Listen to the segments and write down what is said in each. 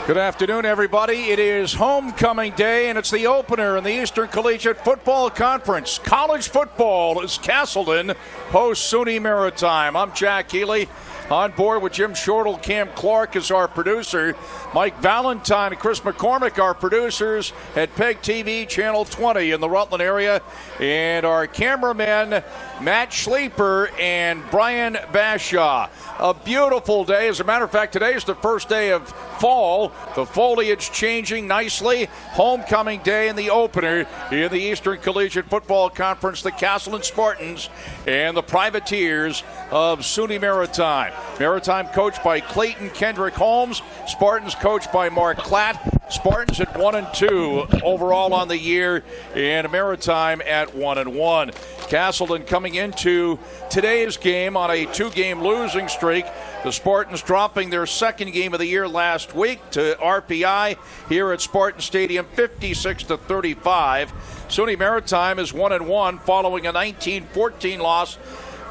Good afternoon, everybody. It is homecoming day, and it's the opener in the Eastern Collegiate Football Conference. College football as Castleton hosts SUNY Maritime. I'm Jack Healey. On board with Jim Shortle, Cam Clark is our producer. Mike Valentine and Chris McCormick, our producers at PEGTV Channel 20 in the Rutland area. And our cameramen, Matt Schleeper and Brian Bashaw. A beautiful day. As a matter of fact, today is the first day of fall. The foliage changing nicely. Homecoming day in the opener in the Eastern Collegiate Football Conference. The Castleton Spartans and the Privateers of SUNY Maritime. Maritime coached by Clayton Kendrick Holmes. Spartans coached by Mark Klatt. Spartans at 1-2 overall on the year, and Maritime at 1-1. Castleton coming into today's game on a 2-game losing streak. The Spartans dropping their second game of the year last week to RPI here at Spartan Stadium, 56-35. SUNY Maritime is 1-1 following a 19-14 loss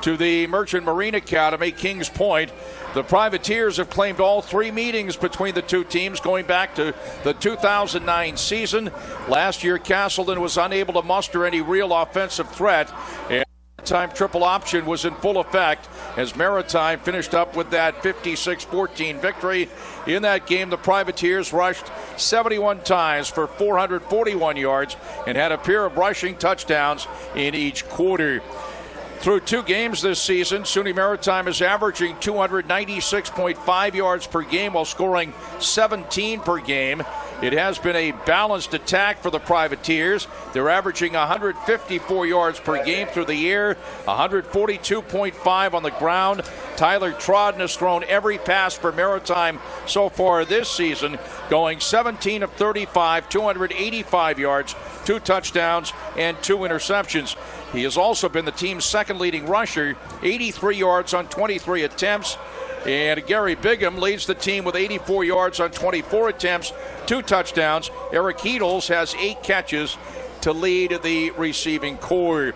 to the Merchant Marine Academy, Kings Point. The Privateers have claimed all three meetings between the two teams going back to the 2009 season. Last year, Castleton was unable to muster any real offensive threat, and Maritime triple option was in full effect as Maritime finished up with that 56-14 victory. In that game, the Privateers rushed 71 times for 441 yards and had a pair of rushing touchdowns in each quarter. Through two games this season, SUNY Maritime is averaging 296.5 yards per game while scoring 17 per game. It has been a balanced attack for the Privateers. They're averaging 154 yards per game through the air, 142.5 on the ground. Tyler Trodden has thrown every pass for Maritime so far this season, going 17 of 35, 285 yards, 2 touchdowns, and 2 interceptions. He has also been the team's second leading rusher, 83 yards on 23 attempts. And Gary Bigham leads the team with 84 yards on 24 attempts, 2 touchdowns. Eric Heedles has 8 catches to lead the receiving corps.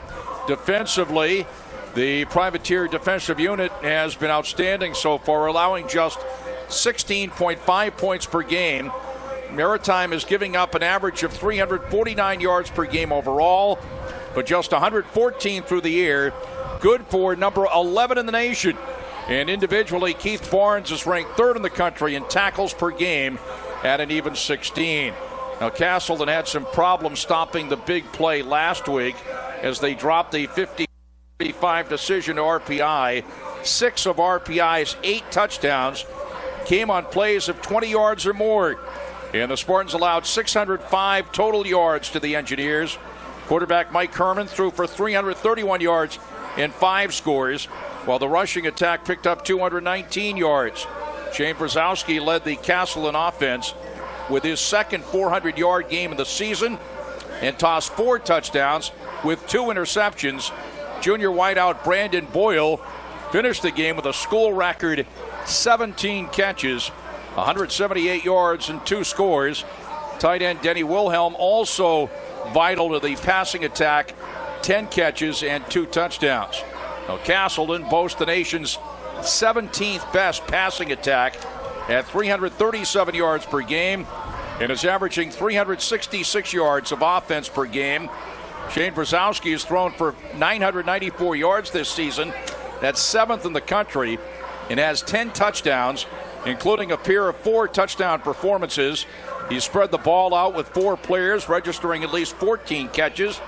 Defensively, the Privateer defensive unit has been outstanding so far, allowing just 16.5 points per game. Maritime is giving up an average of 349 yards per game overall, but just 114 through the air. Good for number 11 in the nation. And individually, Keith Barnes is ranked 3rd in the country in tackles per game at an even 16. Now, Castleton had some problems stopping the big play last week as they dropped the 50-35 decision to RPI. 6 of RPI's 8 touchdowns came on plays of 20 yards or more. And the Spartans allowed 605 total yards to the Engineers. Quarterback Mike Herman threw for 331 yards and 5 scores, while the rushing attack picked up 219 yards. Shane Brzezowski led the Castleton offense with his second 400-yard game of the season and tossed 4 touchdowns with 2 interceptions. Junior wideout Brandon Boyle finished the game with a school record 17 catches, 178 yards, and 2 scores. Tight end Denny Wilhelm also vital to the passing attack, 10 catches and 2 touchdowns. Now, Castleton boasts the nation's 17th best passing attack at 337 yards per game and is averaging 366 yards of offense per game. Shane Brzezowski has thrown for 994 yards this season. That's 7th in the country and has 10 touchdowns, including a pair of 4 touchdown performances. He spread the ball out with 4 players, registering at least 14 catches.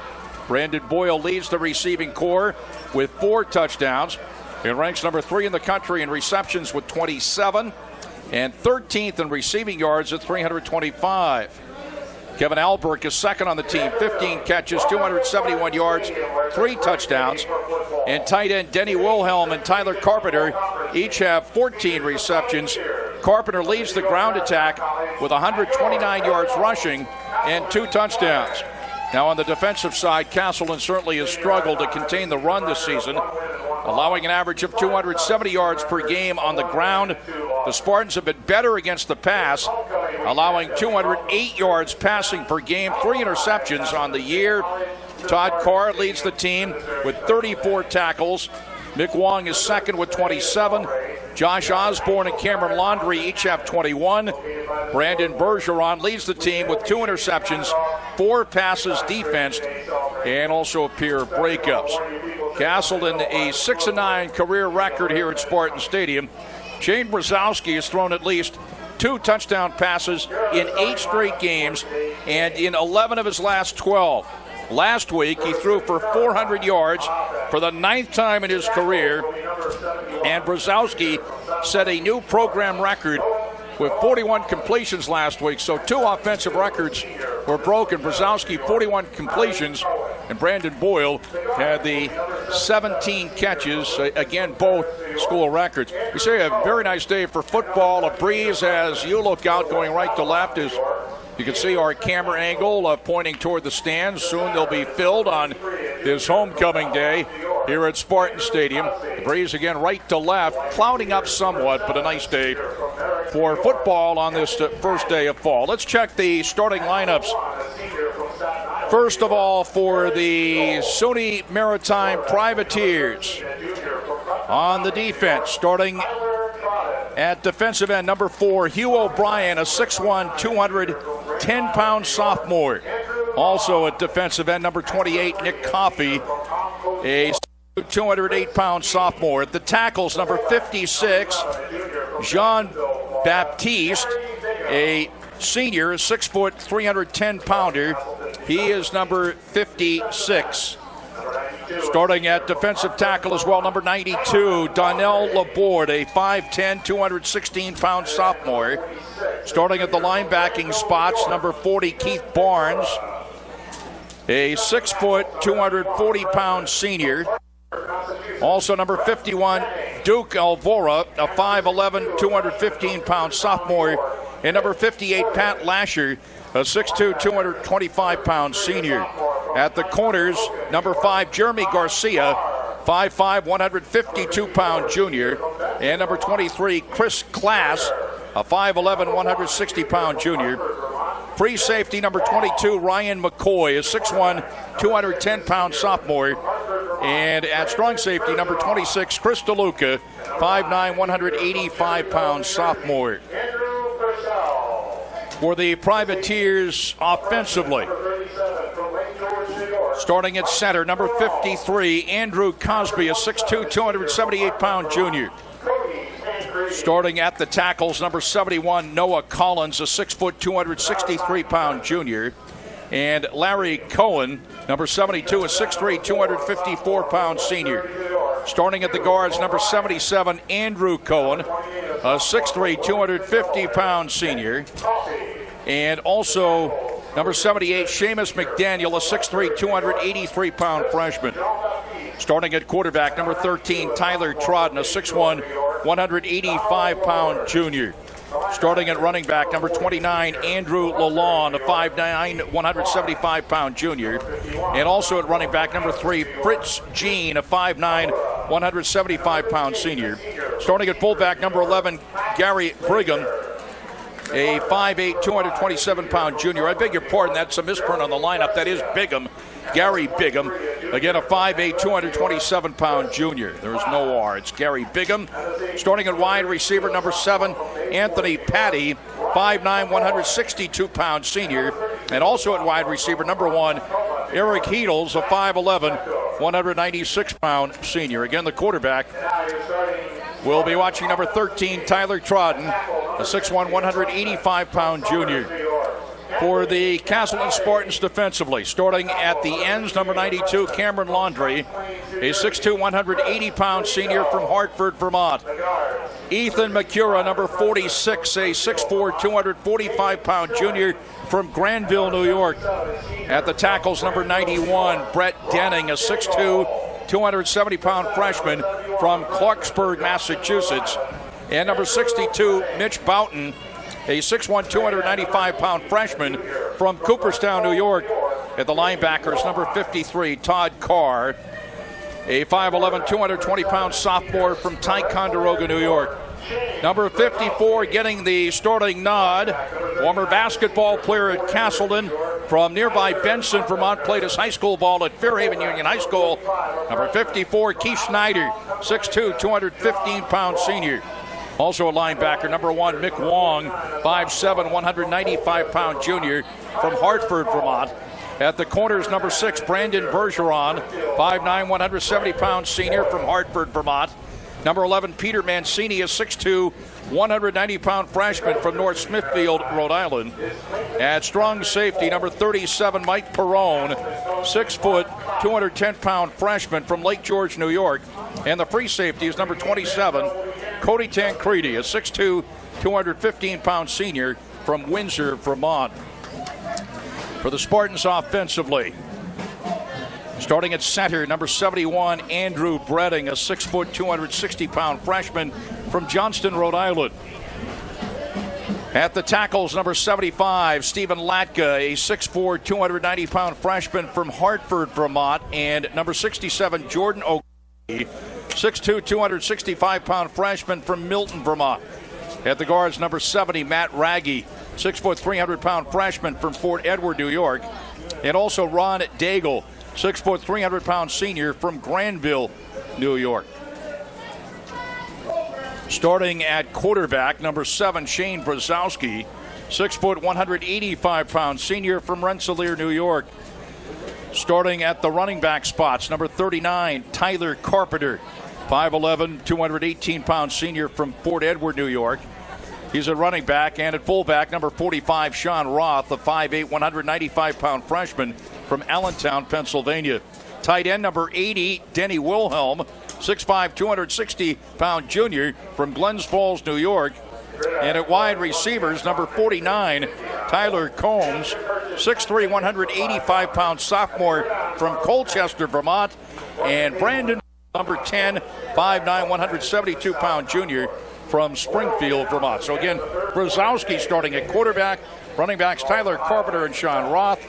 Brandon Boyle leads the receiving corps with 4 touchdowns and ranks number 3 in the country in receptions with 27 and 13th in receiving yards at 325. Kevin Alberg is second on the team, 15 catches, 271 yards, 3 touchdowns. And tight end Denny Wilhelm and Tyler Carpenter each have 14 receptions. Carpenter leads the ground attack with 129 yards rushing and 2 touchdowns. Now on the defensive side, Castleton certainly has struggled to contain the run this season, allowing an average of 270 yards per game on the ground. The Spartans have been better against the pass, allowing 208 yards passing per game, 3 interceptions on the year. Todd Carr leads the team with 34 tackles. Mick Wong is second with 27. Josh Osborne and Cameron Laundrie each have 21. Brandon Bergeron leads the team with 2 interceptions, 4 passes defensed, and also a pair of breakups. Castleton, a 6-9 career record here at Spartan Stadium. Shane Brzezowski has thrown at least 2 touchdown passes in 8 straight games and in 11 of his last 12. Last week, he threw for 400 yards for the 9th time in his career, and Brzezowski set a new program record with 41 completions last week. So 2 offensive records were broken. Brzezowski 41 completions, and Brandon Boyle had the 17 catches. Again, both school records. We say a very nice day for football. A breeze as you look out going right to left as you can see our camera angle pointing toward the stands. Soon they'll be filled on this homecoming day here at Spartan Stadium. The breeze again right to left, clouding up somewhat, but a nice day for football on this first day of fall. Let's check the starting lineups. First of all, for the SUNY Maritime Privateers, on the defense, starting at defensive end, number 4, Hugh O'Brien, a 6'1", 210-pound sophomore. Also at defensive end, number 28, Nick Coffey, a 208-pound sophomore. At the tackles, number 56, Jean Baptiste, a senior, 6 foot, 310-pounder. He is number 56. Starting at defensive tackle as well, number 92, Donnell Laborde, a 5'10", 216-pound sophomore. Starting at the linebacking spots, number 40, Keith Barnes, a 6 foot, 240-pound senior. Also number 51, Duke Alvora, a 5'11", 215-pound sophomore. And number 58, Pat Lasher, a 6'2", 225-pound senior. At the corners, number 5, Jeremy Garcia, 5'5", 152-pound junior. And number 23, Chris Class, a 5'11", 160-pound junior. Free safety, number 22, Ryan McCoy, a 6'1", 210-pound sophomore. And at strong safety, number 26, Chris DeLuca, 5'9", 185-pound sophomore. For the Privateers offensively, starting at center, number 53, Andrew Cosby, a 6'2", 278-pound junior. Starting at the tackles, number 71, Noah Collins, a 6 foot, 263-pound junior. And Larry Cohen, number 72, a 6'3", 254-pound senior. Starting at the guards, number 77, Andrew Cohen, a 6'3", 250-pound senior. And also number 78, Seamus McDaniel, a 6'3", 283-pound freshman. Starting at quarterback, number 13, Tyler Trodden, a 6'1", 185-pound junior. Starting at running back, number 29, Andrew Lalonde, a 5'9", 175-pound junior. And also at running back, number 3, Fritz Jean, a 5'9", 175-pound senior. Starting at fullback, number 11, Gary Brigham, a 5'8", 227-pound junior. I beg your pardon, that's a misprint on the lineup. That is Bigham, Gary Bigham. Again, a 5'8", 227-pound junior. There's no R. It's Gary Bigham. Starting at wide receiver, number 7, Anthony Patty, 5'9", 162-pound senior. And also at wide receiver, number 1, Eric Heedles, a 5'11", 196-pound senior. Again, the quarterback. We'll be watching number 13, Tyler Trodden, a 6'1", 185-pound junior. For the Castleton Spartans defensively, starting at the ends, number 92, Cameron Laundrie, a 6'2", 180-pound senior from Hartford, Vermont. Ethan McCura, number 46, a 6'4", 245-pound junior from Granville, New York. At the tackles, number 91, Brett Denning, a 6'2", 270-pound freshman from Clarksburg, Massachusetts. And number 62, Mitch Boughton, a 6'1", 295-pound freshman from Cooperstown, New York. At the linebackers, number 53, Todd Carr, a 5'11", 220-pound sophomore from Ticonderoga, New York. Number 54 getting the starting nod, former basketball player at Castleton from nearby Benson, Vermont, played his high school ball at Fairhaven Union High School. Number 54, Keith Schneider, 6'2", 215-pound senior. Also a linebacker, number 1, Mick Wong, 5'7", 195-pound junior from Hartford, Vermont. At the corners, number 6, Brandon Bergeron, 5'9", 170-pound senior from Hartford, Vermont. Number 11, Peter Mancini, a 6'2", 190-pound freshman from North Smithfield, Rhode Island. At strong safety, number 37, Mike Perrone, 6 foot, 210-pound freshman from Lake George, New York. And the free safety is number 27, Cody Tancredi, a 6'2", 215-pound senior from Windsor, Vermont. For the Spartans offensively, starting at center, number 71, Andrew Bredding, a 6 foot, 260-pound freshman from Johnston, Rhode Island. At the tackles, number 75, Stephen Latka, a 6'4", 290-pound freshman from Hartford, Vermont. And number 67, Jordan O'Grady, 6'2", 265-pound freshman from Milton, Vermont. At the guards, number 70, Matt Raggi, 6 foot, 300-pound freshman from Fort Edward, New York. And also Ron Daigle, 6 foot, 300-pound senior from Granville, New York. Starting at quarterback, number 7, Shane Brzezowski, 6 foot, 185-pound senior from Rensselaer, New York. Starting at the running back spots, number 39, Tyler Carpenter, 5'11", 218-pound senior from Fort Edward, New York. He's a running back. And at fullback, number 45, Sean Roth, a 5'8", 195-pound freshman from Allentown, Pennsylvania. Tight end, number 80, Denny Wilhelm, 6'5", 260-pound junior from Glens Falls, New York. And at wide receivers, number 49, Tyler Combs, 6'3", 185-pound sophomore from Colchester, Vermont. And Brandon, number 10, 5'9", 172-pound junior from Springfield, Vermont. So again, Brzezowski starting at quarterback, running backs Tyler Carpenter and Sean Roth,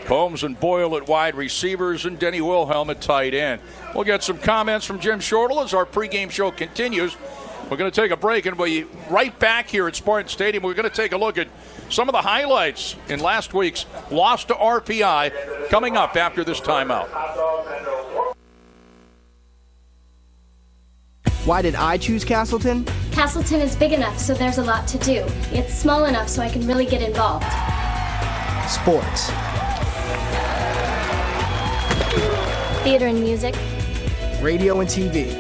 Combs and Boyle at wide receivers, and Denny Wilhelm at tight end. We'll get some comments from Jim Shortle as our pregame show continues. We're going to take a break and we'll be right back here at Spartan Stadium. We're going to take a look at some of the highlights in last week's loss to RPI coming up after this timeout. Why did I choose Castleton? Castleton is big enough, so there's a lot to do. It's small enough so I can really get involved. Sports. Theater and music. Radio and TV.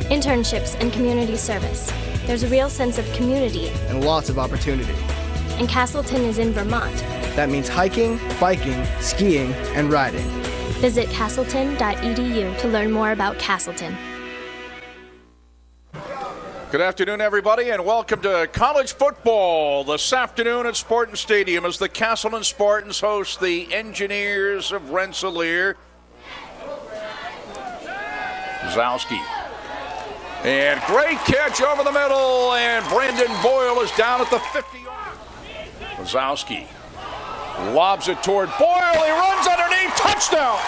Internships and community service. There's a real sense of community. And lots of opportunity. And Castleton is in Vermont. That means hiking, biking, skiing, and riding. Visit castleton.edu to learn more about Castleton. Good afternoon, everybody, and welcome to college football this afternoon at Spartan Stadium as the Castleton Spartans host the Engineers of Rensselaer. Brzezowski. And great catch over the middle, and Brandon Boyle is down at the 50-yard. Brzezowski lobs it toward Boyle. He runs underneath. Touchdown.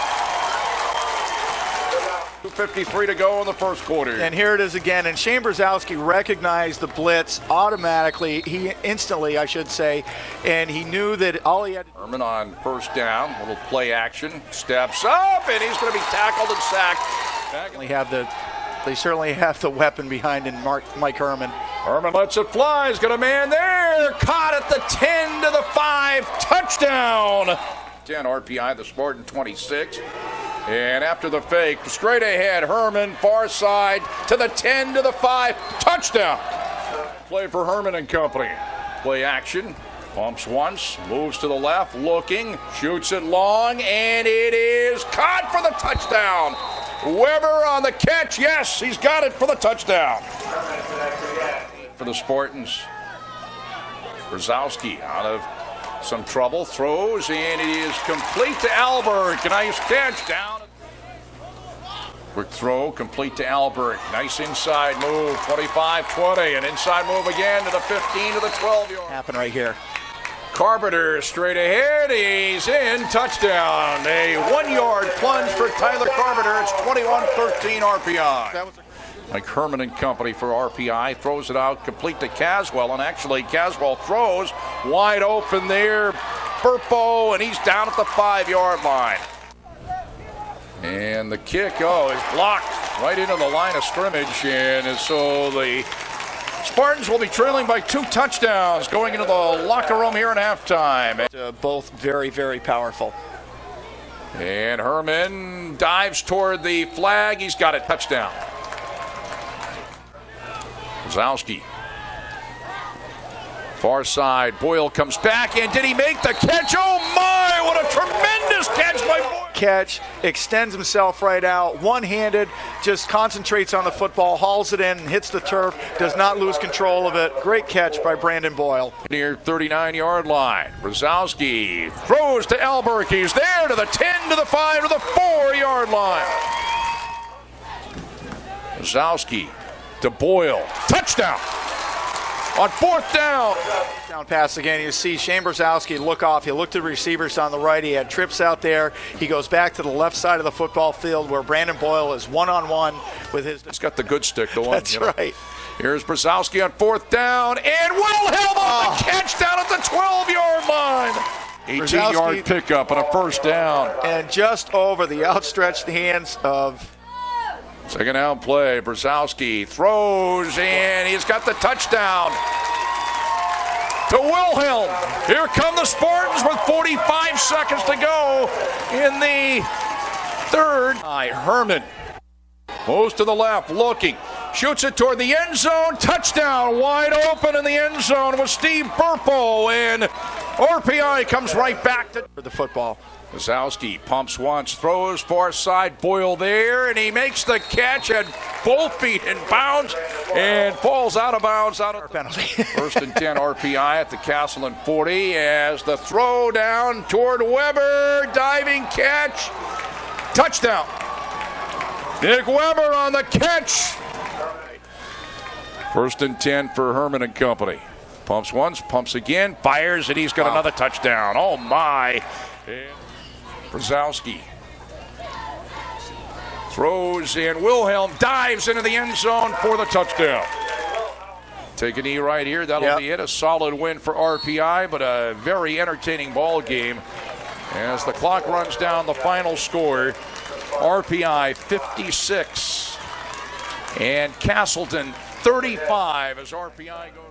2:53 to go in the first quarter. And here it is again. And Shane Brzezowski recognized the blitz automatically. He instantly, I should say. And he knew that all he had to do. Herman on first down. Little play action. Steps up, and he's going to be tackled and sacked. They certainly have the weapon behind in Mike Herman. Herman lets it fly. He's got a man there. Caught at the 10 to the 5. Touchdown. 10 RPI, the Spartan 26. And after the fake, straight ahead, Herman, far side, to the 10 to the 5. Touchdown. Play for Herman and company. Play action. Pumps once, moves to the left, looking, shoots it long, and it is caught for the touchdown. Weber on the catch. Yes, he's got it for the touchdown. For the Spartans, Brzezowski out of some trouble, throws, and it is complete to Albert. A nice catch down. Quick throw, complete to Albert. Nice inside move, 25-20. An inside move again to the 15 to the 12-yard. Happen right here. Carpenter straight ahead. He's in. Touchdown. A 1-yard plunge for Tyler Carpenter. It's 21-13 RPI. Mike Herman and company for RPI. Throws it out complete to Caswell. And actually, Caswell throws wide open there. Burpo, and he's down at the 5-yard line. And the kick, is blocked right into the line of scrimmage. And so the Spartans will be trailing by 2 touchdowns going into the locker room here at halftime. Both very, very powerful. And Herman dives toward the flag. He's got a touchdown. Brzezowski. Far side. Boyle comes back, and did he make the catch? Oh my, what a tremendous catch by Boyle. Catch, extends himself right out, one-handed, just concentrates on the football, hauls it in, hits the turf, does not lose control of it. Great catch by Brandon Boyle. Near 39-yard line. Brzezowski throws to Alberg. He's there to the 10, to the 5, to the 4-yard line. Brzezowski to Boyle. Touchdown! On 4th down. Down pass again. You see Shane Brzezowski look off. He looked at the receivers on the right. He had trips out there. He goes back to the left side of the football field where Brandon Boyle is one-on-one with his. He's got the good stick, the one. That's right. Here's Brzezowski on 4th down, and Wilhelm on the catch down at the 12-yard line. 18-yard pickup and a 1st down. And just over the outstretched hands of. Second down play. Brzezowski throws, and he's got the touchdown to Wilhelm. Here come the Spartans with 45 seconds to go in the 3rd. Herman moves to the left, looking, shoots it toward the end zone. Touchdown, wide open in the end zone with Steve Burpo, and RPI comes right back to the football. Brzezowski pumps once, throws far side, Boyle there, and he makes the catch at both feet in bounds and falls out of bounds out of penalty. 1st and 10 RPI at the Castleton 40 as the throw down toward Weber, diving catch, touchdown. Nick Weber on the catch. 1st and 10 for Herman and company. Pumps once, pumps again, fires, and he's got another touchdown. Oh my. Brzezowski throws, and Wilhelm dives into the end zone for the touchdown. Take a knee right here. That'll be it. A solid win for RPI, but a very entertaining ball game. As the clock runs down, the final score, RPI 56 and Castleton 35 as RPI goes.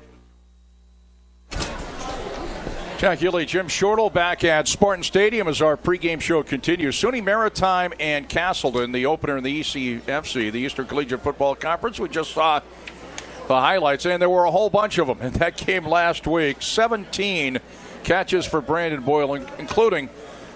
Jack Healey, Jim Shortle back at Spartan Stadium as our pregame show continues. SUNY Maritime and Castleton, the opener in the ECFC, the Eastern Collegiate Football Conference. We just saw the highlights, and there were a whole bunch of them in that game last week. 17 catches for Brandon Boyle, including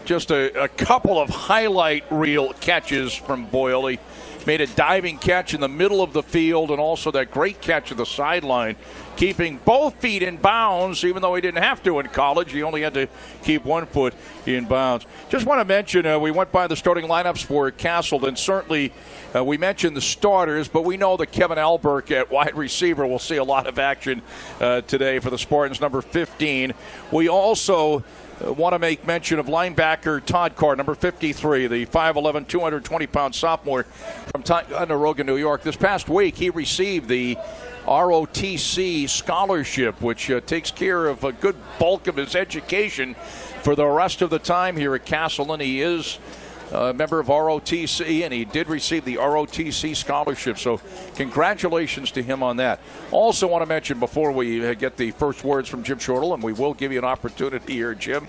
just a couple of highlight reel catches from Boyle. He made a diving catch in the middle of the field and also that great catch at the sideline, keeping both feet in bounds, even though he didn't have to in college. He only had to keep 1 foot in bounds. Just want to mention, we went by the starting lineups for Castleton. Certainly, we mentioned the starters, but we know that Kevin Alberg at wide receiver will see a lot of action today for the Spartans, number 15. We also want to make mention of linebacker Todd Carr, number 53, the 5'11", 220-pound sophomore from Ticonderoga, New York. This past week, he received the ROTC scholarship, which takes care of a good bulk of his education for the rest of the time here at Castleton. He is a member of ROTC, and he did receive the ROTC scholarship, so congratulations to him on that. Also want to mention before we get the first words from Jim Shortle, and we will give you an opportunity here, Jim,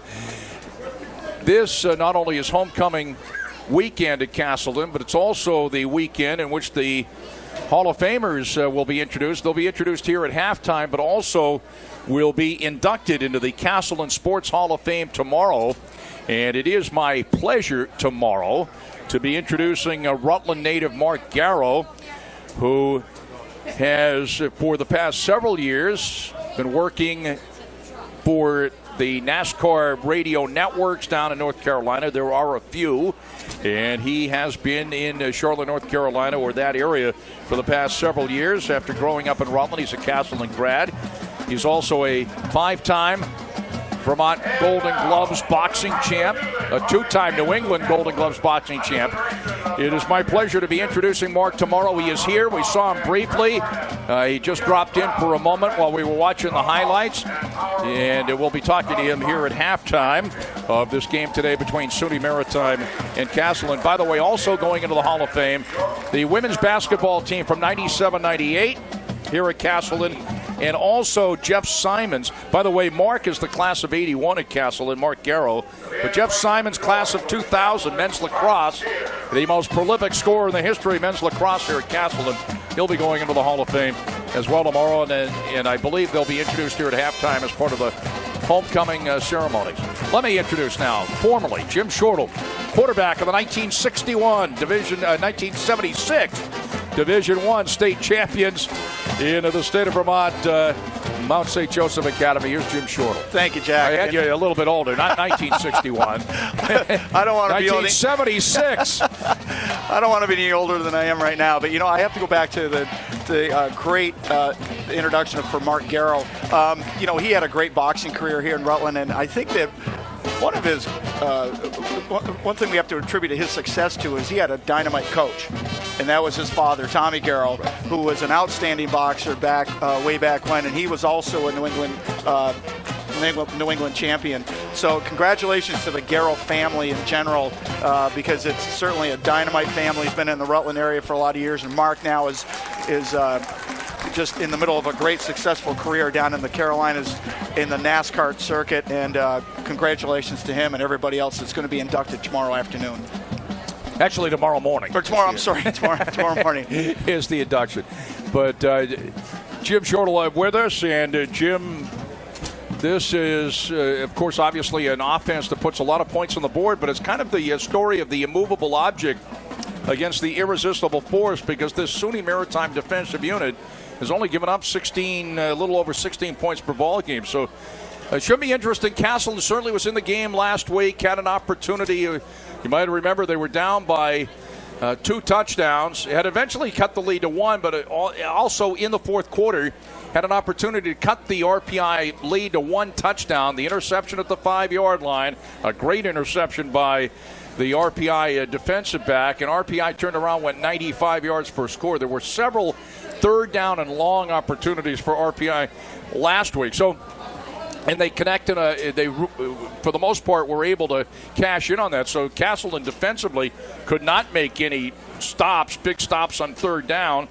this not only is homecoming weekend at Castleton, but it's also the weekend in which the Hall of Famers will be introduced. They'll be introduced here at halftime, but also will be inducted into the Castleton Sports Hall of Fame tomorrow. And it is my pleasure tomorrow to be introducing Rutland native Mark Garrow, who has, for the past several years, been working for the NASCAR radio networks down in North Carolina. There are a few, and he has been in Charlotte, North Carolina, or that area, for the past several years. After growing up in Rutland, he's a Castleton grad. He's also a 5-time Vermont Golden Gloves boxing champ, a 2-time New England Golden Gloves boxing champ. It is my pleasure to be introducing Mark tomorrow. He is here. We saw him briefly. He just dropped in for a moment while we were watching the highlights, and we'll be talking to him here at halftime of this game today between SUNY Maritime and Castleton. By the way, also going into the Hall of Fame, the women's basketball team from 97-98. here at Castleton. And also Jeff Simons. By the way, Mark is the class of 81 at Castleton, Mark Garrow. But Jeff Simons, class of 2000, men's lacrosse, the most prolific scorer in the history of men's lacrosse here at Castleton. He'll be going into the Hall of Fame as well tomorrow. And I believe they'll be introduced here at halftime as part of the homecoming ceremonies. Let me introduce now, formally, Jim Shortle, quarterback of the 1976 Division I state champions in the state of Vermont, Mount St. Joseph Academy. Here's Jim Shortle. Thank you, Jack. I had you a little bit older, not 1961. I don't want to be 1976. I don't want to be any older than I am right now, but I have to go back to the great introduction for Mark Garrow. He had a great boxing career here in Rutland, and I think that one of his one thing we have to attribute to his success to is he had a dynamite coach, and that was his father, Tommy Garrow, who was an outstanding boxer way back when, and he was also a New England champion. So congratulations to the Garrow family in general, because it's certainly a dynamite family. He's been in the Rutland area for a lot of years, and Mark now is just in the middle of a great successful career down in the Carolinas in the NASCAR circuit, and congratulations to him and everybody else that's going to be inducted tomorrow afternoon. Actually, tomorrow morning. Or tomorrow morning. Is the induction. But Jim Shortle with us, and Jim, this is, of course, obviously an offense that puts a lot of points on the board, but it's kind of the story of the immovable object against the irresistible force, because this SUNY Maritime defensive unit has only given up a little over 16 points per ball game. So it should be interesting. Castleton certainly was in the game last week, had an opportunity. You might remember they were down by 2 touchdowns. Had eventually cut the lead to 1, but also in the fourth quarter had an opportunity to cut the RPI lead to 1 touchdown. The interception at the 5-yard line, a great interception by the RPI defensive back, and RPI turned around, went 95 yards per score. There were several third down and long opportunities for RPI last week. So, and they connected. They, for the most part, were able to cash in on that. So Castleton defensively could not make any big stops on third down,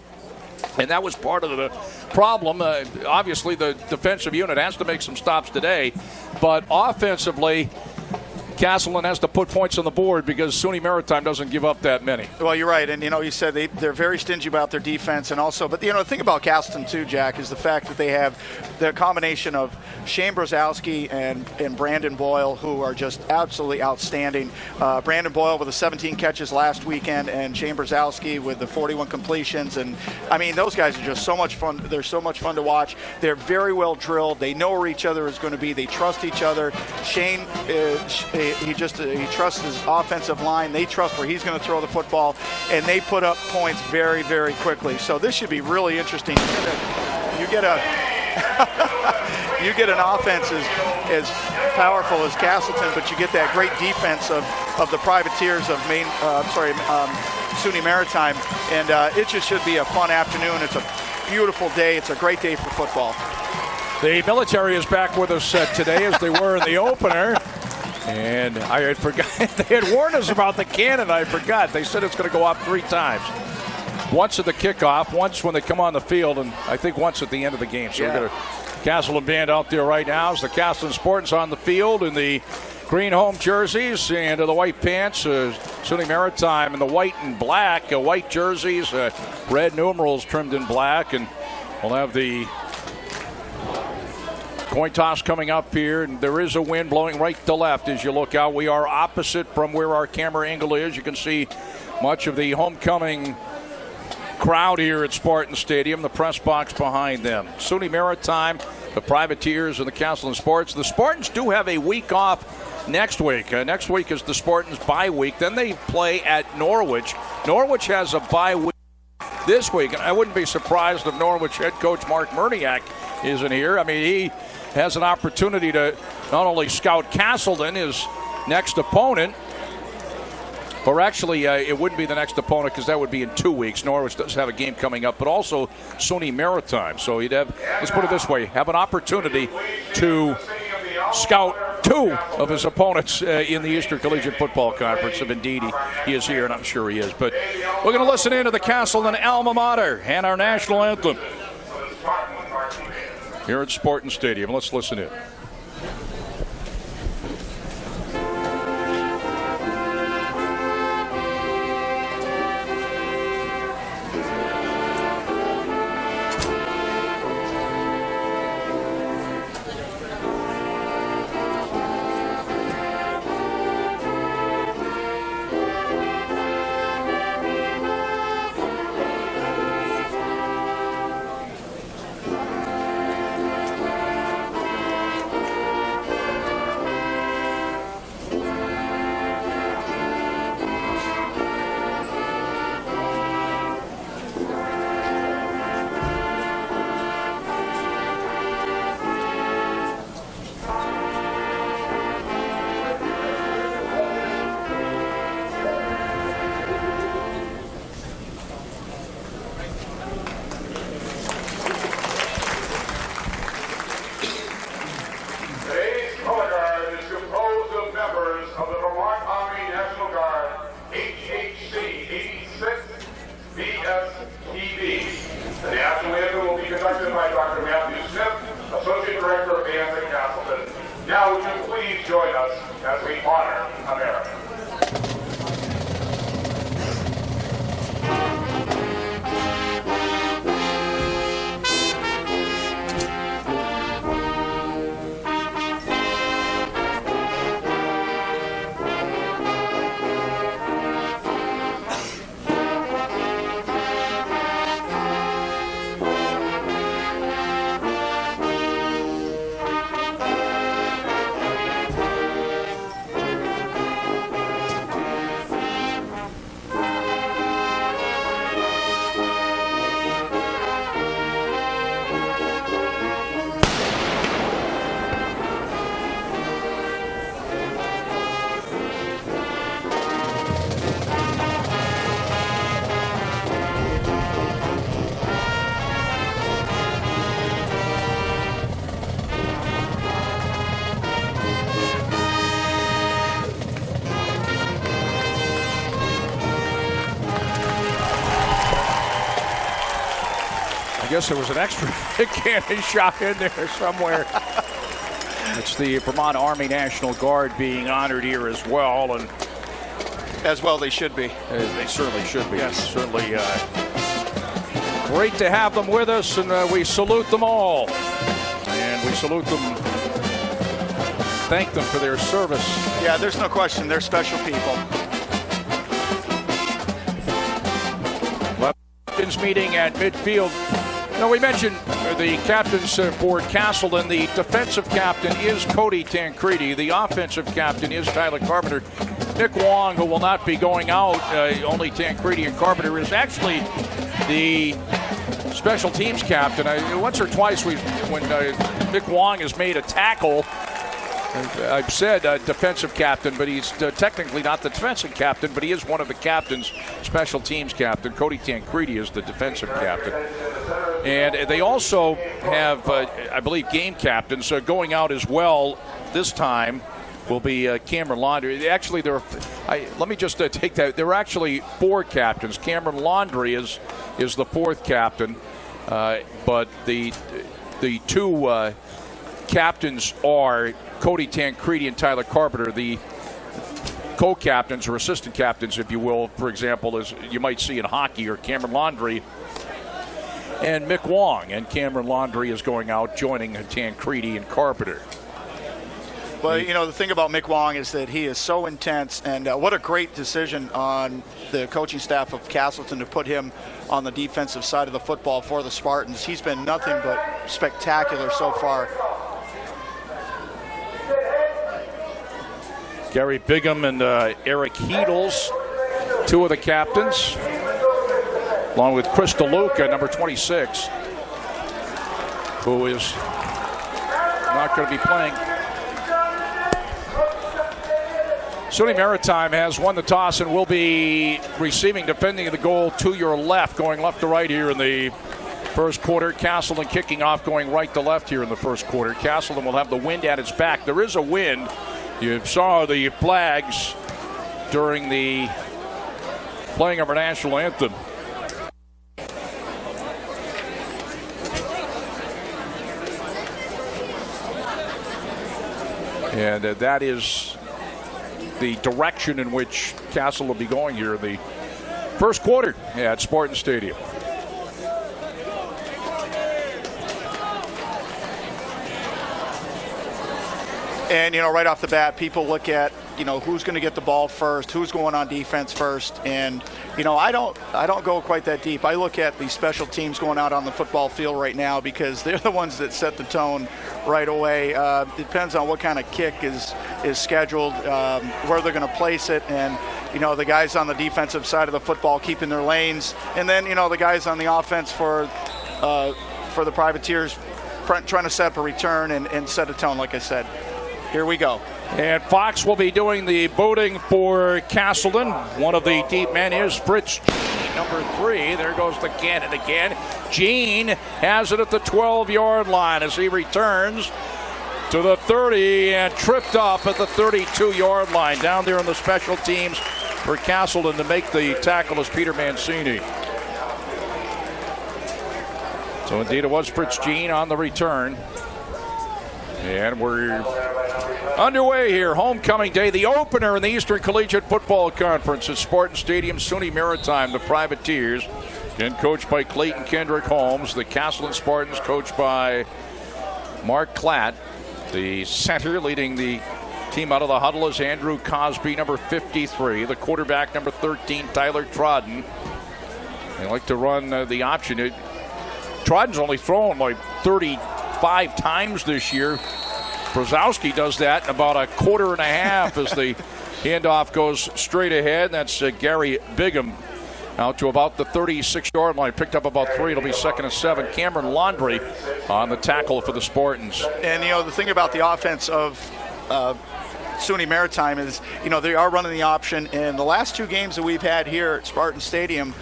and that was part of the problem. Obviously, the defensive unit has to make some stops today, but offensively, Castleton has to put points on the board because SUNY Maritime doesn't give up that many. Well, you're right. And, you said they're very stingy about their defense. And also, but, the thing about Castleton, too, Jack, is the fact that they have the combination of Shane Brzezowski and Brandon Boyle, who are just absolutely outstanding. Brandon Boyle with the 17 catches last weekend, and Shane Brzezowski with the 41 completions. And, I mean, those guys are just so much fun. They're so much fun to watch. They're very well drilled. They know where each other is going to be. They trust each other. Shane he trusts his offensive line. They trust where he's going to throw the football, and they put up points very, very quickly. So this should be really interesting. You get an offense as powerful as Castleton, but you get that great defense of the privateers of SUNY Maritime, and it just should be a fun afternoon. It's a beautiful day. It's a great day for football. The military is back with us today, as they were in the opener. And I had forgot. They had warned us about the cannon. I forgot. They said it's going to go off 3 times. Once at the kickoff, once when they come on the field, and I think once at the end of the game. So we've got a Castleton band out there right now as the Castleton Spartans on the field in the green home jerseys and the white pants. SUNY Maritime in the white and black, white jerseys, red numerals trimmed in black, and we'll have the coin toss coming up here, and there is a wind blowing right to left as you look out. We are opposite from where our camera angle is. You can see much of the homecoming crowd here at Spartan Stadium, the press box behind them. SUNY Maritime, the Privateers, and the Castleton Spartans. The Spartans do have a week off next week. Next week is the Spartans' bye week. Then they play at Norwich. Norwich has a bye week this week, and I wouldn't be surprised if Norwich head coach Mark Merniak isn't here. I mean, he has an opportunity to not only scout Castleton, his next opponent, or actually it wouldn't be the next opponent because that would be in 2 weeks. Norwich does have a game coming up, but also SUNY Maritime. So he'd have, let's put it this way, have an opportunity to scout 2 of his opponents in the Eastern Collegiate Football Conference, if indeed he is here, and I'm sure he is. But we're going to listen in to the Castleton alma mater and our national anthem. here at Spartan Stadium. Let's listen in. Now would you please join us as we honor America. I guess there was an extra cannon shot in there somewhere. It's the Vermont Army National Guard being honored here as well, and as well they should be. They certainly should be. Yes. Certainly great to have them with us, and we salute them all. And we salute them, thank them for their service. Yeah, there's no question. They're special people. Captains meeting at midfield. Now, we mentioned the captains for Castleton. The defensive captain is Cody Tancredi. The offensive captain is Tyler Carpenter. Nick Wong, who will not be going out, only Tancredi and Carpenter, is actually the special teams captain. Once or twice when Nick Wong has made a tackle, I've said defensive captain, but he's technically not the defensive captain, but he is one of the captains, special teams captain. Cody Tancredi is the defensive captain. And they also have, I believe, game captains going out as well this time will be Cameron Laundrie. Actually, let me just take that. There are actually four captains. Cameron Laundrie is the fourth captain, but the two captains are Cody Tancredi and Tyler Carpenter. The co-captains or assistant captains, if you will, for example, as you might see in hockey, are Cameron Laundrie and Mick Wong. And Cameron Laundrie is going out, joining Tancredi and Carpenter. Well, you know, the thing about Mick Wong is that he is so intense, and what a great decision on the coaching staff of Castleton to put him on the defensive side of the football for the Spartans. He's been nothing but spectacular so far. Gary Bigham and Eric Heedles, two of the captains, along with Chris DeLuca, number 26, who is not going to be playing. SUNY Maritime has won the toss and will be receiving, defending the goal to your left, going left to right here in the first quarter. Castleton kicking off, going right to left here in the first quarter. Castleton will have the wind at its back. There is a wind. You saw the flags during the playing of our national anthem. And that is the direction in which Castle will be going here the first quarter at Spartan Stadium. And, right off the bat, people look at, who's going to get the ball first, who's going on defense first. And, I don't go quite that deep. I look at the special teams going out on the football field right now because they're the ones that set the tone right away. It depends on what kind of kick is scheduled, where they're going to place it. And, the guys on the defensive side of the football keeping their lanes. And then, the guys on the offense for the Privateers trying to set up a return and set a tone, like I said. Here we go. And Fox will be doing the booting for Castleton. One of the deep men is Fritz Gene, number 3. There goes the cannon again. Gene has it at the 12-yard line as he returns to the 30 and tripped up at the 32-yard line. Down there in the special teams for Castleton to make the tackle is Peter Mancini. So indeed it was Fritz Gene on the return. And we're underway here, homecoming day, the opener in the Eastern Collegiate Football Conference at Spartan Stadium, SUNY Maritime. The Privateers, again coached by Clayton Kendrick Holmes. The Castleton Spartans coached by Mark Klatt. The center leading the team out of the huddle is Andrew Cosby, number 53. The quarterback, number 13, Tyler Trodden. They like to run the option. Trodden's only thrown like 35 times this year. Brzezowski does that in about a quarter and a half as the handoff goes straight ahead. That's Gary Bigham out to about the 36-yard line. Picked up about 3. It'll be 2nd and 7. Cameron Laundrie on the tackle for the Spartans. And, the thing about the offense of SUNY Maritime is, they are running the option. And the last 2 games that we've had here at Spartan Stadium,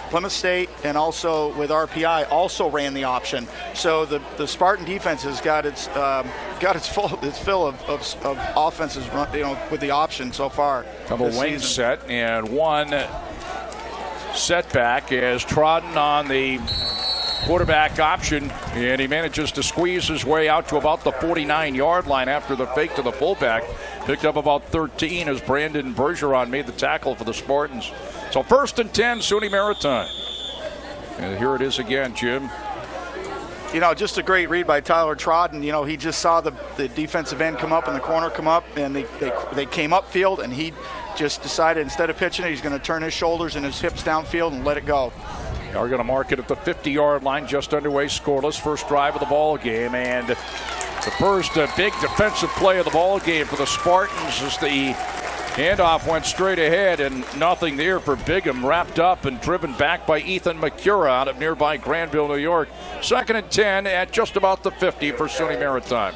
Plymouth State and also with RPI also ran the option. So the Spartan defense has got its fill of offenses with the option so far. Double wing set and one setback as Trodden on the quarterback option, and he manages to squeeze his way out to about the 49-yard line after the fake to the fullback. Picked up about 13 as Brandon Bergeron made the tackle for the Spartans. So 1st and 10, SUNY Maritime. And here it is again, Jim. Just a great read by Tyler Trodden. He just saw the defensive end come up and the corner come up, and they came upfield, and he just decided instead of pitching it, he's going to turn his shoulders and his hips downfield and let it go. They're going to mark it at the 50-yard line, just underway, scoreless. First drive of the ball game, and the first big defensive play of the ball game for the Spartans as the handoff went straight ahead, and nothing there for Bigham, wrapped up and driven back by Ethan McCura out of nearby Granville, New York. 2nd and 10 at just about the 50 for SUNY Maritime.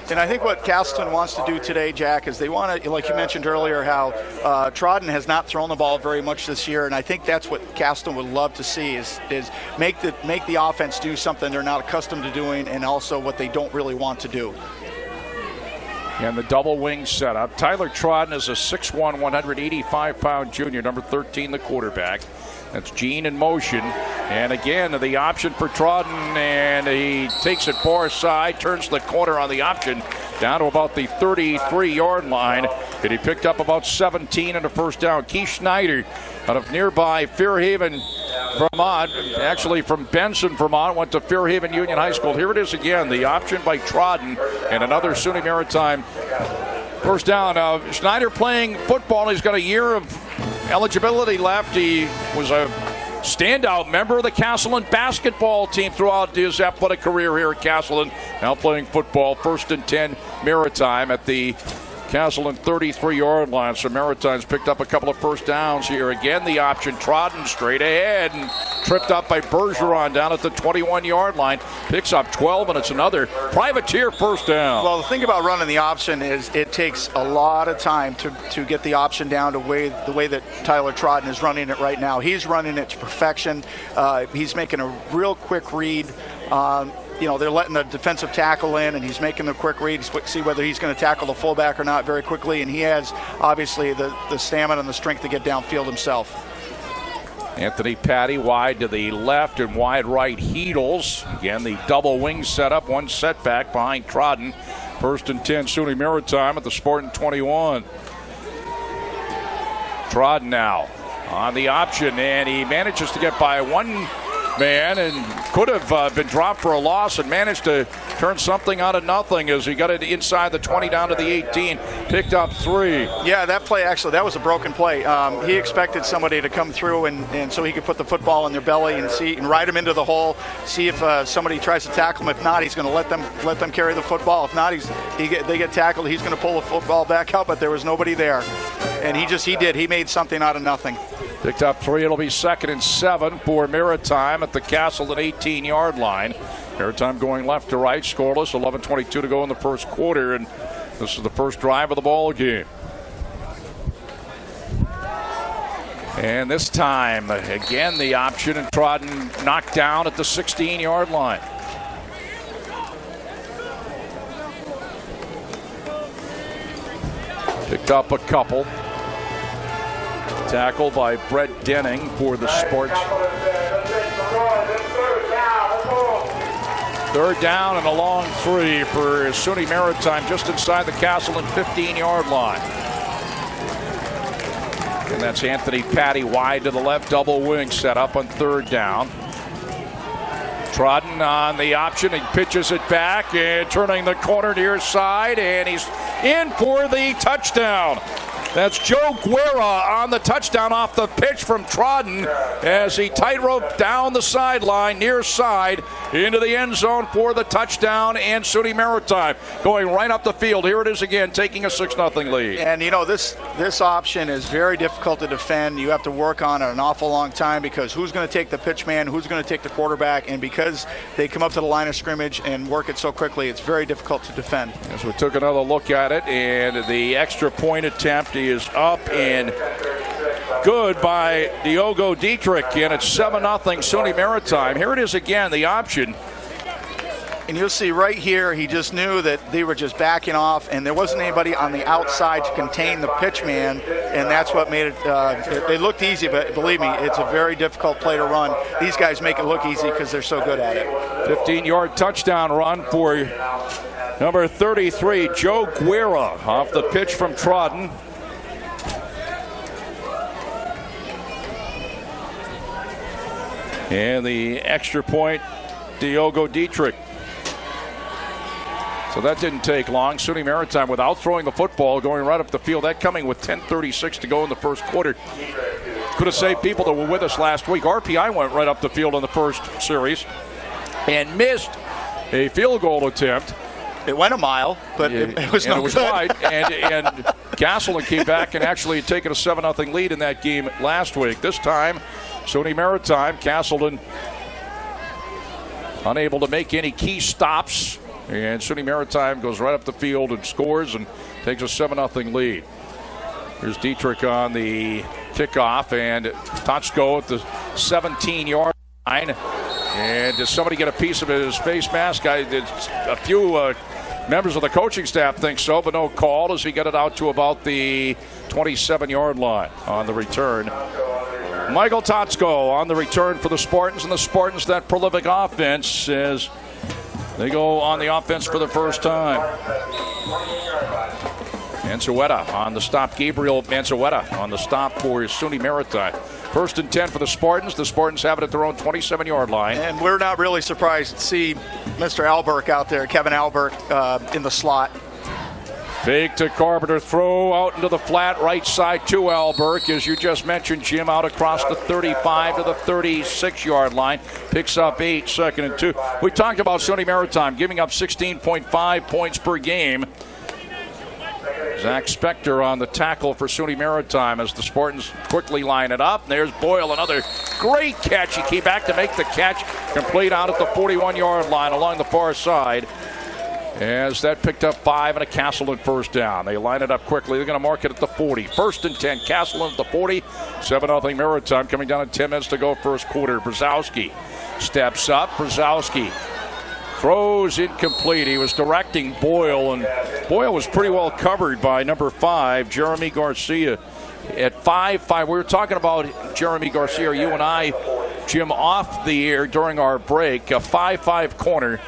And I think what Castleton wants to do today, Jack, is they want to, like you mentioned earlier, how Trodden has not thrown the ball very much this year, and I think that's what Castleton would love to see is make the offense do something they're not accustomed to doing, and also what they don't really want to do. And the double wing setup. Tyler Trodden is a 6'1", 185-pound junior, number 13, the quarterback. That's Gene in motion. And again, the option for Trodden, and he takes it far side, turns the corner on the option down to about the 33-yard line. And he picked up about 17 in the first down. Keith Schneider out of nearby Fairhaven, Vermont, actually from Benson, Vermont, went to Fairhaven Union High School. Here it is again, the option by Trodden, and another SUNY Maritime first down. Schneider playing football. He's got a year of eligibility left. He was a standout member of the Castleton basketball team throughout his athletic career here at Castleton. Now playing football. 1st and 10 Maritime at the Castleton 33-yard line. So Maritime's picked up a couple of first downs here. Again, the option, Trodden straight ahead and tripped up by Bergeron down at the 21-yard line. Picks up 12, and it's another Privateer first down. Well, the thing about running the option is it takes a lot of time to get the option down to the way that Tyler Trodden is running it right now. He's running it to perfection. He's making a real quick read. They're letting the defensive tackle in, and he's making the quick read, see whether he's going to tackle the fullback or not very quickly, and he has, obviously, the stamina and the strength to get downfield himself. Anthony Patty wide to the left and wide right Heedles. Again, the double wing setup, one setback behind Trodden. First and 10, SUNY Maritime at the Spartan 21. Trodden now on the option, and he manages to get by one man and could have been dropped for a loss and managed to turn something out of nothing as he got it inside the 20 down to the 18, picked up 3. Yeah, that play actually, that was a broken play. He expected somebody to come through and so he could put the football in their belly and ride him into the hole, see if somebody tries to tackle him. If not, he's going to let them carry the football. If not, they get tackled, he's going to pull the football back out, but there was nobody there. And he made something out of nothing. Picked up 3. It'll be 2nd and 7 for Maritime at the Castleton 18-yard line. Maritime going left to right, scoreless, 11:22 to go in the first quarter, and this is the first drive of the ball game. And this time, again, the option, and Trodden knocked down at the 16-yard line. Picked up a couple. Tackle by Brett Denning for the Spartans. Third down and a long 3 for SUNY Maritime just inside the Castleton 15-yard line. And that's Anthony Patty wide to the left, double wing set up on third down. Trodden on the option, he pitches it back and turning the corner near side, and he's in for the touchdown. That's Joe Guerra on the touchdown off the pitch from Trodden as he tightrope down the sideline, near side, into the end zone for the touchdown, and SUNY Maritime going right up the field. Here it is again, taking a 6-0 lead. And, you know, this option is very difficult to defend. You have to work on it an awful long time because who's going to take the pitch man, who's going to take the quarterback, and because they come up to the line of scrimmage and work it so quickly, it's very difficult to defend. As we took another look at it, and the extra point attempt is up and good by Diogo Dietrich, and it's 7-0 SUNY Maritime. Here it is again, the option. And you'll see right here, he just knew that they were just backing off, and there wasn't anybody on the outside to contain the pitch man, and that's what made it, they looked easy, but believe me, it's a very difficult play to run. These guys make it look easy because they're so good at it. 15-yard touchdown run for number 33, Joe Guerra, off the pitch from Trodden. And the extra point, Diogo Dietrich. So that didn't take long. SUNY Maritime without throwing the football, going right up the field. That coming with 10:36 to go in the first quarter. Could have saved people that were with us last week. RPI went right up the field in the first series and missed a field goal attempt. It went a mile, but it was no good. Wide. And Castleton came back and actually had taken a 7-0 lead in that game last week. This time, SUNY Maritime, Castleton unable to make any key stops. And SUNY Maritime goes right up the field and scores and takes a 7-0 lead. Here's Dietrich on the kickoff, and Tochko at the 17-yard line. And does somebody get a piece of his face mask? A few members of the coaching staff think so, but no call as he got it out to about the 27-yard line on the return. Michael Tochko on the return for the Spartans, and the Spartans, that prolific offense, as they go on the offense for the first time. Mansueta on the stop. Gabriel Mansueta on the stop for SUNY Maritime. First and 10 for the Spartans. The Spartans have it at their own 27-yard line. And we're not really surprised to see Mr. Alberg out there, Kevin Alberg, in the slot. Fake to Carpenter, throw out into the flat right side to Alberg, as you just mentioned, Jim, out across the 35 to the 36-yard line. Picks up 8, 2nd and 2. We talked about SUNY Maritime giving up 16.5 points per game. Zach Spector on the tackle for SUNY Maritime as the Spartans quickly line it up. There's Boyle, another great catch. He came back to make the catch, complete out at the 41-yard line along the far side. As that picked up 5 and a Castleton first down. They line it up quickly. They're going to mark it at the 40. First and 10, Castleton at the 40. 7-0 Maritime coming down at 10 minutes to go first quarter. Brzezowski steps up. Brzezowski throws incomplete. He was directing Boyle, and Boyle was pretty well covered by number 5, Jeremy Garcia. At 5'5", we were talking about Jeremy Garcia, you and I, Jim, off the air during our break. A 5'5" corner.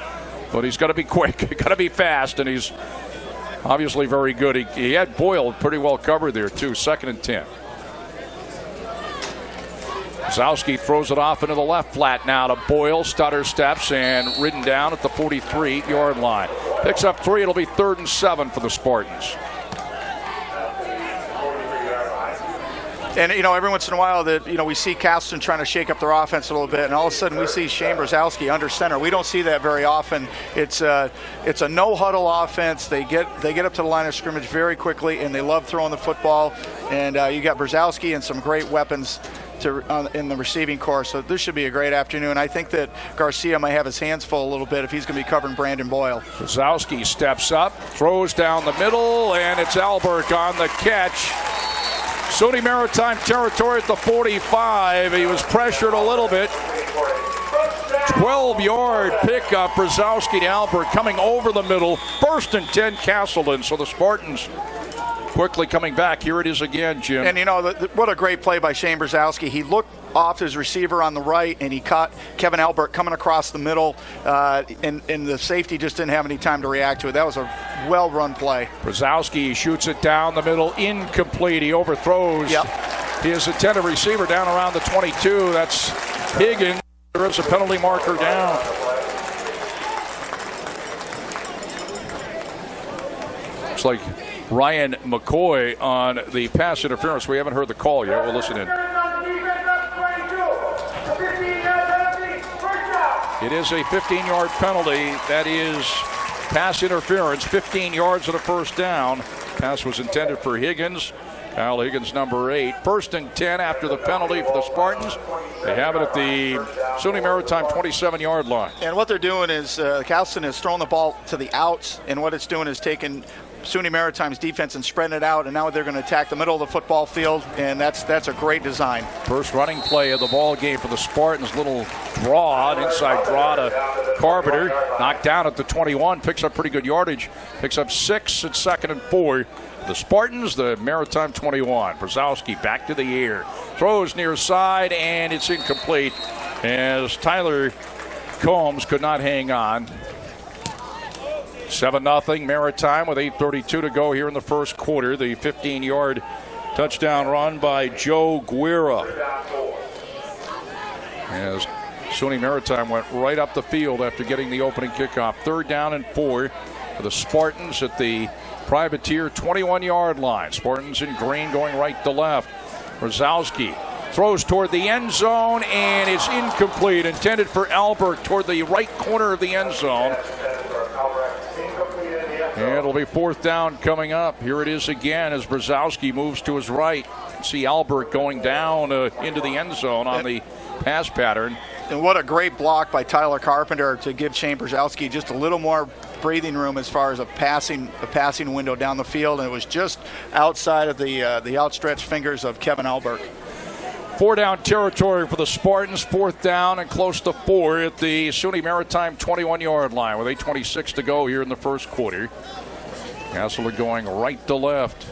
But he's got to be quick, got to be fast, and he's obviously very good. He had Boyle pretty well covered there, too. 2nd and 10. Brzezowski throws it off into the left flat now to Boyle. Stutter steps and ridden down at the 43-yard line. Picks up 3. It'll be 3rd and 7 for the Spartans. And, every once in a while that, we see Castleton trying to shake up their offense a little bit, and all of a sudden we see Shane Brzezowski under center. We don't see that very often. It's a no-huddle offense. They get up to the line of scrimmage very quickly, and they love throwing the football. And you got Brzezowski and some great weapons in the receiving corps, so this should be a great afternoon. I think that Garcia might have his hands full a little bit if he's going to be covering Brandon Boyle. Brzezowski steps up, throws down the middle, and it's Alberg on the catch. SUNY Maritime territory at the 45. He was pressured a little bit. 12-yard pickup. Brzezowski to Alberg coming over the middle. 1st and 10 Castleton. So the Spartans quickly coming back. Here it is again, Jim. And what a great play by Shane Brzezowski. He looked off his receiver on the right, and he caught Kevin Alberg coming across the middle, and the safety just didn't have any time to react to it. That was a well-run play. Brzezowski shoots it down the middle, incomplete. He overthrows his intended receiver down around the 22. That's Higgins. There is a penalty marker down. Looks like Ryan McCoy on the pass interference. We haven't heard the call yet. We'll listen in. It is a 15-yard penalty. That is pass interference. 15 yards and a first down. Pass was intended for Higgins. Kyle Higgins, number 8. 1st and 10 after the penalty for the Spartans. They have it at the SUNY Maritime 27-yard line. And what they're doing is Castleton is throwing the ball to the outs, and what it's doing is taking SUNY Maritime's defense and spreading it out, and now they're going to attack the middle of the football field, and that's a great design. First running play of the ball game for the Spartans. Little draw, an inside draw to Carpenter. Knocked down at the 21, picks up pretty good yardage. Picks up 6 at 2nd and 4. The Spartans, the Maritime 21. Brzezowski back to the air. Throws near side, and it's incomplete as Tyler Combs could not hang on. 7-0 Maritime with 8:32 to go here in the first quarter. The 15-yard touchdown run by Joe Guerra. As SUNY Maritime went right up the field after getting the opening kickoff. 3rd down and 4 for the Spartans at the Privateer 21-yard line. Spartans in green going right to left. Brzezowski throws toward the end zone, and it's incomplete. Intended for Alberg toward the right corner of the end zone. And it'll be 4th down coming up. Here it is again as Brzezowski moves to his right. See Alberg going down into the end zone on the pass pattern. And what a great block by Tyler Carpenter to give Shane Brzezowski just a little more breathing room as far as a passing window down the field, and it was just outside of the outstretched fingers of Kevin Alberg. 4-down territory for the Spartans. 4th down and close to 4 at the SUNY Maritime 21-yard line with 8:26 to go here in the first quarter. Castleton going right to left.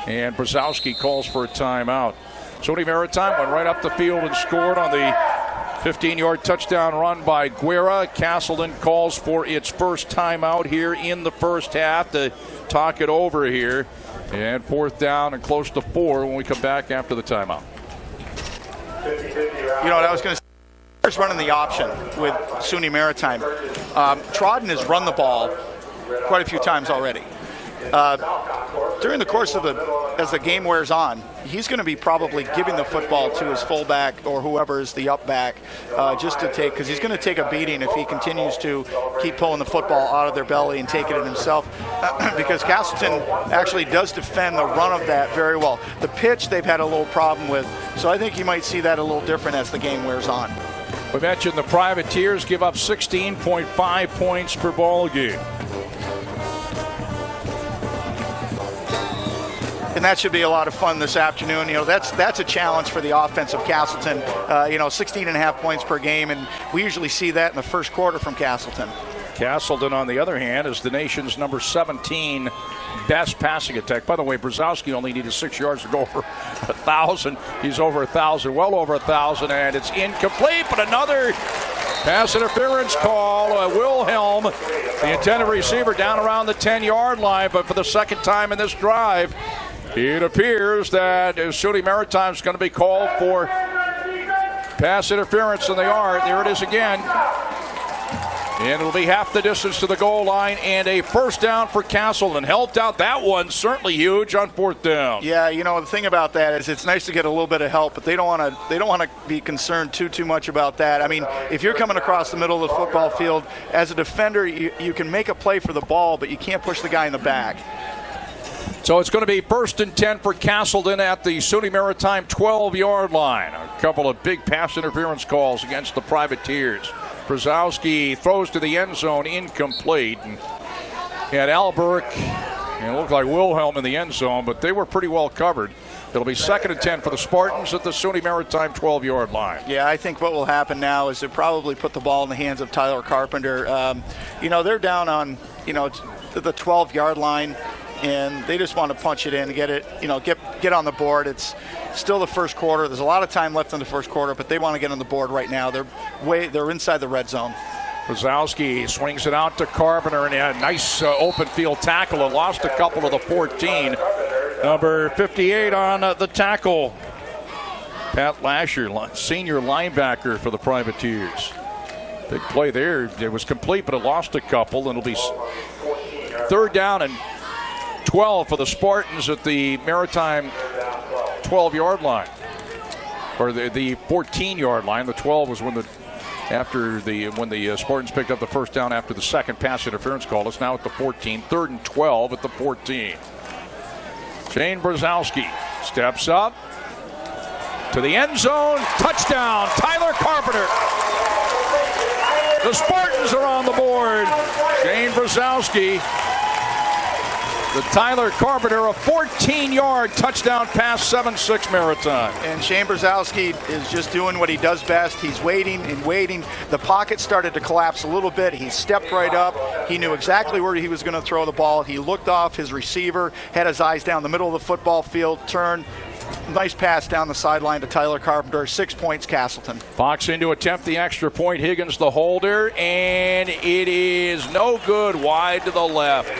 And Brzezowski calls for a timeout. SUNY Maritime went right up the field and scored on the 15-yard touchdown run by Guerra. Castleton calls for its first timeout here in the first half to talk it over here. And 4th down and close to 4 when we come back after the timeout. You know what I was going to say? There's running the option with SUNY Maritime. Trodden has run the ball quite a few times already. During the course of as the game wears on, he's going to be probably giving the football to his fullback or whoever is the up back just to take, because he's going to take a beating if he continues to keep pulling the football out of their belly and taking it himself, because Castleton actually does defend the run of that very well. The pitch they've had a little problem with, so I think you might see that a little different as the game wears on. We mentioned the Privateers give up 16.5 points per ball game. And that should be a lot of fun this afternoon. You know, that's a challenge for the offense of Castleton. 16.5 points per game, and we usually see that in the first quarter from Castleton. Castleton, on the other hand, is the nation's number 17 best passing attack. By the way, Brzezowski only needed 6 yards to go over 1,000. He's over 1,000, well over 1,000, and it's incomplete, but another Pass interference call. Wilhelm, the intended receiver, down around the 10-yard line, but for the second time in this drive, it appears that SUNY Maritime is going to be called for pass interference, and they are. There it is again. And it'll be half the distance to the goal line, and a first down for Castleton. Helped out that one, certainly huge on fourth down. Yeah, the thing about that is it's nice to get a little bit of help, but they don't want to be concerned too much about that. I mean, if you're coming across the middle of the football field as a defender, you can make a play for the ball, but you can't push the guy in the back. So it's going to be 1st and 10 for Castleton at the SUNY Maritime 12-yard line. A couple of big pass interference calls against the Privateers. Brzezowski throws to the end zone, incomplete. And had Alberg, and it looked like Wilhelm in the end zone, but they were pretty well covered. It'll be 2nd and 10 for the Spartans at the SUNY Maritime 12-yard line. Yeah, I think what will happen now is they'll probably put the ball in the hands of Tyler Carpenter. They're down on, the 12-yard line, and they just want to punch it in, get on the board. It's still the first quarter. There's a lot of time left in the first quarter, but they want to get on the board right now. They're inside the red zone. Brzezowski swings it out to Carpenter, and a nice open field tackle, and lost a couple to the 14. Number 58 on the tackle. Pat Lasher, senior linebacker for the Privateers. Big play there. It was complete, but it lost a couple, and it'll be 3rd down and 12 for the Spartans at the Maritime 12-yard line, or the 14-yard line. The 12 was when the Spartans picked up the first down after the second pass interference call. It's now at the 14. 3rd and 12 at the 14. Shane Brzezowski steps up to the end zone. Touchdown, Tyler Carpenter. The Spartans are on the board. Shane Brzezowski. The Tyler Carpenter, a 14-yard touchdown pass, 7-6 Maritime. And Shane Brzezowski is just doing what he does best. He's waiting and waiting. The pocket started to collapse a little bit. He stepped right up. He knew exactly where he was going to throw the ball. He looked off his receiver, had his eyes down the middle of the football field, turned. Nice pass down the sideline to Tyler Carpenter. 6 points, Castleton. Fox in to attempt the extra point. Higgins the holder, and it is no good, wide to the left.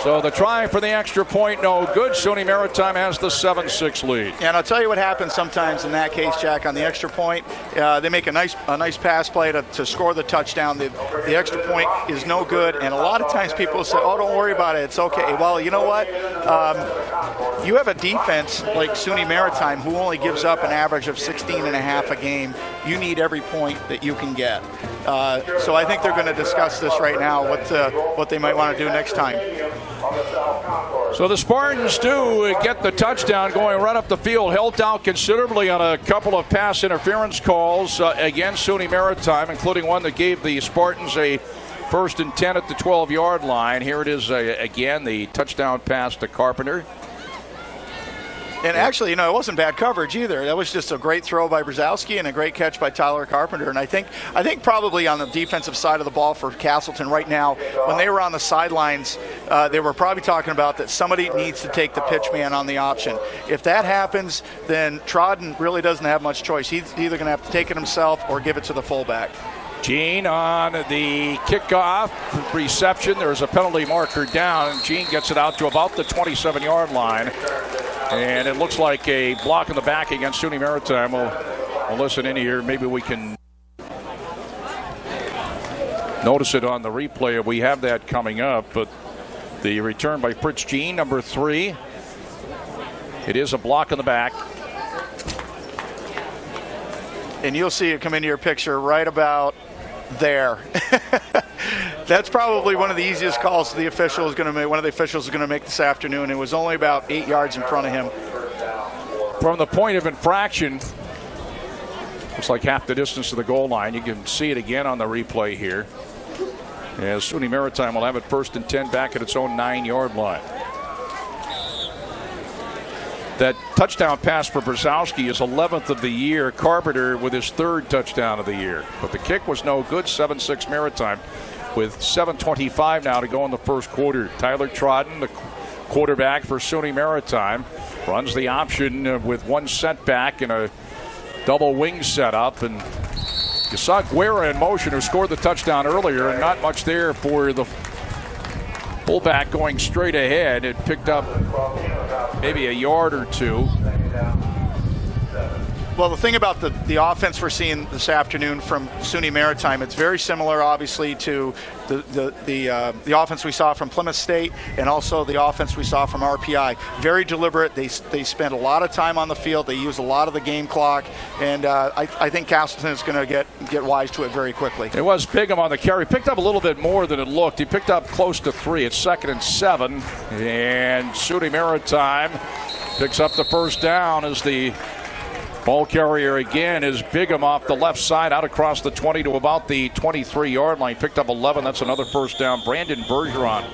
So the try for the extra point, no good. SUNY Maritime has the 7-6 lead. And I'll tell you what happens sometimes in that case, Jack, on the extra point. They make a nice pass play to score the touchdown. The extra point is no good, and a lot of times people say, oh, don't worry about it, it's okay. Well, you know what? You have a defense like SUNY Maritime who only gives up an average of 16.5 a game. You need every point that you can get. So I think they're going to discuss this right now, what they might want to do next time. So the Spartans do get the touchdown going right up the field, helped out considerably on a couple of pass interference calls against SUNY Maritime, including one that gave the Spartans a 1st and 10 at the 12-yard line. Here it is again, the touchdown pass to Carpenter. And actually, it wasn't bad coverage either. That was just a great throw by Brzezowski and a great catch by Tyler Carpenter. And I think probably on the defensive side of the ball for Castleton right now, when they were on the sidelines, they were probably talking about that somebody needs to take the pitch man on the option. If that happens, then Trodden really doesn't have much choice. He's either going to have to take it himself or give it to the fullback. Gene on the kickoff reception. There's a penalty marker down. Gene gets it out to about the 27-yard line. And it looks like a block in the back against SUNY Maritime. We'll listen in here. Maybe we can notice it on the replay. We have that coming up. But the return by Fritz Gene, number 3. It is a block in the back. And you'll see it come into your picture right about there. That's probably one of the easiest calls the official is going to make. One of the officials is going to make this afternoon. It was only about 8 yards in front of him. From the point of infraction, looks like half the distance to the goal line. You can see it again on the replay here. As SUNY Maritime will have it 1st and 10 back at its own 9-yard line. That touchdown pass for Brzezowski is 11th of the year. Carpenter with his 3rd touchdown of the year. But the kick was no good. 7-6 Maritime with 7:25 now to go in the first quarter. Tyler Trodden, the quarterback for SUNY Maritime, runs the option with one setback and a double wing setup. And You saw Guerra in motion, who scored the touchdown earlier, and not much there for the fullback going straight ahead. It picked up maybe a yard or two. Well, the thing about the offense we're seeing this afternoon from SUNY Maritime, it's very similar, obviously, to the offense we saw from Plymouth State and also the offense we saw from RPI. Very deliberate. They spend a lot of time on the field. They use a lot of the game clock, and I think Castleton is going to get wise to it very quickly. It was Bigham on the carry. Picked up a little bit more than it looked. He picked up close to 3. It's 2nd and 7, and SUNY Maritime picks up the first down as the ball carrier again is Bigham off the left side, out across the 20 to about the 23-yard line. Picked up 11. That's another first down. Brandon Bergeron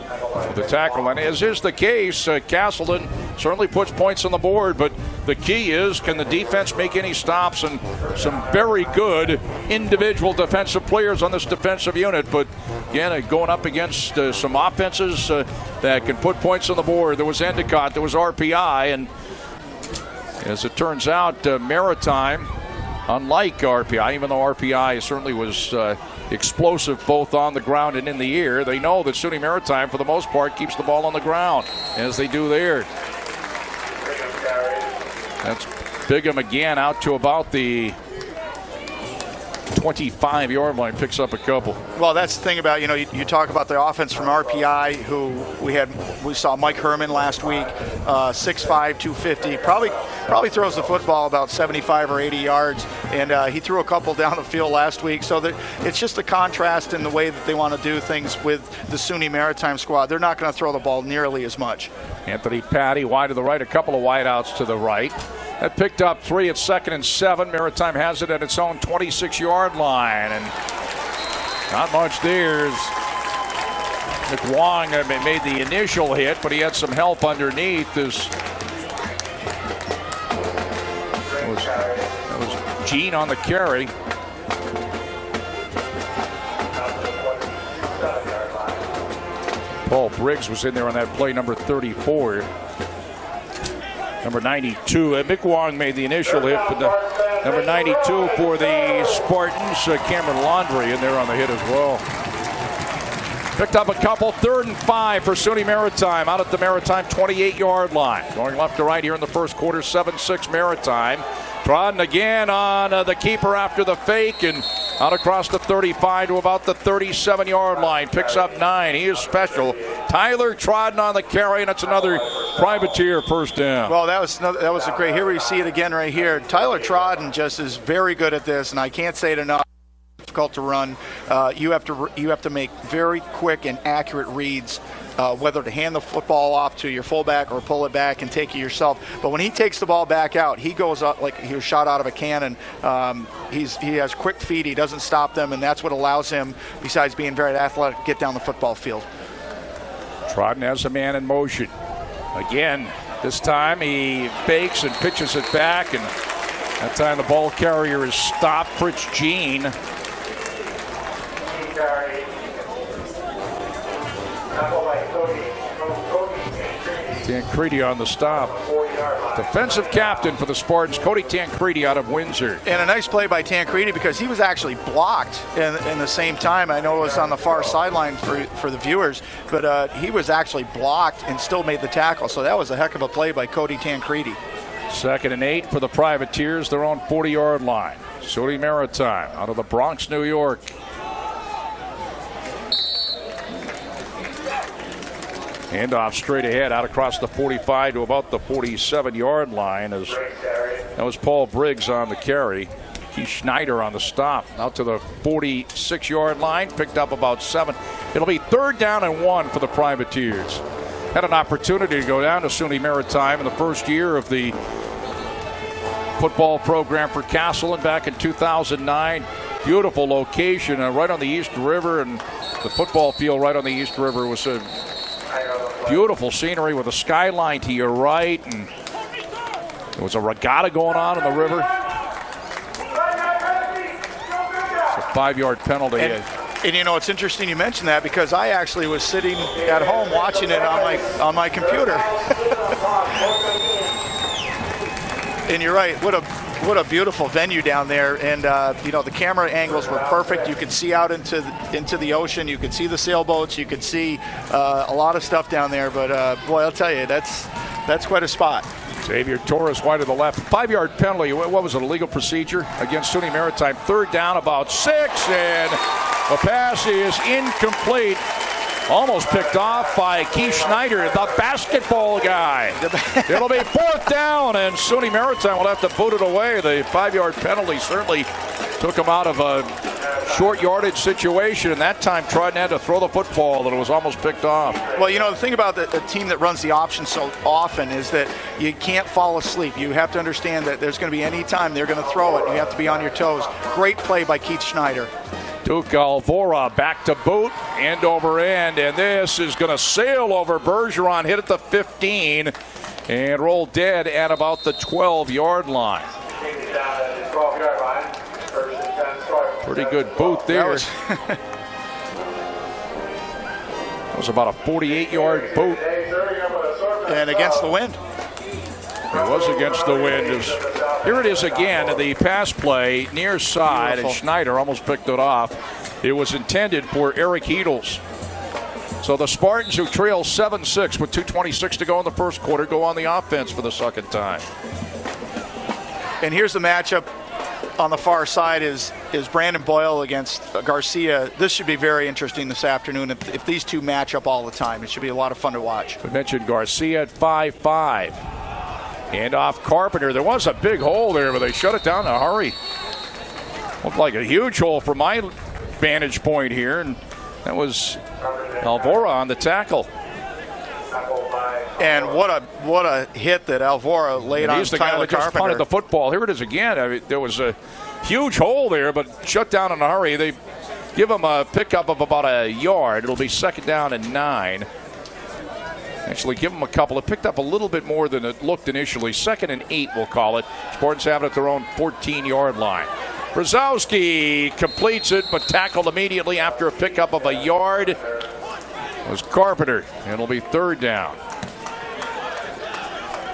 with the tackle. And as is the case, Castleton certainly puts points on the board, but the key is, can the defense make any stops? And some very good individual defensive players on this defensive unit. But again, going up against some offenses that can put points on the board. There was Endicott, there was RPI, and as it turns out, Maritime, unlike RPI, even though RPI certainly was explosive both on the ground and in the air, they know that SUNY Maritime, for the most part, keeps the ball on the ground, as they do there. That's Bigham again out to about the 25-yard line, picks up a couple. Well, that's the thing about, you talk about the offense from RPI, who we saw Mike Herman last week, 6'5", 250, probably throws the football about 75 or 80 yards, and he threw a couple down the field last week. So it's just a contrast in the way that they want to do things with the SUNY Maritime squad. They're not going to throw the ball nearly as much. Anthony Patty wide to the right, a couple of wideouts to the right. That picked up 3. It's 2nd and 7. Maritime has it at its own 26-yard line, and not much there. McWong made the initial hit, but he had some help underneath. That was Gene on the carry. Paul Briggs was in there on that play, number 34. Number 92, Mick Wong made the initial hit, but number 92 for the Spartans, Cameron Laundrie in there on the hit as well. Picked up a couple. 3rd and 5 for SUNY Maritime, out at the Maritime 28-yard line. Going left to right here in the first quarter, 7-6 Maritime. Trodden again on the keeper after the fake, and out across the 35 to about the 37-yard line. Picks up 9. He is special. Tyler Trodden on the carry, and it's another Privateer first down. Well, that was a great. Here we see it again right here. Tyler Trodden just is very good at this, and I can't say it enough. Difficult to run. You have to make very quick and accurate reads, whether to hand the football off to your fullback or pull it back and take it yourself. But when he takes the ball back out, he goes up like he was shot out of a cannon. He has quick feet. He doesn't stop them, and that's what allows him, besides being very athletic, to get down the football field. Trodden has a man in motion. Again, this time he fakes and pitches it back, and that time the ball carrier is stopped. Fritz Jean. Tancredi on the stop. Defensive captain for the Spartans, Cody Tancredi out of Windsor. And a nice play by Tancredi, because he was actually blocked in the same time. I know it was on the far sideline for the viewers, but he was actually blocked and still made the tackle. So that was a heck of a play by Cody Tancredi. 2nd and 8 for the Privateers, their own 40-yard line. SUNY Maritime out of the Bronx, New York. Handoff straight ahead, out across the 45 to about the 47-yard line. That was Paul Briggs on the carry. Keith Schneider on the stop. Out to the 46-yard line, picked up about 7. It'll be 3rd down and 1 for the Privateers. Had an opportunity to go down to SUNY Maritime in the first year of the football program for Castleton back in 2009. Beautiful location, right on the East River, and the football field right on the East River was a beautiful scenery with a skyline to your right, and there was a regatta going on in the river. It's a 5-yard penalty. And it's interesting you mentioned that, because I actually was sitting at home watching it on my computer. And you're right, what a What a beautiful venue down there, and the camera angles were perfect. You could see out into the ocean. You could see the sailboats. You could see a lot of stuff down there. But boy, I'll tell you, that's quite a spot. Xavier Torres wide to the left. 5-yard penalty. What was it? A legal procedure against SUNY Maritime. Third down, about 6, and the pass is incomplete. Almost picked off by Keith Schneider, the basketball guy. It'll be fourth down, and SUNY Maritime will have to boot it away. The 5-yard penalty certainly took him out of a short yardage situation, and that time Trident had to throw the football, and it was almost picked off. Well, the thing about the team that runs the option so often is that you can't fall asleep. You have to understand that there's going to be any time they're going to throw it. You have to be on your toes. Great play by Keith Schneider. Duke Alvora back to boot, end over end, and this is going to sail over Bergeron, hit at the 15, and roll dead at about the 12-yard line. Pretty good boot there. That was about a 48-yard boot. And against the wind. It was against the wind. Here it is again, the pass play near side, and Schneider almost picked it off. It was intended for Eric Heedles. So the Spartans, who trail 7-6 with 2:26 to go in the first quarter, go on the offense for the second time. And here's the matchup on the far side is Brandon Boyle against Garcia. This should be very interesting this afternoon if these two match up all the time. It should be a lot of fun to watch. We mentioned Garcia at 5'5". And off Carpenter. There was a big hole there, but they shut it down in a hurry. Looked like a huge hole from my vantage point here, and that was Alvora on the tackle. And what a hit that Alvora laid on He's the guy that just punted the football. Here it is again. I mean, there was a huge hole there, but shut down in a hurry. They give him a pickup of about a yard. It'll be second down and 9. Actually, give them a couple. It picked up a little bit more than it looked initially. 2nd and 8, we'll call it. Spartans have it at their own 14-yard line. Brzezowski completes it, but tackled immediately after a pickup of a yard. It was Carpenter. It'll be third down.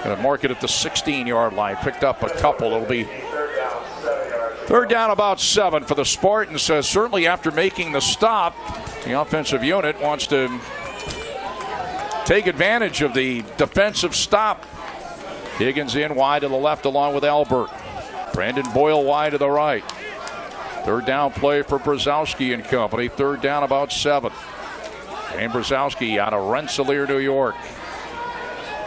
Going to mark it at the 16-yard line. Picked up a couple. It'll be third down about 7 for the Spartans. Certainly after making the stop, the offensive unit wants to take advantage of the defensive stop. Higgins in wide to the left along with Albert. Brandon Boyle wide to the right. Third down play for Brzezowski and company. Third down about 7. And Brzezowski out of Rensselaer, New York.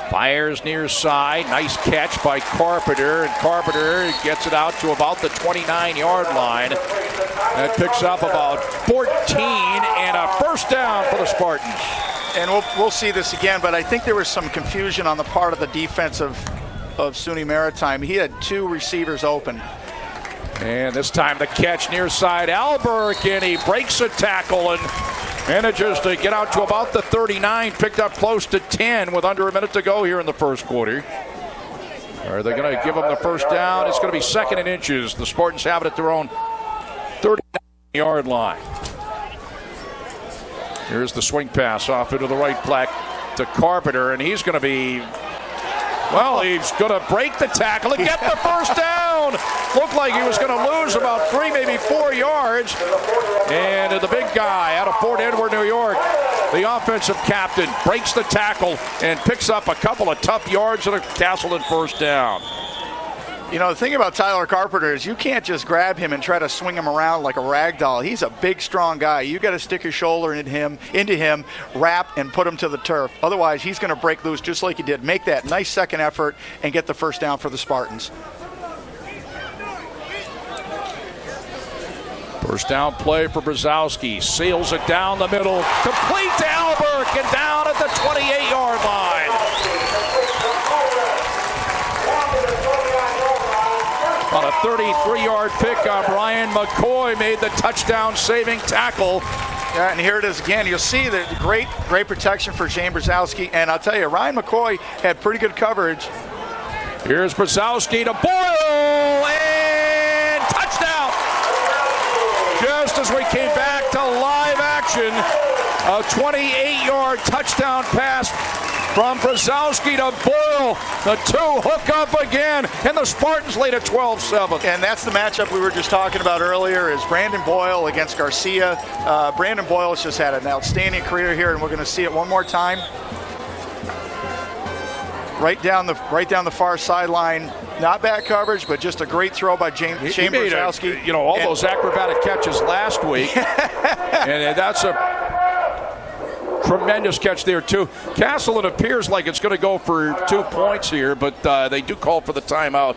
Fires near side. Nice catch by Carpenter. And Carpenter gets it out to about the 29-yard line. That picks up about 14 and a first down for the Spartans. And we'll see this again, but I think there was some confusion on the part of the defense of SUNY Maritime. He had 2 receivers open. And this time the catch near side. Alberg, and he breaks a tackle and manages to get out to about the 39. Picked up close to 10 with under a minute to go here in the first quarter. Are they going to give him the first down? It's going to be 2nd and inches. The Spartans have it at their own 39-yard line. Here's the swing pass off into the right flat to Carpenter, and he's going to be, well, he's going to break the tackle and get the first down. Looked like he was going to lose about 3, maybe 4 yards. And the big guy out of Fort Edward, New York, the offensive captain, breaks the tackle and picks up a couple of tough yards and a Castleton first down. The thing about Tyler Carpenter is you can't just grab him and try to swing him around like a rag doll. He's a big, strong guy. You got to stick your shoulder into him, wrap, and put him to the turf. Otherwise, he's going to break loose just like he did. Make that nice second effort and get the first down for the Spartans. First down play for Brzezowski. Sails it down the middle. Complete to Alberg and down at the 28-yard line. On a 33-yard pick on Brian McCoy, made the touchdown-saving tackle. Yeah, and here it is again. You'll see the great protection for Shane Brzezowski. And I'll tell you, Ryan McCoy had pretty good coverage. Here's Brzezowski to Boyle, and touchdown! Just as we came back to live action, a 28-yard touchdown pass from Brzezowski to Boyle. The two hook up again, and the Spartans lead at 12-7. And that's the matchup we were just talking about earlier, is Brandon Boyle against Garcia. Brandon Boyle has just had an outstanding career here, and we're going to see it one more time. Right down the far sideline. Not bad coverage, but just a great throw by Shane Brzezowski. All those acrobatic catches last week. And that's a tremendous catch there, too. Castleton appears like it's going to go for 2 points here, but they do call for the timeout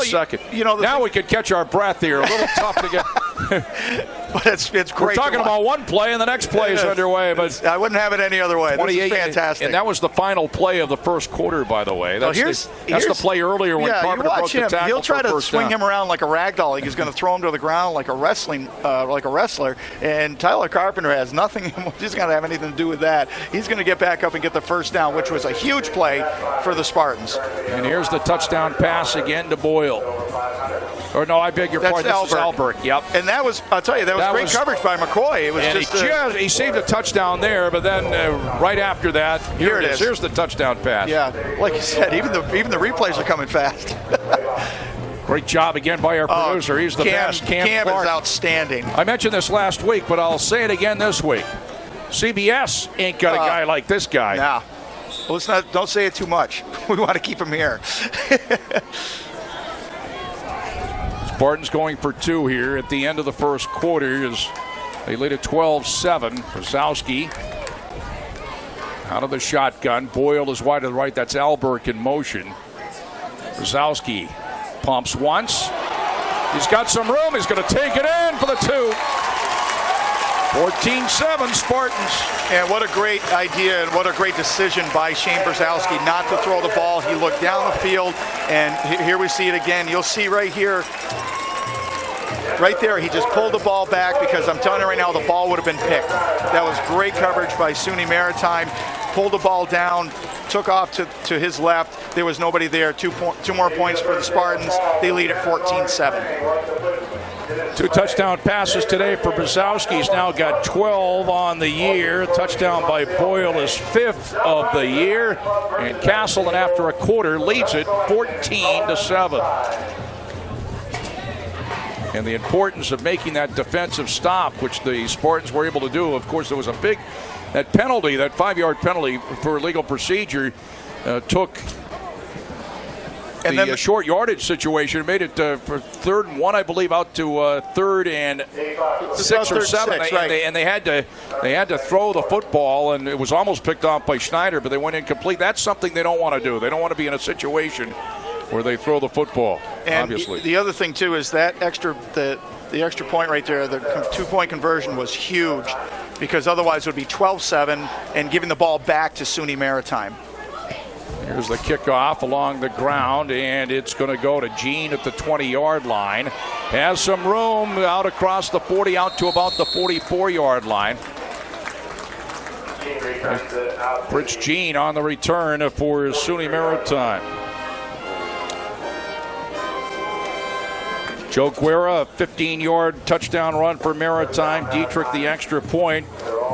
second. Now we could catch our breath here. A little tough to get. But it's great. We're talking about one play, and the next play is underway. But I wouldn't have it any other way. This is fantastic. And that was the final play of the first quarter, by the way. That's the play earlier when Carpenter broke the tackle. He'll try to swing down. him around like a rag doll. He's going to throw him to the ground like a wrestler. And Tyler Carpenter has nothing. He's going to have anything to do with that. He's going to get back up and get the first down, which was a huge play for the Spartans. And here's the touchdown pass again to Boyle. Or no, I beg your pardon. This is Albert. Yep. And that was, I'll tell you, that was great coverage by McCoy. It was he saved a touchdown there, but then right after that, here it is. Here's the touchdown pass. Yeah, like you said, even the replays are coming fast. Great job again by our producer. He's the best. Cam is outstanding. I mentioned this last week, but I'll say it again this week. CBS ain't got a guy like this guy. Nah. Well, don't say it too much. We want to keep him here. Spartans going for two here at the end of the first quarter as they lead at 12-7. Brzezowski out of the shotgun. Boyle is wide to the right. That's Alberg in motion. Brzezowski pumps once. He's got some room. He's going to take it in for the two. 14-7 Spartans. And what a great idea and what a great decision by Shane Brzezowski not to throw the ball. He looked down the field, and here we see it again. You'll see right here, right there, he just pulled the ball back because I'm telling you right now, the ball would have been picked. That was great coverage by SUNY Maritime. Pulled the ball down, took off to his left. There was nobody there. Two more points for the Spartans. They lead at 14-7. 2 touchdown passes today for Brzezowski. He's now got 12 on the year. Touchdown by Boyle is 5th of the year. And Castleton, after a quarter, leads it 14-7. And the importance of making that defensive stop, which the Spartans were able to do. Of course, there was that penalty, that 5-yard penalty for illegal procedure, took the short yardage situation, made it for 3rd and 1, I believe, out to 3rd and 6 or 7. And they had to throw the football, and it was almost picked off by Schneider, but they went incomplete. That's something they don't want to do. They don't want to be in a situation where they throw the football, and obviously. The other thing, too, is that the extra point right there, the 2-point conversion was huge, because otherwise it would be 12-7 and giving the ball back to SUNY Maritime. Here's the kickoff along the ground, and it's going to go to Gene at the 20-yard line. Has some room out across the 40, out to about the 44-yard line. Rich Gene on the return for SUNY Maritime. Joe Guerra, a 15-yard touchdown run for Maritime. Dietrich, the extra point.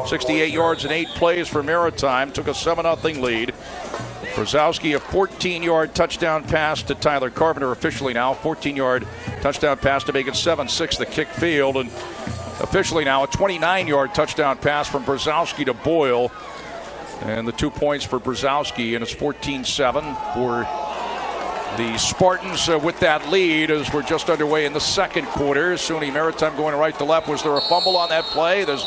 68 yards and 8 plays for Maritime. Took a 7-0 lead. Brzezowski, a 14-yard touchdown pass to Tyler Carpenter, officially now. 14-yard touchdown pass to make it 7-6, the kick field. And officially now a 29-yard touchdown pass from Brzezowski to Boyle. And the 2 points for Brzezowski, and it's 14-7 for the Spartans with that lead as we're just underway in the second quarter. SUNY Maritime going right to left. Was there a fumble on that play? There's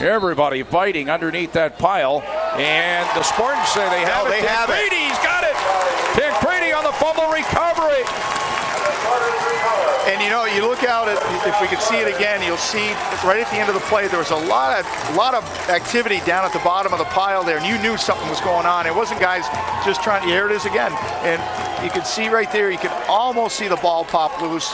everybody fighting underneath that pile. And the Spartans say they have it. They have it. He's got it. Tancredi on the fumble recovery. And you look out at, if we could see it again, you'll see right at the end of the play there was a lot of activity down at the bottom of the pile there, and you knew something was going on. It wasn't guys just trying to, here it is again. And you can see right there, you can almost see the ball pop loose.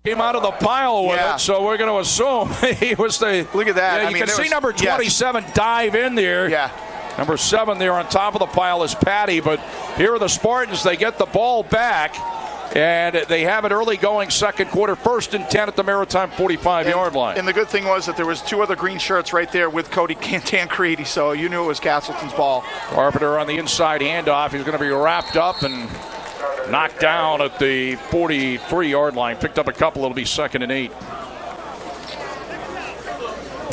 Came out of the pile with it, so we're going to assume he was the. Look at that. Yeah, you can see number 27 dive in there. Yeah. Number 7 there on top of the pile is Patty, but here are the Spartans. They get the ball back, And they have it early going second quarter, 1st and 10 at the Maritime 45-yard line. And the good thing was that there was 2 other green shirts right there with Cody Tancredi, so you knew it was Castleton's ball. Carpenter on the inside handoff. He's going to be wrapped up and knocked down at the 43-yard line. Picked up a couple. It'll be 2nd and 8.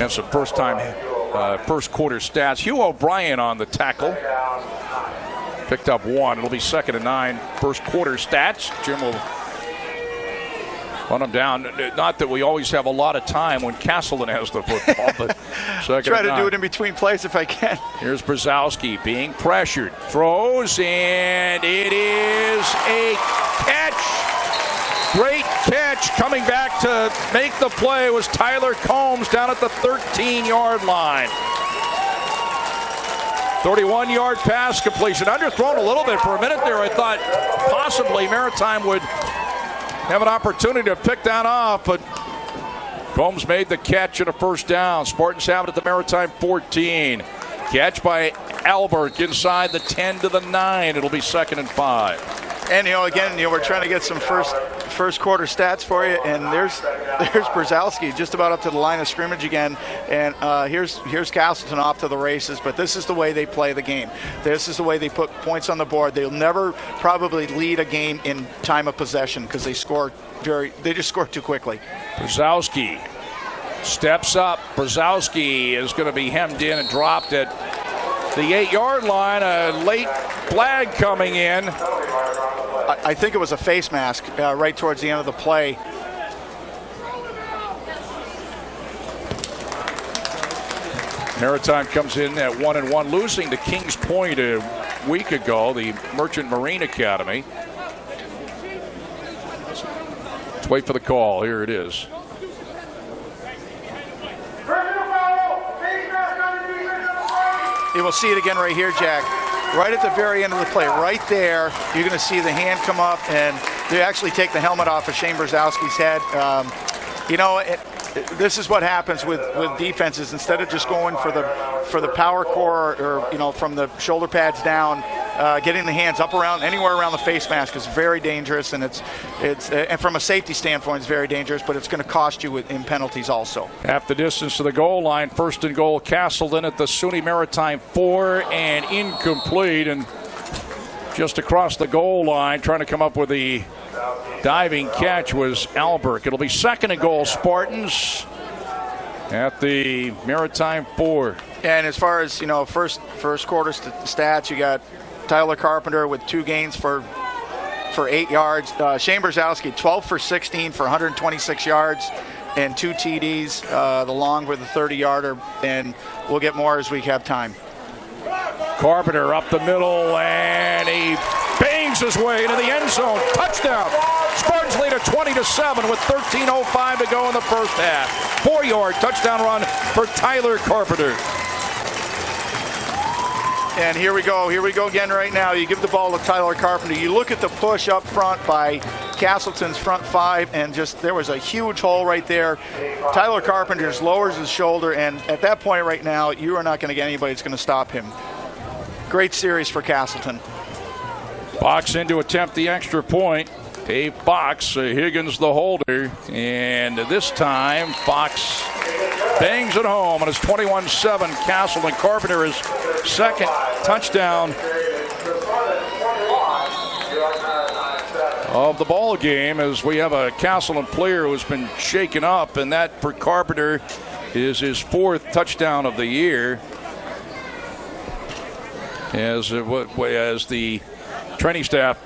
And some first quarter stats. Hugh O'Brien on the tackle. Picked up 1. It'll be 2nd and 9. First quarter stats. Jim will run them down. Not that we always have a lot of time when Castleton has the football, but try to do it in between plays if I can. Here's Brzezowski being pressured. Throws, and it is a catch. Great catch. Coming back to make the play was Tyler Combs down at the 13-yard line. 31-yard pass completion. Underthrown a little bit for a minute there. I thought possibly Maritime would have an opportunity to pick that off, but Combs made the catch and a first down. Spartans have it at the Maritime 14. Catch by Albert inside the 10 to the 9. It'll be 2nd and 5. And, again, we're trying to get some first quarter stats for you. And there's Brzezowski just about up to the line of scrimmage again. And here's Castleton off to the races. But this is the way they play the game. This is the way they put points on the board. They'll never probably lead a game in time of possession because they just score too quickly. Brzezowski steps up. Brzezowski is going to be hemmed in and dropped at the 8-yard line. A late flag coming in. I think it was a face mask right towards the end of the play. Maritime comes in at 1-1, losing to Kings Point a week ago, the Merchant Marine Academy. Let's wait for the call. Here it is. You will see it again right here, Jack. Right at the very end of the play, right there, you're going to see the hand come up, and they actually take the helmet off of Shane Brzezowski's head. This is what happens with defenses. Instead of just going for the power core or from the shoulder pads down, getting the hands up around anywhere around the face mask is very dangerous, and and from a safety standpoint, it's very dangerous. But it's going to cost you in penalties also. Half the distance to the goal line. 1st and goal. Castleton at the SUNY Maritime 4 and incomplete, and just across the goal line, trying to come up with the diving catch was Albert. It'll be 2nd and goal, Spartans at the Maritime 4. And as far as first quarter stats, you got Tyler Carpenter with 2 gains for 8 yards. Shane Brzezowski 12 for 16 for 126 yards and 2 TDs. The long with a 30-yarder, and we'll get more as we have time. Carpenter up the middle, and he bangs his way into the end zone. Touchdown. Spartans lead at 20-7 with 13:05 to go in the first half. 4-yard touchdown run for Tyler Carpenter. And here we go again right now. You give the ball to Tyler Carpenter. You look at the push up front by Castleton's front 5, and there was a huge hole right there. Tyler Carpenter just lowers his shoulder, and at that point right now, you are not going to get anybody that's going to stop him. Great series for Castleton. Fox in to attempt the extra point. Dave Fox, Higgins the holder, and this time Fox bangs it home, and it's 21-7. Castleton. Carpenter is 2nd touchdown of the ball game, as we have a Castleton player who's been shaken up, and that for Carpenter is his 4th touchdown of the year. As the training staff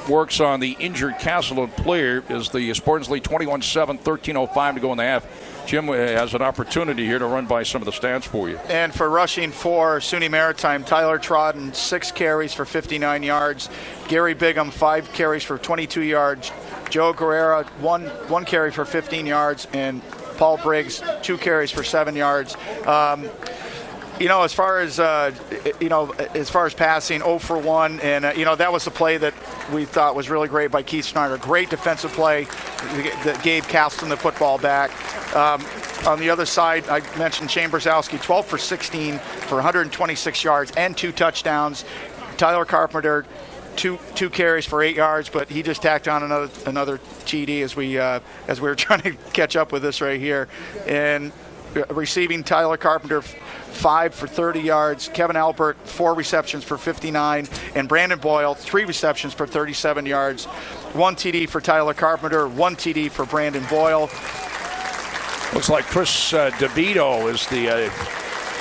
works on the injured Castleton player, as the Spartans lead 21-7, 13:05 to go in the half. Jim has an opportunity here to run by some of the stats for you. And for rushing for SUNY Maritime, Tyler Trodden, 6 carries for 59 yards. Gary Bigham, 5 carries for 22 yards. Joe Guerrera, one carry for 15 yards. And Paul Briggs, 2 carries for 7 yards. As far as passing, 0 for 1, and that was the play that we thought was really great by Keith Snyder. Great defensive play that gave Castleton the football back. On the other side, I mentioned Shane Brzezowski, 12 for 16 for 126 yards and 2 touchdowns. Tyler Carpenter, two carries for 8 yards, but he just tacked on another TD as we were trying to catch up with this right here. And receiving, Tyler Carpenter 5 for 30 yards, Kevin Albert 4 receptions for 59, and Brandon Boyle 3 receptions for 37 yards. 1 TD for Tyler Carpenter, 1 TD for Brandon Boyle. Looks like Chris DeVito is the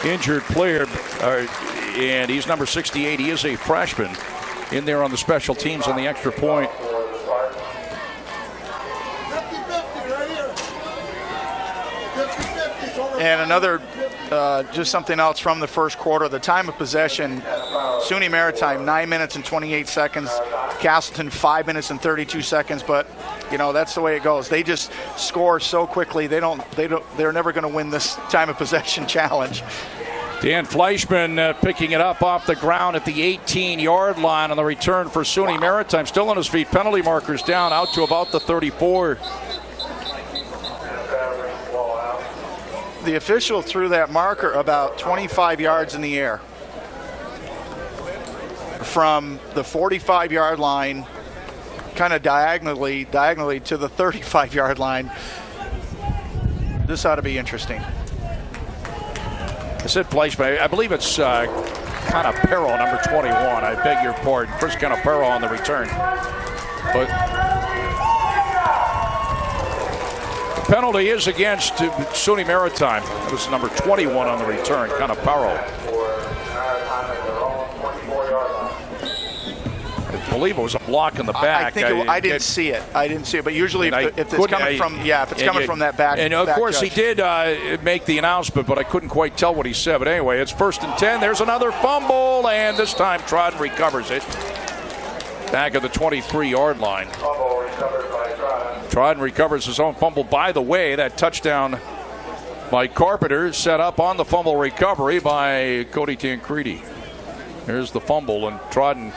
injured player, and he's number 68. He is a freshman in there on the special teams on the extra point. And another, just something else from the first quarter, the time of possession, SUNY Maritime 9 minutes and 28 seconds, Castleton 5 minutes and 32 seconds, but that's the way it goes. They just score so quickly. They're never going to win this time of possession challenge. Dan Fleischman picking it up off the ground at the 18-yard line on the return for SUNY Maritime. Still on his feet. Penalty markers down out to about the 34. The official threw that marker about 25 yards in the air from the 45-yard line, kind of diagonally to the 35-yard line. This ought to be interesting. I said Fleischman. I believe it's Canapero, number 21. I beg your pardon. First Canapero on the return. But the penalty is against SUNY Maritime. It was number 21 on the return, Canapero. I believe it was a block in the back. I didn't see it, but usually if it's coming from that back. And of course judge. He did make the announcement, but I couldn't quite tell what he said. But anyway, it's 1st and 10. There's another fumble, and this time Trodden recovers it. Back at the 23-yard line. Trodden recovers his own fumble. By the way, that touchdown by Carpenter set up on the fumble recovery by Cody Tancredi. Here's the fumble, and Trodden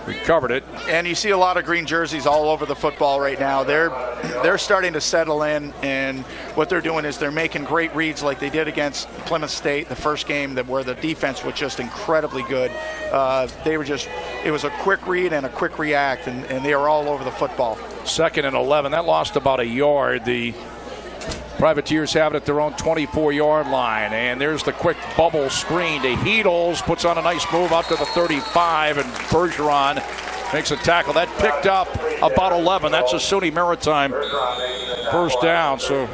recovered it. And you see a lot of green jerseys all over the football right now. They're starting to settle in, and what they're doing is they're making great reads like they did against Plymouth State, the first game where the defense was just incredibly good. It was a quick read and a quick react, and they were all over the football. 2nd and 11. That lost about a yard. The Privateers have it at their own 24-yard line, and there's the quick bubble screen to Heedles, puts on a nice move out to the 35, and Bergeron makes a tackle. That picked up about 11. That's a SUNY Maritime first down. So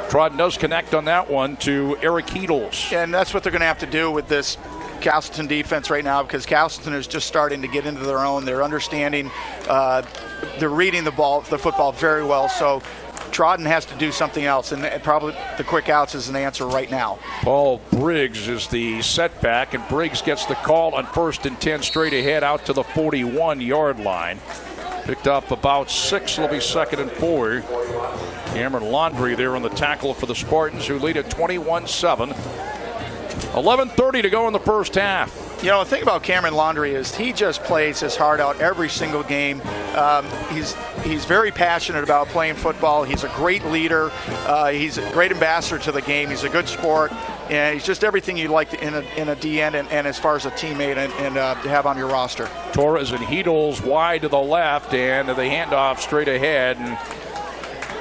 Trodden does connect on that one to Eric Heedles. And that's what they're going to have to do with this Castleton defense right now, because Castleton is just starting to get into their own. They're understanding, they're reading the football very well. So Trodden has to do something else, and probably the quick outs is an answer right now. Paul Briggs is the setback, and Briggs gets the call on 1st and 10 straight ahead out to the 41-yard line. Picked up about 6. It'll be 2nd and 4. Cameron Laundrie there on the tackle for the Spartans, who lead at 21-7. 11:30 to go in the first half. The thing about Cameron Laundrie is he just plays his heart out every single game. He's very passionate about playing football. He's a great leader. He's a great ambassador to the game. He's a good sport. And he's just everything you like in a DN and as far as a teammate and to have on your roster. Torres and Heedles wide to the left, and the handoff straight ahead. And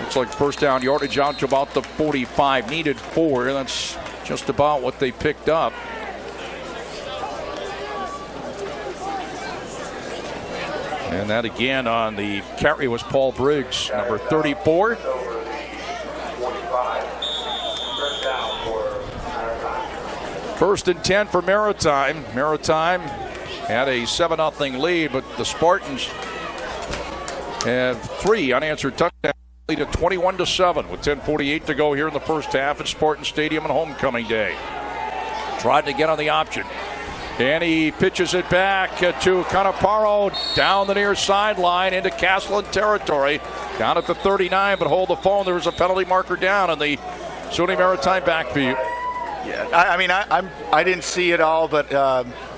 looks like first down yardage out to about the 45. Needed 4. That's just about what they picked up. And that again on the carry was Paul Briggs, number 34. First and 10 for Maritime. Maritime had a 7-0 lead, but the Spartans have 3 unanswered touchdowns. Lead at 21-7 with 10:48 to go here in the first half at Spartan Stadium on homecoming day. Tried to get on the option. And he pitches it back to Canaparo down the near sideline into Castleton territory. Down at the 39, but hold the phone. There was a penalty marker down in the SUNY Maritime backfield. Yeah, I didn't see it all, but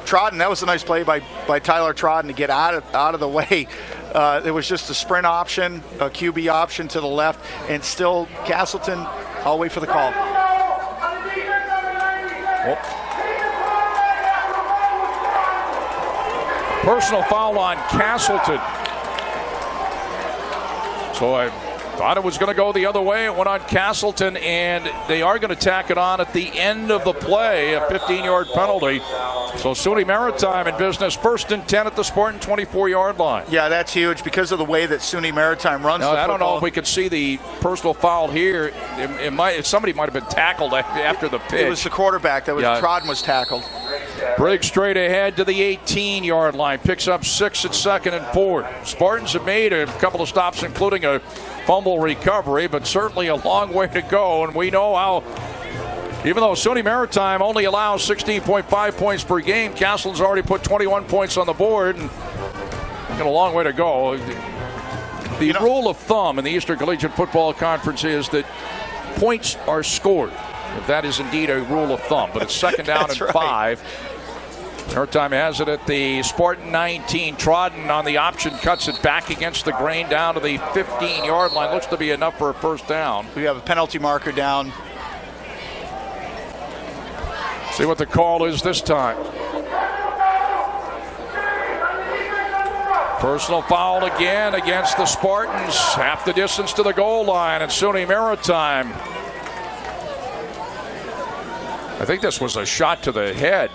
Trodden, that was a nice play by Tyler Trodden to get out of the way. It was just a sprint option, a QB option to the left, and still Castleton, I'll wait for the call. Personal foul on Castleton. So I thought it was going to go the other way. It went on Castleton, and they are going to tack it on at the end of the play, a 15-yard penalty. So SUNY Maritime in business, 1st and 10 at the Spartan 24-yard line. Yeah, that's huge because of the way that SUNY Maritime runs the football. I don't know if we could see the personal foul here. Somebody might have been tackled after the pitch. It was the quarterback that was Trodden was tackled. Briggs straight ahead to the 18-yard line. Picks up 6 at 2nd and 4. Spartans have made a couple of stops, including a fumble recovery, but certainly a long way to go. And we know how, even though SUNY Maritime only allows 16.5 points per game, Castleton's already put 21 points on the board, and got a long way to go. The rule of thumb in the Eastern Collegiate Football Conference is that points are scored. If that is indeed a rule of thumb, but it's 2nd down and 5. Maritime has it at the Spartan 19. Trodden on the option cuts it back against the grain down to the 15-yard line. Looks to be enough for a 1st down. We have a penalty marker down. See what the call is this time. Personal foul again against the Spartans. Half the distance to the goal line at SUNY Maritime. I think this was a shot to the head.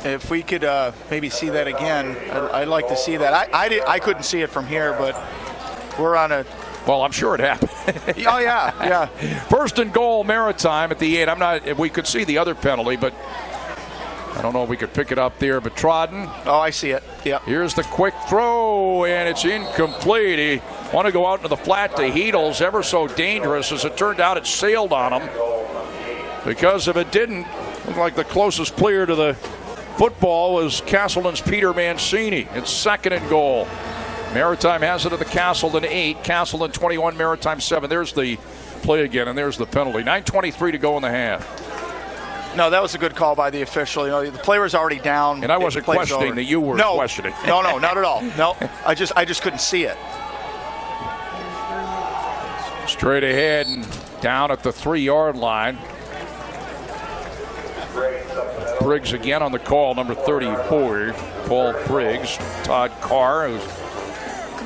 If we could maybe see that again, I'd like to see that. I couldn't see it from here, but we're on a... Well, I'm sure it happened. Oh, yeah. 1st and goal, Maritime at the 8. We could see the other penalty, but I don't know if we could pick it up there. But Trodden. Oh, I see it. Yeah. Here's the quick throw, and it's incomplete. He wanted to go out into the flat to Heedles. Ever so dangerous. As it turned out, it sailed on him. Because if it didn't, look like the closest player to the football was Castleton's Peter Mancini. It's 2nd and goal. Maritime has it at the Castleton 8. Castleton 21, Maritime 7. There's the play again, and there's the penalty. 9:23 to go in the half. No, that was a good call by the official. The play was already down. And I wasn't questioning that you were questioning. No, not at all. No, I just couldn't see it. Straight ahead and down at the 3-yard line. Briggs again on the call, number 34, Paul Briggs. Todd Carr, who's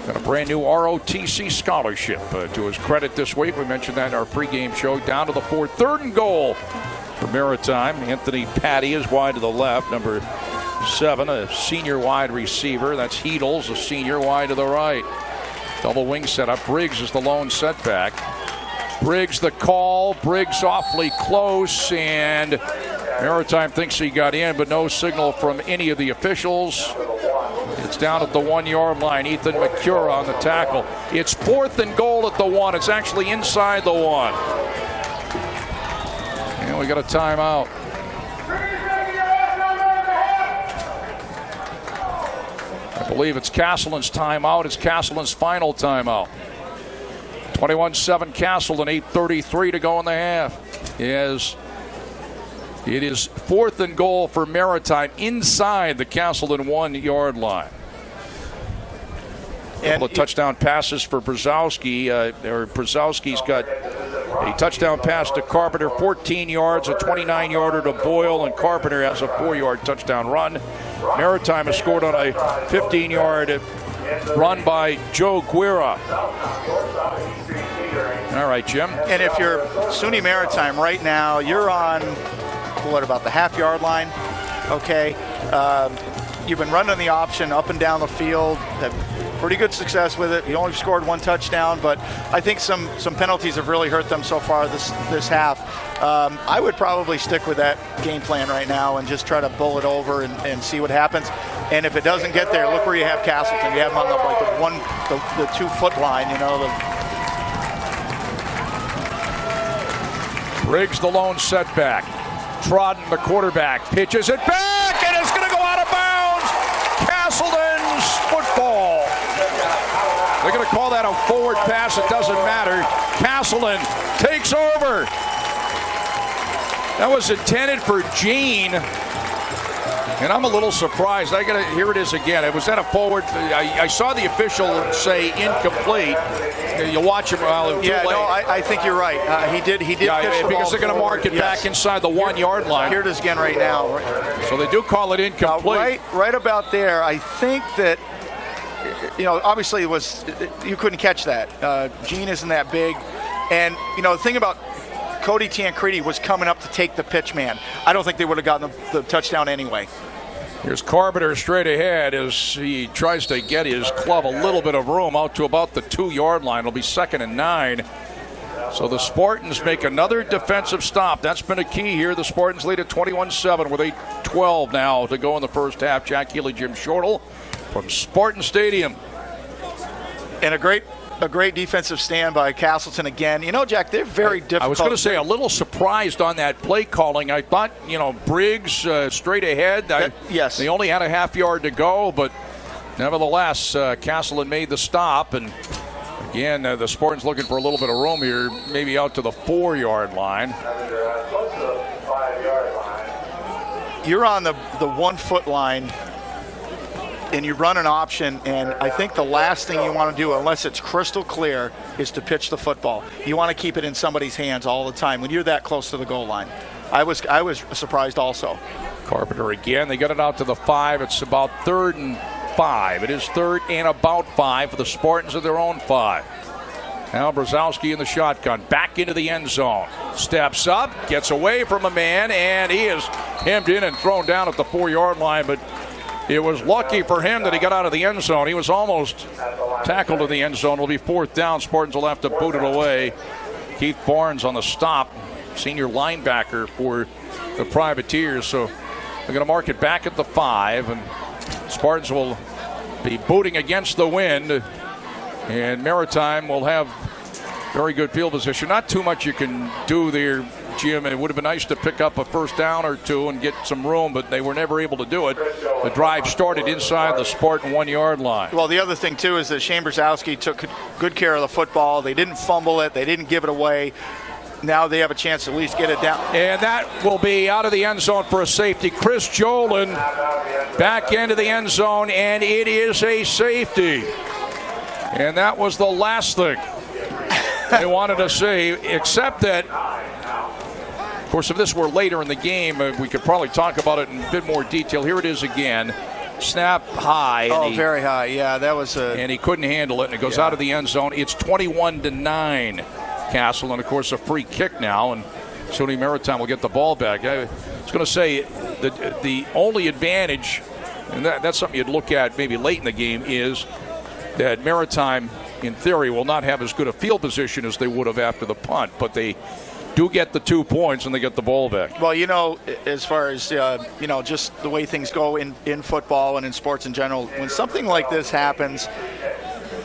got a brand new ROTC scholarship to his credit this week. We mentioned that in our pregame show. Down to the 4th, 3rd and goal for Maritime. Anthony Patty is wide to the left, number 7, a senior wide receiver. That's Heedles, a senior wide to the right. Double wing setup. Briggs is the lone setback. Briggs the call. Briggs awfully close, and Maritime thinks he got in, but no signal from any of the officials. It's down at the 1-yard line. Ethan McCura on the tackle. It's 4th and goal at the 1. It's actually inside the 1. And we got a timeout. I believe it's Castleton's timeout. It's Castleton's final timeout. 21-7 Castleton, 8:33 to go in the half. It is 4th and goal for Maritime inside the Castleton 1-yard line. A couple of touchdown passes for Brzezowski. Brzezowski's got a touchdown pass to Carpenter, 14 yards, a 29-yarder to Boyle, and Carpenter has a 4-yard touchdown run. Maritime has scored on a 15-yard run by Joe Guerra. All right, Jim. And if you're SUNY Maritime right now, you're on, about the half-yard line? Okay. You've been running the option up and down the field. Have pretty good success with it. You only scored 1 touchdown, but I think some penalties have really hurt them so far this half. I would probably stick with that game plan right now and just try to bull it over and see what happens. And if it doesn't get there, look where you have Castleton. You have them on the 2-foot line, Briggs the lone setback. Trodden, the quarterback, pitches it back, and it's going to go out of bounds. Castleton's football. They're going to call that a forward pass. It doesn't matter. Castleton takes over. That was intended for Gene. And I'm a little surprised. Here it is again. It was that a forward. I saw the official say incomplete. You watch him. I think you're right. He did. Pitch the because they're going to mark it back inside the 1 yard line. Here it is again right now. So they do call it incomplete. Right about there. I think that. Obviously you couldn't catch that. Gene isn't that big, and the thing about Cody Tancredi was coming up to take the pitch man. I don't think they would have gotten the touchdown anyway. Here's Carpenter straight ahead as he tries to get his club a little bit of room out to about the 2 yard line. It'll be 2nd and 9. So the Spartans make another defensive stop. That's been a key here. The Spartans lead at 21-7 with 8:12 now to go in the first half. Jack Healey, Jim Shortle from Spartan Stadium. And a great defensive stand by Castleton again. Jack, they're very difficult. I was going to say, a little surprised on that play calling. I thought, Briggs straight ahead. Yes. They only had a half yard to go, but nevertheless, Castleton made the stop. And again, the Spartans looking for a little bit of room here, maybe out to the 4 yard line. You're on the 1 foot line. And you run an option, and I think the last thing you want to do, unless it's crystal clear, is to pitch the football. You want to keep it in somebody's hands all the time when you're that close to the goal line. I was surprised also. Carpenter again. They got it out to the 5. It's about 3rd and 5. It is 3rd and about 5 for the Spartans at their own 5. Now Brzezowski in the shotgun. Back into the end zone. Steps up, gets away from a man, and he is hemmed in and thrown down at the 4 yard line, but it was lucky for him that he got out of the end zone. He was almost tackled in the end zone. It'll be 4th down. Spartans will have to boot it away. Keith Barnes on the stop, senior linebacker for the Privateers. So they're going to mark it back at the 5, and Spartans will be booting against the wind. And Maritime will have very good field position. Not too much you can do there, Jim. It would have been nice to pick up a first down or two and get some room, but they were never able to do it. The drive started inside the Spartan 1 yard line. Well, the other thing, too, is that Shane Brzezowski took good care of the football. They didn't fumble it. They didn't give it away. Now they have a chance to at least get it down. And that will be out of the end zone for a safety. Chris Jolin back into the end zone, and it is a safety. And that was the last thing they wanted to see, except that, of course, if this were later in the game, we could probably talk about it in a bit more detail. Here it is again. Snap high. Very high. Yeah, that was and he couldn't handle it, and it goes out of the end zone. It's 21-9, Castle, and, of course, a free kick now, and SUNY Maritime will get the ball back. I was going to say the only advantage, and that's something you'd look at maybe late in the game, is that Maritime, in theory, will not have as good a field position as they would have after the punt, but they do get the 2 points and they get the ball back. Well, as far as, just the way things go in football and in sports in general, when something like this happens,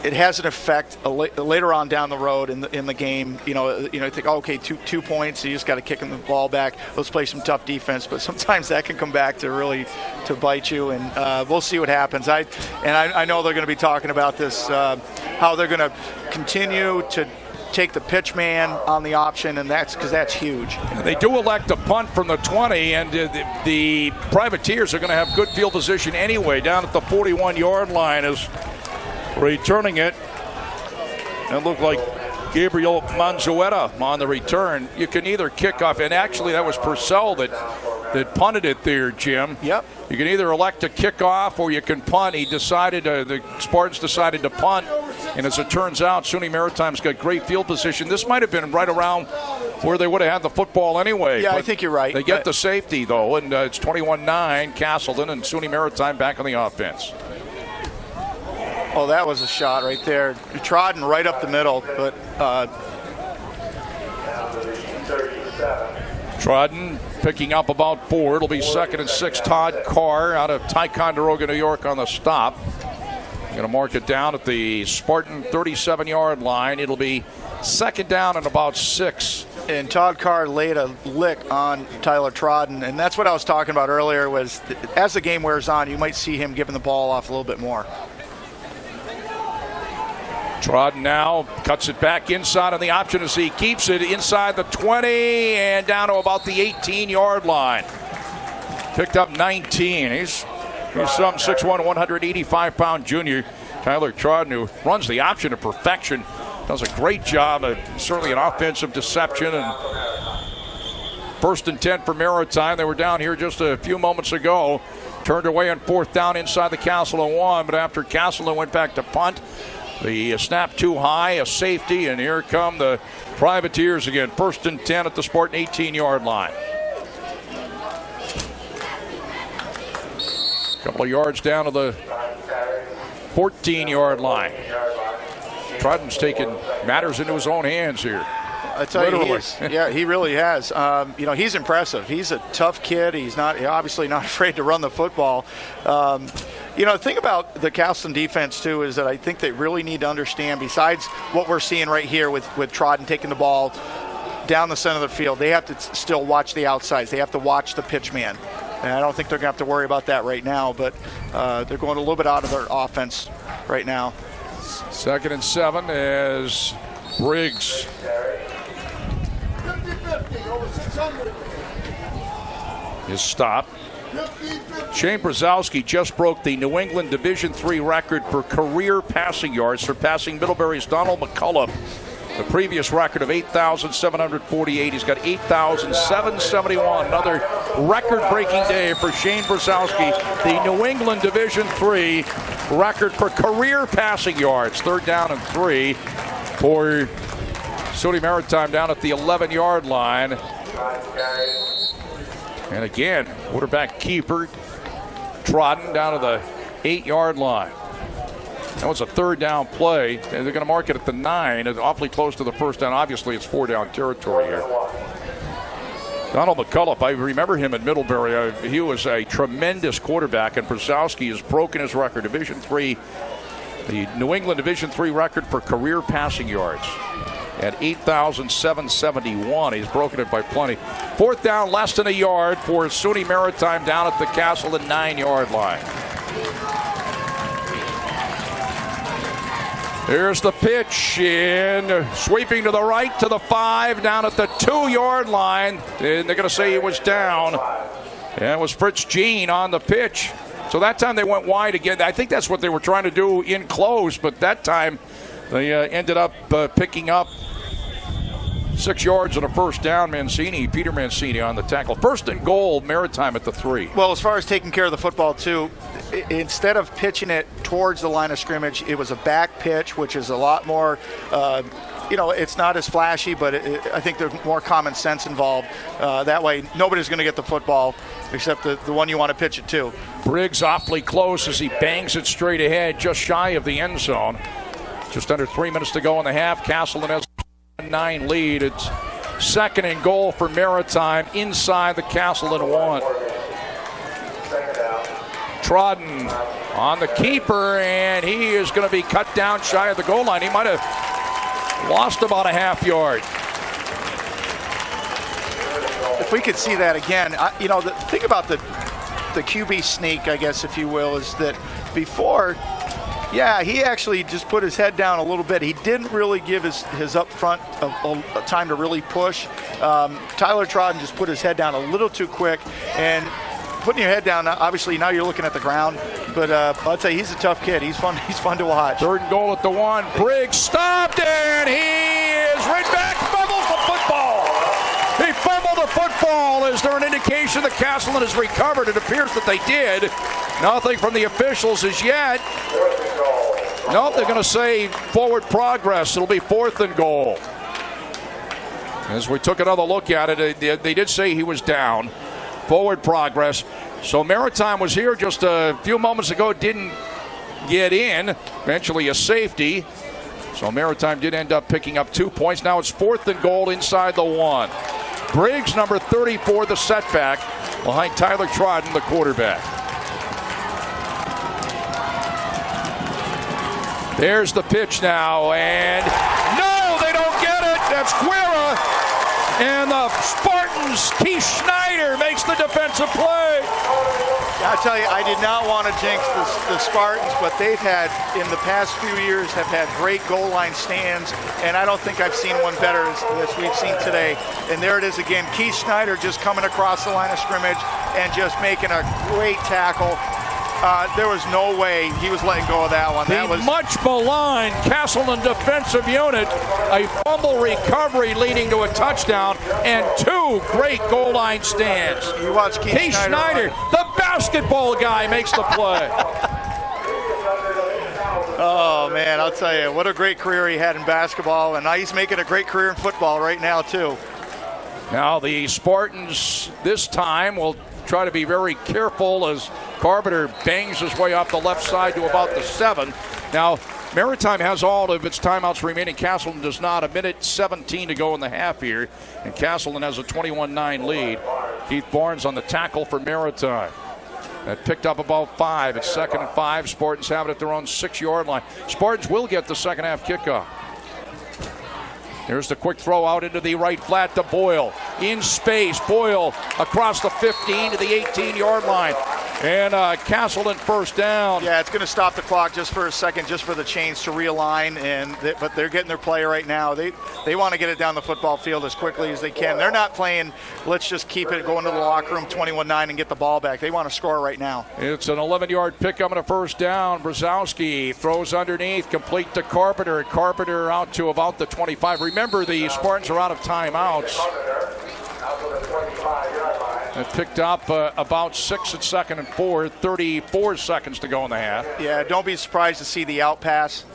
it has an effect later on down the road in the game. Think, okay, two points, you just got to kick the ball back. Let's play some tough defense. But sometimes that can come back to bite you, and we'll see what happens. I know they're going to be talking about this, how they're going to continue to take the pitch man on the option, and that's because that's huge. They do elect a punt from the 20, and the Privateers are going to have good field position anyway down at the 41 yard line as returning it. It looked like Gabriel Manzueta on the return. You can either kick off, and actually that was Purcell that punted it there, Jim. Yep. You can either elect to kick off or you can punt. The Spartans decided to punt, and as it turns out, SUNY Maritime's got great field position. This might have been right around where they would have had the football anyway. Yeah, I think you're right. They get the safety, though, and it's 21-9, Castleton, and SUNY Maritime back on the offense. Oh, that was a shot right there. Trodden right up the middle, but Trodden picking up about 4. It'll be 2nd and 6. Todd Carr out of Ticonderoga, New York on the stop. Going to mark it down at the Spartan 37-yard line. It'll be 2nd down and about 6. And Todd Carr laid a lick on Tyler Trodden, and that's what I was talking about earlier was as the game wears on, you might see him giving the ball off a little bit more. Trodden now cuts it back inside on the option as he keeps it inside the 20 and down to about the 18-yard line. picked up 19. He's some 6'1", 185-pound junior. Tyler Trodden, who runs the option to perfection, does a great job. Certainly an offensive deception. And 1st and 10 for Maritime. They were down here just a few moments ago. Turned away on 4th down inside the Castleton 1, but after Castleton went back to punt, the snap too high, a safety, and here come the Privateers again. 1st and 10 at the Spartan 18-yard line. A couple of yards down to the 14-yard line. Trodden's taking matters into his own hands here. I tell you, he really has. He's impressive. He's a tough kid. He's obviously not afraid to run the football. The thing about the Castleton defense, too, is that I think they really need to understand, besides what we're seeing right here with Trodden taking the ball down the center of the field, they have to still watch the outsides. They have to watch the pitch man. And I don't think they're going to have to worry about that right now, but they're going a little bit out of their offense right now. 2nd and 7 as Briggs is stopped. Shane Brzezowski just broke the New England Division III record for career passing yards, surpassing Middlebury's Donald McCullough. The previous record of 8,748. He's got 8,771. Another record-breaking day for Shane Brzezowski. The New England Division III record for career passing yards. 3rd down and 3 for SUNY Maritime down at the 11-yard line. And again, quarterback keeper Trodden down to the 8-yard line. That was a 3rd down play, and they're going to mark it at the 9. It's awfully close to the 1st down. Obviously, it's 4-down territory here. Donald McCullough, I remember him at Middlebury. He was a tremendous quarterback, and Brzezowski has broken his record. Division III, the New England Division III record for career passing yards at 8,771. He's broken it by plenty. 4th down, less than a yard for SUNY Maritime down at the Castleton 9-yard line. Here's the pitch, and sweeping to the right to the 5, down at the 2-yard line. And they're going to say he was down. And it was Fritz Jean on the pitch. So that time they went wide again. I think that's what they were trying to do in close, but that time they ended up picking up 6 yards and a 1st down. Peter Mancini on the tackle. 1st and goal, Maritime at the 3. Well, as far as taking care of the football, too, instead of pitching it towards the line of scrimmage, it was a back pitch, which is a lot more, it's not as flashy, but I think there's more common sense involved. That way, nobody's going to get the football except the one you want to pitch it to. Briggs awfully close as he bangs it straight ahead, just shy of the end zone. Just under 3 minutes to go in the half. Castleton has a 9 lead. It's 2nd and goal for Maritime inside the Castleton 1. Trodden on the keeper, and he is going to be cut down shy of the goal line. He might have lost about a half yard. If we could see that again, the thing about the QB sneak, I guess, if you will, is that before, he actually just put his head down a little bit. He didn't really give his up front a time to really push. Tyler Trodden just put his head down a little too quick, and putting your head down, obviously now you're looking at the ground, but I'll tell you, he's a tough kid. He's fun to watch. 3rd and goal at the 1. Briggs stopped, and he is right back, fumbles the football. He fumbled the football. Is there an indication that Castleton has recovered? It appears that they did. Nothing from the officials as yet. No, they're going to say forward progress. It'll be 4th and goal. As we took another look at it, they did say he was down. Forward progress. So Maritime was here just a few moments ago, didn't get in. Eventually a safety. So Maritime did end up picking up 2 points. Now it's 4th and goal inside the 1. Briggs, number 34, the setback, behind Tyler Trodden, the quarterback. There's the pitch now, and no, they don't get it. That's Guerra. And the Spartans, Keith Schneider makes the defensive play. I tell you, I did not want to jinx the Spartans, but they've had, in the past few years, have had great goal line stands, and I don't think I've seen one better as we've seen today. And there it is again. Keith Schneider just coming across the line of scrimmage and just making a great tackle. There was no way he was letting go of that one. That was much maligned Castleton defensive unit. A fumble recovery leading to a touchdown and 2 great goal line stands. You watch Keith Schneider, the basketball guy, makes the play. Oh, man, I'll tell you, what a great career he had in basketball, and now he's making a great career in football right now, too. Now the Spartans this time will try to be very careful as Carpenter bangs his way off the left side to about the 7. Now, Maritime has all of its timeouts remaining. Castleton does not. 1:17 to go in the half here, and Castleton has a 21-9 lead. Keith Barnes on the tackle for Maritime. That picked up about 5. It's 2nd and 5. Spartans have it at their own 6-yard line. Spartans will get the second half kickoff. Here's the quick throw out into the right flat to Boyle. In space, Boyle across the 15 to the 18-yard line. And Castleton first down. Yeah, it's going to stop the clock just for a second, just for the chains to realign. But they're getting their play right now. They want to get it down the football field as quickly as they can. They're not playing, let's just keep it, go into the locker room 21-9 and get the ball back. They want to score right now. It's an 11-yard pickup and a first down. Brzezowski throws underneath, complete to Carpenter. Carpenter out to about the 25. Remember, the Spartans are out of timeouts. And picked up about 6 at 2nd and 4, 34 seconds to go in the half. Yeah, don't be surprised to see the out pass.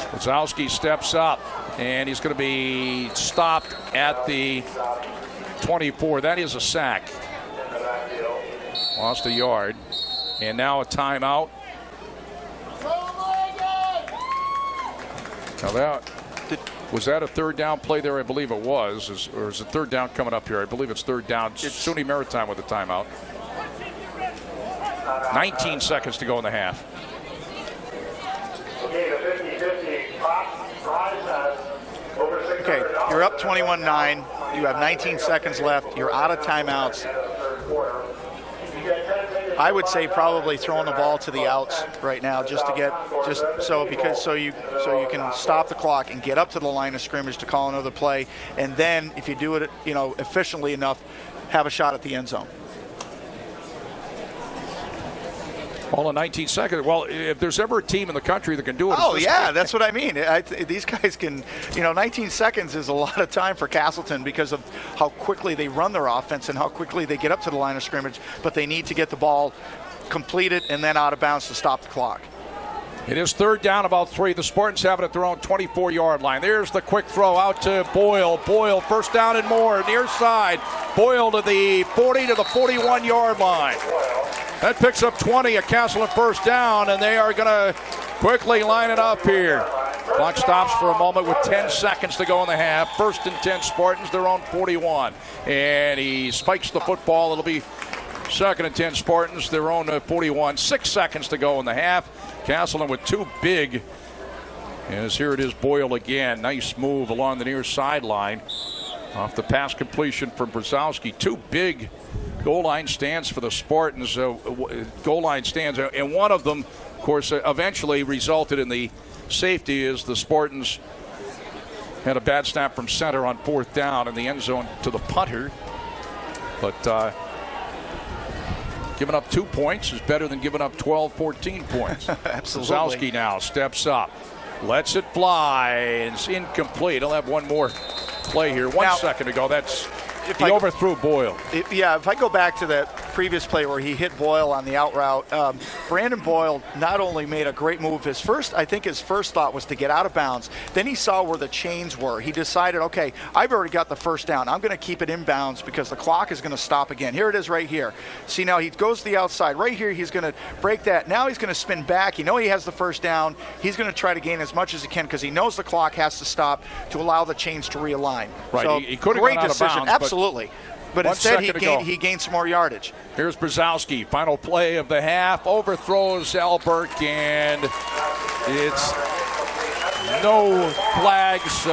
Brzezowski steps up, and he's going to be stopped at the 24. That is a sack. Lost a yard. And now a timeout. Now that... Was that a third down play there? I believe it was. Or is it third down coming up here? I believe it's third down. It's SUNY Maritime with a timeout. 19 seconds to go in the half. Okay, you're up 21-9. You have 19 seconds left. You're out of timeouts. I would say probably throwing the ball to the outs right now, so you can stop the clock and get up to the line of scrimmage to call another play, and then if you do it, efficiently enough, have a shot at the end zone. All in 19 seconds. Well, if there's ever a team in the country that can do it. Oh, yeah, that's what I mean. These guys can, 19 seconds is a lot of time for Castleton because of how quickly they run their offense and how quickly they get up to the line of scrimmage, but they need to get the ball completed and then out of bounds to stop the clock. It is third down, about 3. The Spartans have it at their own 24-yard line. There's the quick throw out to Boyle. Boyle, first down and more, near side. Boyle to the 40 to the 41-yard line. That picks up 20, a Castleton first down, and they are going to quickly line it up here. Clock stops for a moment with 10 seconds to go in the half. 1st and 10 Spartans, their own 41. And he spikes the football. It'll be 2nd and 10 Spartans, their own 41. 6 seconds to go in the half. Castleton with 2 big. As here it is, Boyle again. Nice move along the near sideline. Off the pass completion from Brzezowski. 2 big goal line stands for the Spartans, goal line stands, and one of them, of course, eventually resulted in the safety as the Spartans had a bad snap from center on 4th down in the end zone to the punter. But giving up 2 points is better than giving up 12, 14 points. Absolutely. Brzezowski now steps up, lets it fly, and it's incomplete. He'll have one more play here. 1 second to go. He overthrew Boyle. If I go back to that previous play where he hit Boyle on the out route, Brandon Boyle not only made a great move. His first thought was to get out of bounds. Then he saw where the chains were. He decided, okay, I've already got the first down. I'm going to keep it in bounds because the clock is going to stop again. Here it is right here. See, now he goes to the outside. Right here, he's going to break that. Now he's going to spin back. He has the first down. He's going to try to gain as much as he can because he knows the clock has to stop to allow the chains to realign. Right. So, he could have great gone out decision. of bounds, absolutely. But instead, he gained some more yardage. Here's Brzezowski. Final play of the half. Overthrows Alberk, and it's no flags.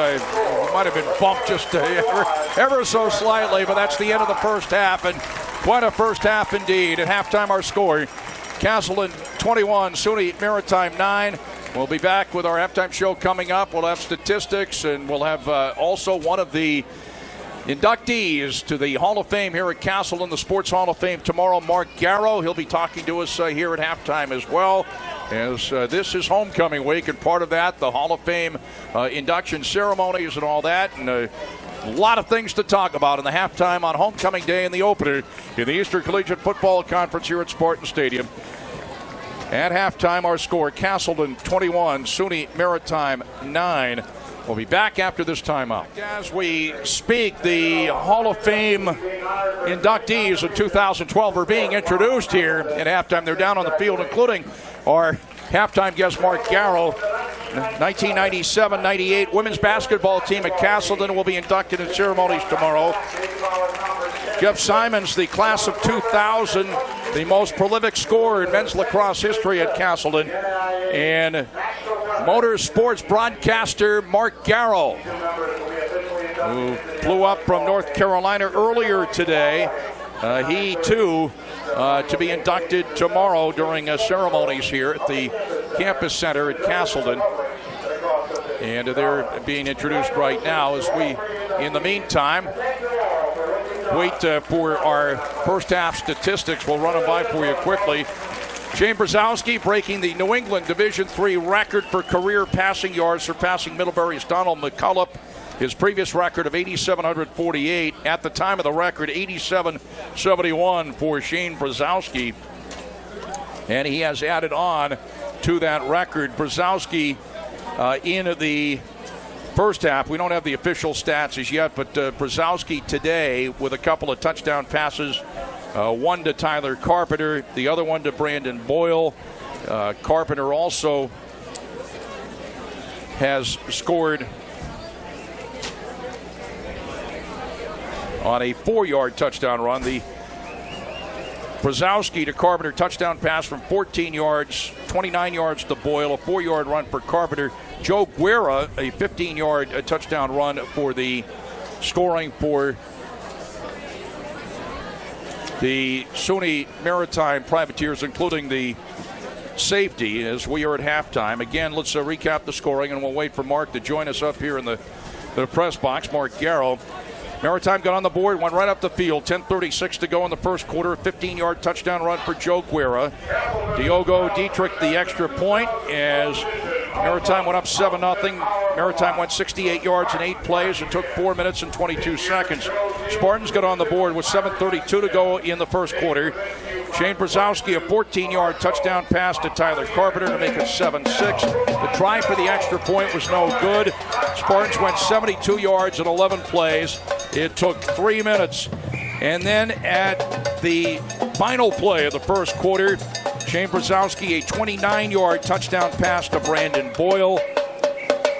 Might have been bumped just ever so slightly, but that's the end of the first half. And Quite a first half indeed. At halftime, our score, Castleton 21, SUNY Maritime 9. We'll be back with our halftime show coming up. We'll have statistics, and we'll have also one of the inductees to the Hall of Fame here at Castleton, the Sports Hall of Fame tomorrow, Mark Garrow. He'll be talking to us here at halftime as well, as this is homecoming week, and part of that, the Hall of Fame induction ceremonies and all that, and a lot of things to talk about in the halftime on homecoming day and the opener in the Eastern Collegiate Football Conference here at Spartan Stadium. At halftime, our score, Castleton 21, SUNY Maritime 9. We'll be back after this timeout. As we speak, the Hall of Fame inductees of 2012 are being introduced here at halftime. They're down on the field, including our halftime guest, Mark Garrow. 1997-98 women's basketball team at Castleton will be inducted in ceremonies tomorrow. Jeff Simons, the class of 2000, the most prolific scorer in men's lacrosse history at Castleton. And motorsports broadcaster Mark Garrow, who flew up from North Carolina earlier today. He, too, to be inducted tomorrow during ceremonies here at the campus center at Castleton. And they're being introduced right now as we, in the meantime, wait for our first half statistics. We'll run them by for you quickly. Shane Brzezowski breaking the New England Division III record for career passing yards, surpassing Middlebury's Donald McCullough. His previous record of 8,748. At the time of the record, 8,771 for Shane Brzezowski. And he has added on to that record. Brzezowski in the first half, we don't have the official stats as yet, but Brzezowski today with a couple of touchdown passes, one to Tyler Carpenter, the other one to Brandon Boyle. Carpenter also has scored on a 4-yard touchdown run. The Brzezowski to Carpenter touchdown pass from 14 yards, 29 yards to Boyle, a 4-yard run for Carpenter. Joe Guerra, a 15-yard touchdown run for the scoring for the SUNY Maritime Privateers, including the safety, as we are at halftime. Again, let's recap the scoring, and we'll wait for Mark to join us up here in the press box. Mark Garrow. Maritime got on the board, went right up the field. 10:36 to go in the first quarter. 15-yard touchdown run for Joe Guerra. Diogo Dietrich the extra point as Maritime went up 7-0. Maritime went 68 yards in 8 plays. It took 4 minutes and 22 seconds. Spartans got on the board with 7:32 to go in the first quarter. Shane Brzezowski, a 14-yard touchdown pass to Tyler Carpenter to make it 7-6. The try for the extra point was no good. Spartans went 72 yards in 11 plays. It took 3 minutes. And then at the final play of the first quarter, Shane Brzezowski, a 29-yard touchdown pass to Brandon Boyle,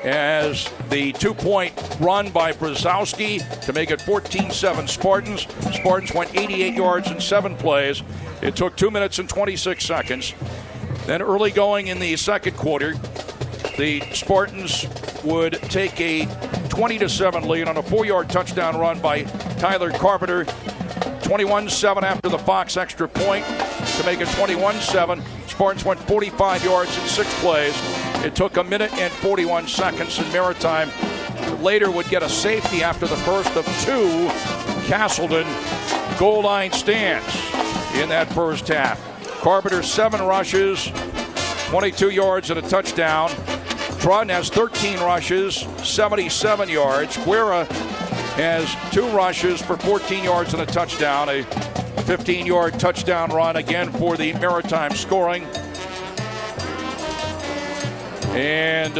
as the 2-point run by Brzezowski to make it 14-7 Spartans. Spartans went 88 yards in 7 plays. It took 2 minutes and 26 seconds. Then early going in the second quarter, the Spartans would take a 20-7 lead on a 4-yard touchdown run by Tyler Carpenter. 21-7 after the Fox extra point to make it 21-7. Spartans went 45 yards in 6 plays. It took 1 minute and 41 seconds, and Maritime later would get a safety after the first of 2 Castleton goal line stands in that first half. Carpenter 7 rushes, 22 yards and a touchdown. Trudden has 13 rushes, 77 yards. Guerra has 2 rushes for 14 yards and a touchdown. A 15-yard touchdown run again for the Maritime scoring. And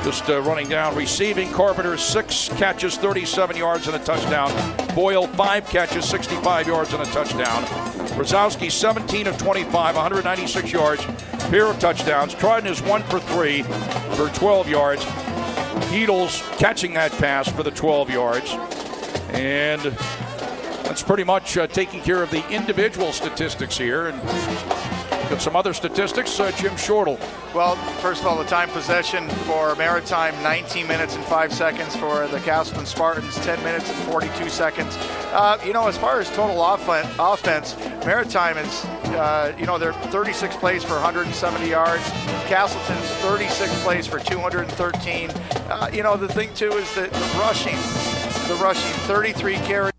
just running down, receiving, Carpenter 6 catches, 37 yards and a touchdown. Boyle 5 catches, 65 yards and a touchdown. Brzezowski 17 of 25, 196 yards, pair of touchdowns. Trudden is 1 for 3 for 12 yards. Heedles catching that pass for the 12 yards. And That's pretty much taking care of the individual statistics here. And got some other statistics, Jim Shortle. Well, first of all, the time possession for Maritime, 19 minutes and 5 seconds. For the Castleton Spartans, 10 minutes and 42 seconds. As far as total offense, Maritime is, they're 36 plays for 170 yards. Castleton's 36 plays for 213. The thing, too, is that the rushing, 33 carries,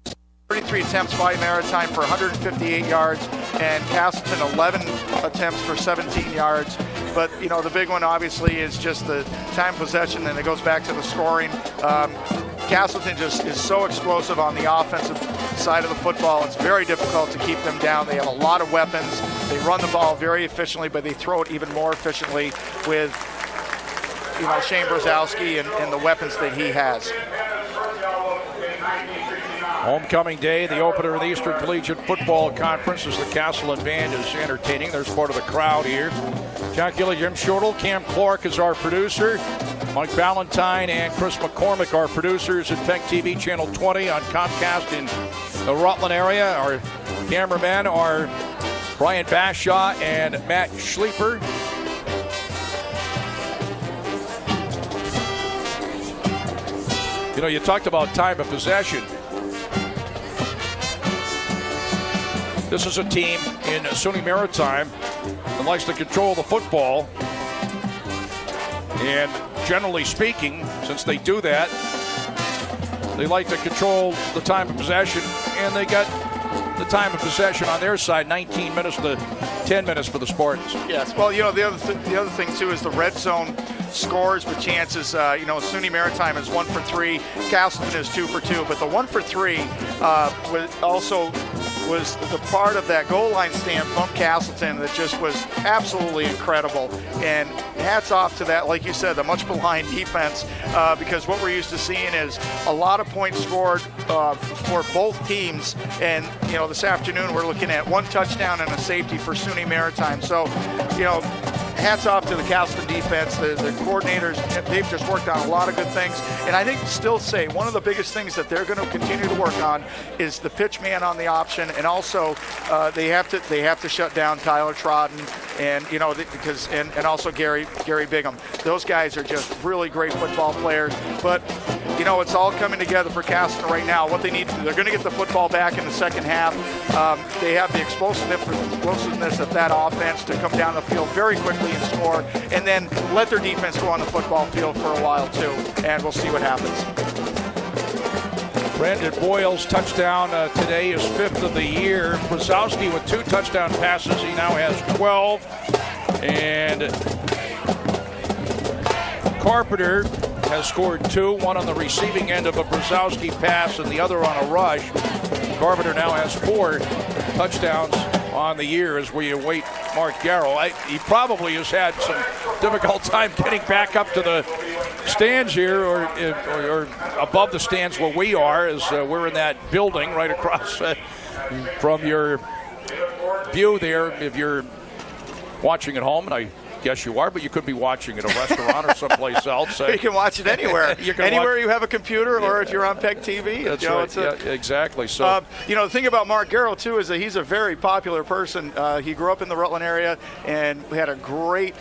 33 attempts by Maritime for 158 yards, and Castleton 11 attempts for 17 yards. But, the big one obviously is just the time possession, and it goes back to the scoring. Castleton just is so explosive on the offensive side of the football. It's very difficult to keep them down. They have a lot of weapons. They run the ball very efficiently, but they throw it even more efficiently with, Shane Brzezowski and the weapons that he has. Homecoming day, the opener of the Eastern Collegiate Football Conference, as the Castleton Band is entertaining. There's part of the crowd here. Jack Healey, Jim Shortle, Cam Clark is our producer. Mike Valentine and Chris McCormick, our producers at PEGTV Channel 20 on Comcast in the Rutland area. Our cameramen are Brian Bashaw and Matt Schleifer. You talked about time of possession. This is a team in SUNY Maritime that likes to control the football. And generally speaking, since they do that, they like to control the time of possession, and they got the time of possession on their side, 19 minutes to 10 minutes for the Spartans. Yes, well, the other thing, too, is the red zone scores with chances. SUNY Maritime is 1 for 3. Castleton is 2 for 2. But the 1 for 3 was the part of that goal line stand from Castleton that just was absolutely incredible. And hats off to that, like you said, the much maligned defense, because what we're used to seeing is a lot of points scored for both teams. And, this afternoon we're looking at 1 touchdown and a safety for SUNY Maritime. So, hats off to the Castleton defense. The coordinators, they've just worked on a lot of good things. And I think still say one of the biggest things that they're going to continue to work on is the pitch man on the option, and also they have to shut down Tyler Trodden and also Gary Bigham. Those guys are just really great football players. But it's all coming together for Castleton right now. What they need, they're going to get the football back in the second half. They have the explosiveness of that offense to come down the field very quickly and score, and then let their defense go on the football field for a while too, and we'll see what happens. Brandon Boyle's touchdown today is 5th of the year. Brzezowski with 2 touchdown passes. He now has 12. And Carpenter has scored 2, one on the receiving end of a Brzezowski pass and the other on a rush. Carpenter now has 4 touchdowns on the year as we await Mark Garrow. He probably has had some difficult time getting back up to the stands here or above the stands where we are, as we're in that building right across from your view there if you're watching at home, and I guess you are, but you could be watching at a restaurant or someplace else. You can watch it anywhere. Anywhere you have a computer, or if you're on PEGTV. That's right. Exactly. So, the thing about Mark Garrow, too, is that he's a very popular person. He grew up in the Rutland area and had a great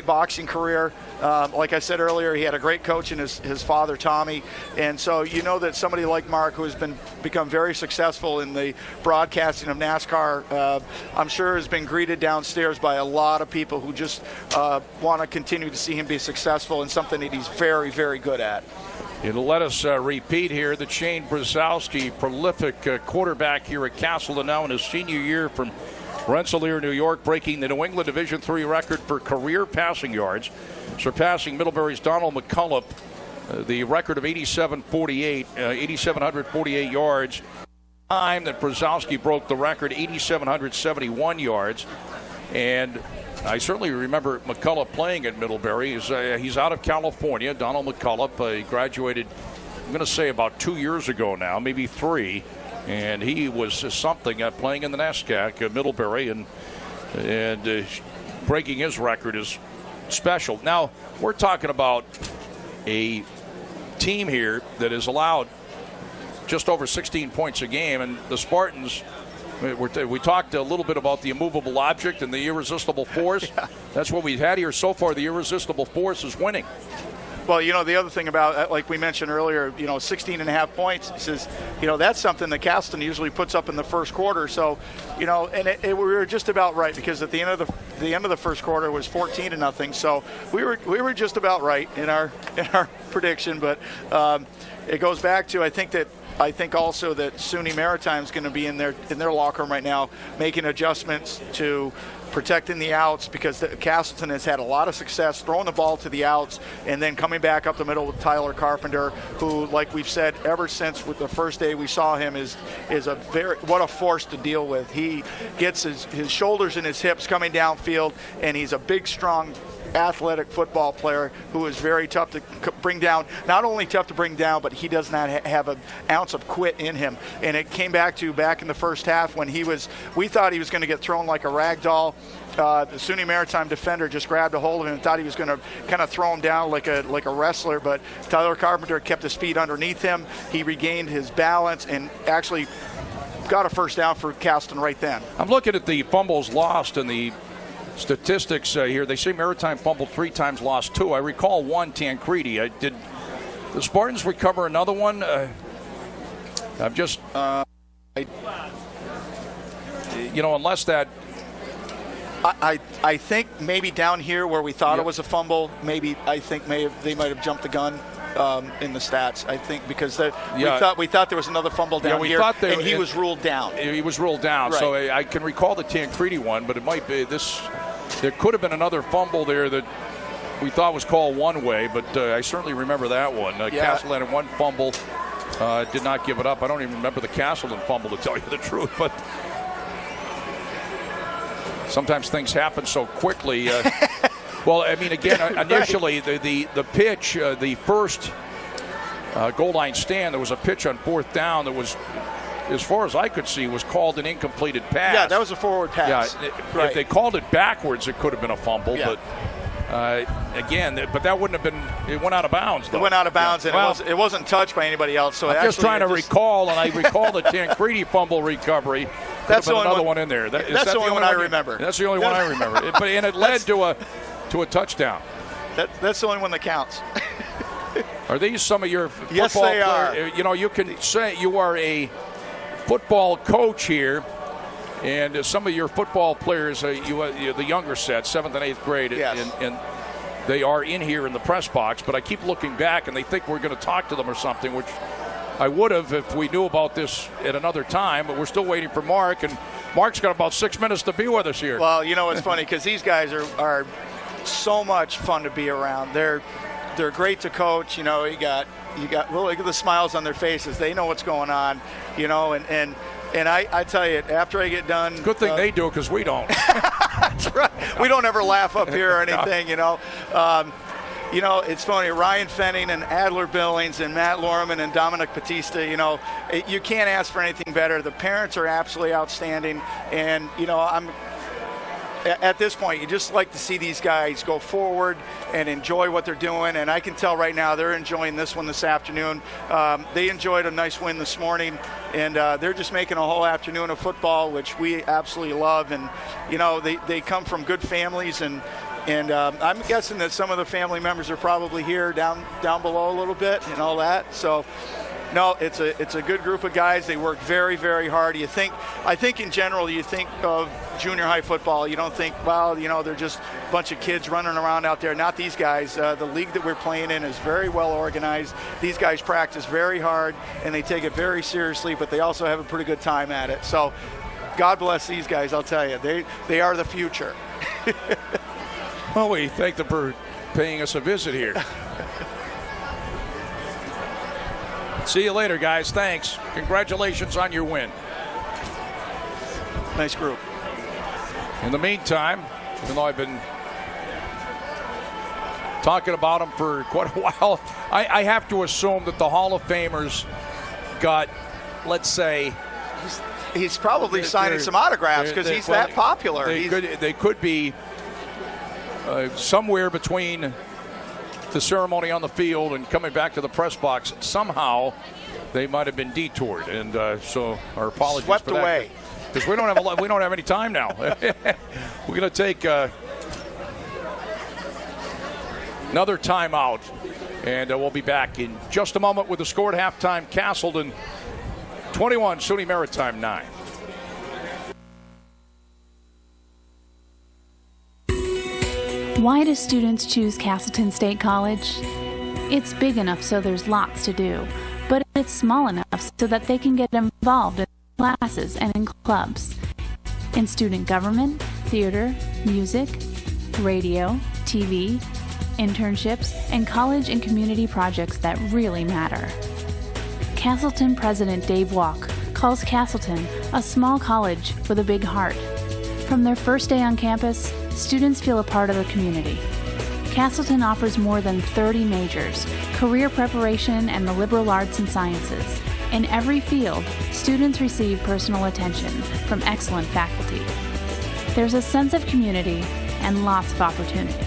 boxing career. Like I said earlier, he had a great coach in his father, Tommy. And so that somebody like Mark, who has become very successful in the broadcasting of NASCAR, I'm sure has been greeted downstairs by a lot of people who just want to continue to see him be successful in something that he's very, very good at. It'll let us repeat here that Shane Brzezowski, prolific quarterback here at Castleton, now in his senior year from Rensselaer, New York, breaking the New England Division III record for career passing yards, surpassing Middlebury's Donald McCullough, the record of 8,748 yards. Time that Brzezowski broke the record, 8,771 yards. And I certainly remember McCullough playing at Middlebury. He's out of California. Donald McCullough, he graduated, I'm going to say about 2 years ago now, maybe 3. And he was something playing in the NASCAR at Middlebury, and breaking his record is special. Now, we're talking about a team here that is allowed just over 16 points a game, and the Spartans. We talked a little bit about the immovable object and the irresistible force. Yeah. That's what we've had here so far. The irresistible force is winning. Well, the other thing about, like we mentioned earlier, 16.5 points, is, that's something that Castleton usually puts up in the first quarter. So, and we were just about right, because at the end of the first quarter was 14-0. So we were just about right in our prediction. But it goes back to, I think also that SUNY Maritime is going to be in their locker room right now, making adjustments to protecting the outs, because Castleton has had a lot of success throwing the ball to the outs and then coming back up the middle with Tyler Carpenter, who, like we've said ever since with the first day we saw him, is what a force to deal with. He gets his shoulders and his hips coming downfield, and he's a big, strong, athletic football player who is very tough to bring down. Not only tough to bring down, but he does not have an ounce of quit in him. And it came back in the first half when we thought he was going to get thrown like a rag doll. The SUNY Maritime defender just grabbed a hold of him and thought he was going to kind of throw him down like a wrestler, but Tyler Carpenter kept his feet underneath him. He regained his balance and actually got a first down for Castleton right then. I'm looking at the fumbles lost and the statistics here. They say Maritime fumbled 3 times, lost 2. I recall one, Tancredi. Did the Spartans recover another one? I'm just, unless that. I think maybe down here where we thought it was a fumble, they might have jumped the gun in the stats. I think because we thought there was another fumble down here, and he was ruled down. He was ruled down. Right. So I can recall the Tancredi one, but it might be this. There could have been another fumble there that we thought was called one way, but I certainly remember that one. Castleton had one fumble, did not give it up. I don't even remember the Castleton fumble, to tell you the truth, but sometimes things happen so quickly. Well, I mean, again, initially the pitch, the first goal line stand, there was a pitch on 4th down that was, as far as I could see, was called an incompleted pass. Yeah, that was a forward pass. Yeah, if they called it backwards, it could have been a fumble. Yeah. But again, but that wouldn't have been. It went out of bounds, though. It went out of bounds, and it wasn't touched by anybody else. So I'm just trying to recall, and I recall the Tancredi fumble recovery. That's the another one in there. That's the only one I remember. That's the only one I remember. And it led to a touchdown. That's the only one that counts. Are these some of your football Yes, they are. You can say you are a football coach here, and some of your football players, the younger set, 7th and 8th grade, yes. and they are in here in the press box, but I keep looking back, and they think we're going to talk to them or something, which I would have if we knew about this at another time, but we're still waiting for Mark, and Mark's got about 6 minutes to be with us here. Well, it's funny because these guys are so much fun to be around. They're great to coach. You got well, look at the smiles on their faces. They know what's going on. And I tell you, after I get done, good thing they do, because we don't. That's right. We don't ever laugh up here or anything. It's funny. Ryan Fenning and Adler Billings and Matt Lorman and Dominic Batista. You can't ask for anything better. The parents are absolutely outstanding, and at this point, you just like to see these guys go forward and enjoy what they're doing. And I can tell right now they're enjoying this one this afternoon. They enjoyed a nice win this morning, and they're just making a whole afternoon of football, which we absolutely love. And, they come from good families, and I'm guessing that some of the family members are probably here down below a little bit and all that. So, no, it's a good group of guys. They work very, very hard. I think in general, you think of junior high football. You don't think, they're just a bunch of kids running around out there. Not these guys. The league that we're playing in is very well organized. These guys practice very hard, and they take it very seriously, but they also have a pretty good time at it. So God bless these guys, I'll tell you. They are the future. Well, we thank them for paying us a visit here. See you later, guys. Thanks. Congratulations on your win. Nice group. In the meantime, even though I've been talking about them for quite a while, I have to assume that the Hall of Famers got, let's say... He's probably signing some autographs because he's that popular. They could be somewhere between the ceremony on the field and coming back to the press box, somehow they might have been detoured, and so our apologies Swept for that. away. Because we don't have any time now. We're going to take another timeout, and we'll be back in just a moment with the score at halftime. Castleton 21, SUNY Maritime 9. Why do students choose Castleton State College? It's big enough so there's lots to do, but it's small enough so that they can get involved in classes and in clubs, in student government, theater, music, radio, TV, internships, and college and community projects that really matter. Castleton President Dave Walk calls Castleton a small college with a big heart. From their first day on campus, students feel a part of the community. Castleton offers more than 30 majors, career preparation, and the liberal arts and sciences. In every field, students receive personal attention from excellent faculty. There's a sense of community and lots of opportunity.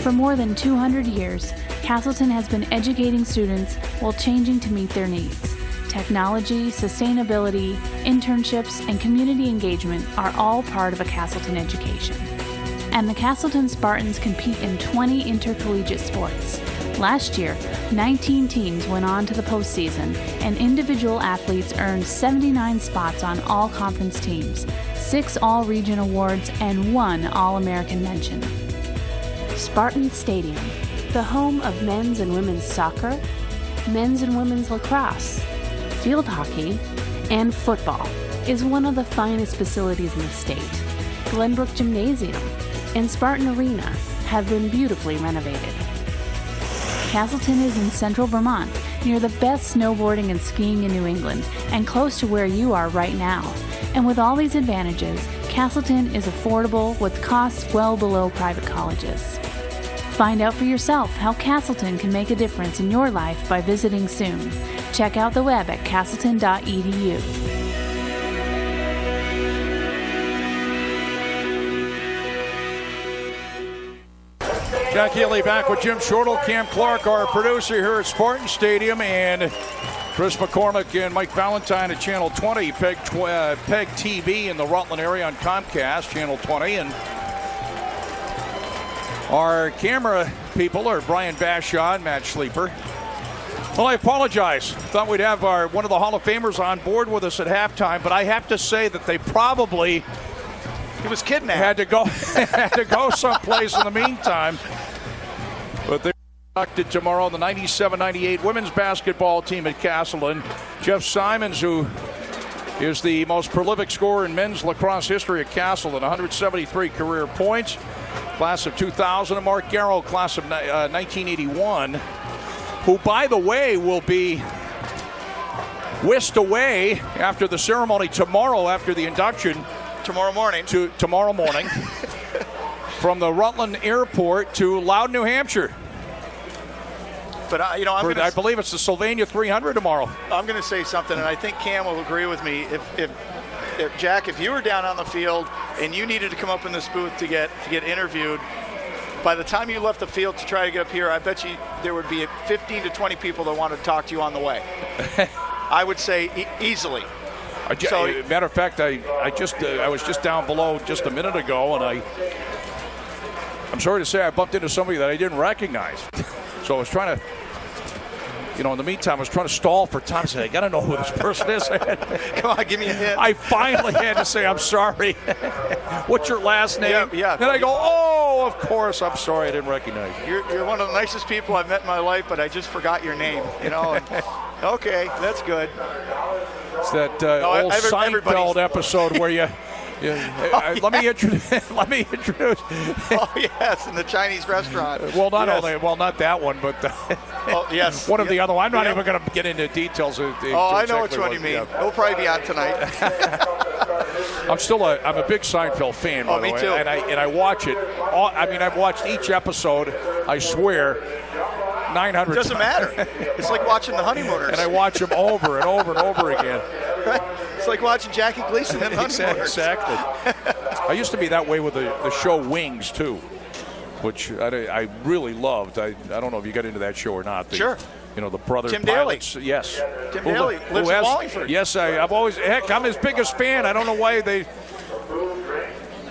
For more than 200 years, Castleton has been educating students while changing to meet their needs. Technology, sustainability, internships, and community engagement are all part of a Castleton education. And the Castleton Spartans compete in 20 intercollegiate sports. Last year, 19 teams went on to the postseason, and individual athletes earned 79 spots on all conference teams, 6 all-region awards, and 1 All-American mention. Spartan Stadium, the home of men's and women's soccer, men's and women's lacrosse, field hockey, and football, is one of the finest facilities in the state. Glenbrook Gymnasium and Spartan Arena have been beautifully renovated. Castleton is in central Vermont, near the best snowboarding and skiing in New England, and close to where you are right now. And with all these advantages, Castleton is affordable with costs well below private colleges. Find out for yourself how Castleton can make a difference in your life by visiting soon. Check out the web at castleton.edu. Jack Healey back with Jim Shortle, Cam Clark, our producer here at Spartan Stadium, and Chris McCormick and Mike Valentine at Channel 20, PEGTV in the Rutland area on Comcast, Channel 20, and our camera people are Brian Bashaw and Matt Sleeper. Well, I apologize. Thought we'd have one of the Hall of Famers on board with us at halftime, but I have to say that they probably He was kidnapped. had to go someplace in the meantime. But they're inducted tomorrow, the 97-98 women's basketball team at Castleton. Jeff Simons, who is the most prolific scorer in men's lacrosse history at Castleton, 173 career points. Class of 2000, and Mark Garrow, class of 1981, who, by the way, will be whisked away after the ceremony tomorrow, after the induction. Tomorrow morning. From the Rutland Airport to Loudon, New Hampshire. But, I believe it's the Sylvania 300 tomorrow. I'm going to say something, and I think Cam will agree with me. If Jack, if you were down on the field and you needed to come up in this booth to get interviewed, by the time you left the field to try to get up here, I bet you there would be 15 to 20 people that wanted to talk to you on the way. I would say easily. Matter of fact, I was just down below just a minute ago, and I'm sorry to say I bumped into somebody that I didn't recognize. So I was trying to, in the meantime, I was trying to stall for time. I said, I got to know who this person is. Come on, give me a hint. I finally had to say, I'm sorry. What's your last name? Yeah. Then I go, oh, of course, I'm sorry, I didn't recognize you. You're one of the nicest people I've met in my life, but I just forgot your name. Okay, that's good. It's that old Seinfeld episode where you let me introduce. Oh yes, in the Chinese restaurant. Well, not that one, but yes, one of the other one. I'm not even going to get into details. I know which one you mean. Yeah. It'll probably be on tonight. I'm a big Seinfeld fan. By the way. Me too. And I watch it. I've watched each episode. I swear. 900 Doesn't matter. It's like watching The Honeymooners. And I watch them over and over and over again. Right? It's like watching Jackie Gleason in Honeymooners. Exactly. I used to be that way with the show Wings, too. which I really loved. I don't know if you got into that show or not. Sure. You know, the brother Tim pilots. Daly. Yes. Tim Daly lives in Wallingford. Yes, I've always, I'm his biggest fan. I don't know why they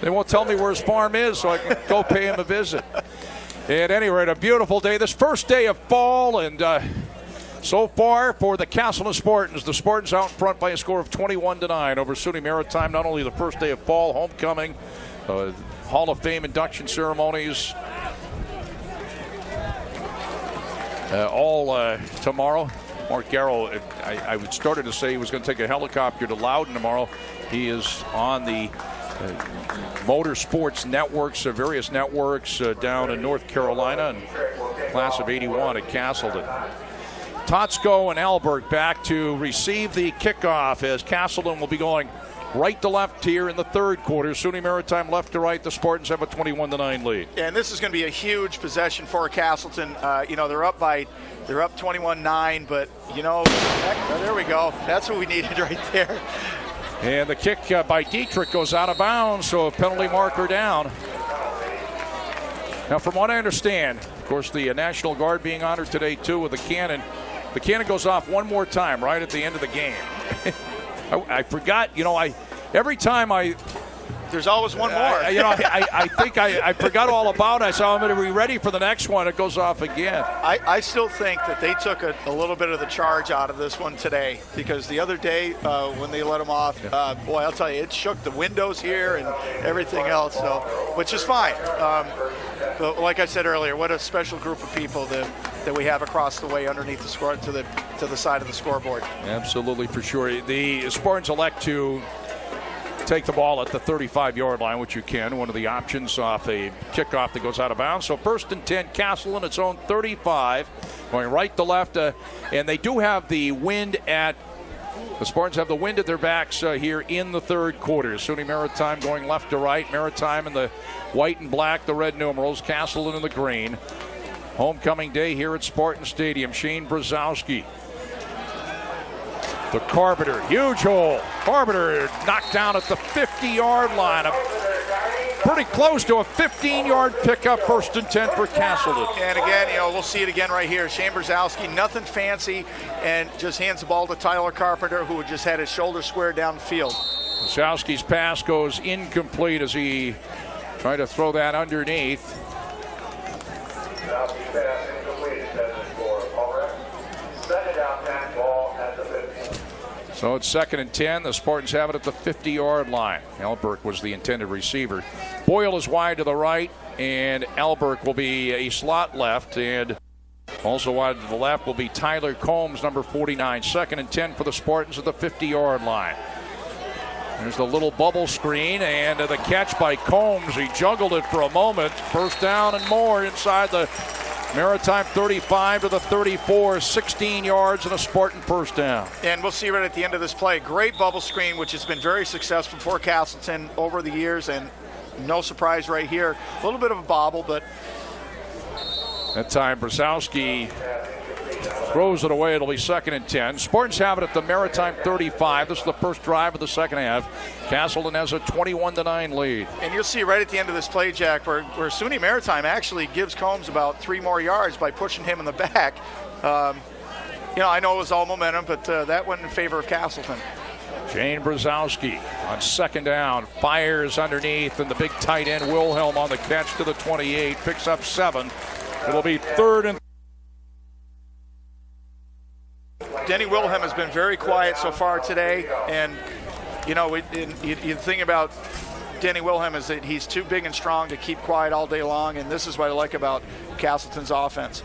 won't tell me where his farm is so I can go pay him a visit. At any rate, a beautiful day. This first day of fall, and so far for the Castleton Spartans, the Spartans out in front by a score of 21-9 over SUNY Maritime. Not only the first day of fall, homecoming, Hall of Fame induction ceremonies, all tomorrow. Mark Garrow, I started to say he was going to take a helicopter to Loudon tomorrow. He is on the motorsports networks, various networks down in North Carolina, and class of 81 at Castleton. Totsko and Albert back to receive the kickoff as Castleton will be going right to left here in the third quarter. SUNY Maritime left to right. The Spartans have a 21-9 lead. And this is going to be a huge possession for Castleton. They're up 21-9, but there we go. That's what we needed right there. And the kick by Dietrich goes out of bounds, so a penalty marker down. Now, from what I understand, of course, the National Guard being honored today, too, with the cannon. The cannon goes off one more time right at the end of the game. I forgot, every time there's always one more. I think I forgot all about it. I said, I'm going to be ready for the next one. It goes off again. I still think that they took a little bit of the charge out of this one today, because the other day when they let them off, boy, I'll tell you, it shook the windows here and everything else, which is fine. But like I said earlier, what a special group of people that we have across the way underneath the score to the side of the scoreboard. Absolutely, for sure. The Spartans elect to take the ball at the 35-yard line, which you can. One of the options off a kickoff that goes out of bounds. So 1st and 10, Castleton, its own 35, going right to left. And they do have the wind at the Spartans have the wind at their backs here in the third quarter. SUNY Maritime going left to right. Maritime in the white and black, the red numerals. Castleton in the green. Homecoming day here at Spartan Stadium. Shane Brzezowski. The Carpenter, huge hole. Carpenter knocked down at the 50-yard line. Pretty close to a 15-yard pickup, 1st and 10 for Castleton. And again, we'll see it again right here. Shane Brzezowski, nothing fancy, and just hands the ball to Tyler Carpenter, who just had his shoulder square down the field. Brzezowski's pass goes incomplete as he tried to throw that underneath. So it's 2nd and 10. The Spartans have it at the 50-yard line. Alberg was the intended receiver. Boyle is wide to the right, and Alberg will be a slot left. And also wide to the left will be Tyler Combs, number 49. 2nd and 10 for the Spartans at the 50-yard line. There's the little bubble screen, and the catch by Combs. He juggled it for a moment. 1st down and more inside the Maritime 35 to the 34, 16 yards and a Spartan 1st down. And we'll see right at the end of this play, great bubble screen, which has been very successful for Castleton over the years, and no surprise right here. A little bit of a bobble, but that time Brzezowski throws it away. It'll be 2nd and 10. Spartans have it at the Maritime 35. This is the first drive of the second half. Castleton has a 21-9 lead. And you'll see right at the end of this play, Jack, where SUNY Maritime actually gives Combs about 3 more yards by pushing him in the back. I know it was all momentum, but that went in favor of Castleton. Shane Brzezowski on 2nd down, fires underneath, and the big tight end Wilhelm on the catch to the 28, picks up 7. It'll be 3rd and Denny Wilhelm has been very quiet so far today, and you think about Denny Wilhelm is that he's too big and strong to keep quiet all day long, and this is what I like about Castleton's offense.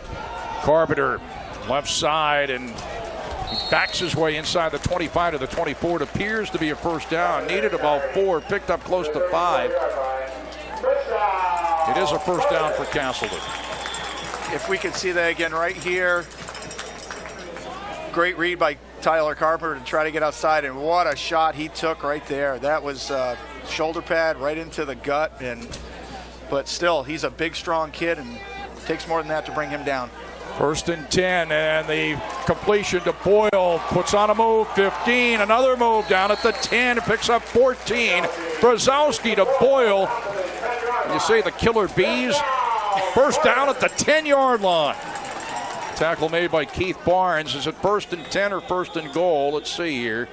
Carpenter left side, and he backs his way inside the 25 to the 24. It appears to be a 1st down. Needed about 4, picked up close to 5. It is a 1st down for Castleton. If we could see that again right here. Great read by Tyler Carpenter to try to get outside, and what a shot he took right there. That was shoulder pad right into the gut, but still, he's a big, strong kid, and it takes more than that to bring him down. 1st and 10, and the completion to Boyle puts on a move, 15, another move down at the 10, picks up 14. Brzezowski to Boyle. You say the killer bees? First down at the 10-yard line. Tackle made by Keith Barnes. Is it 1st and 10 or 1st and goal? Let's see here.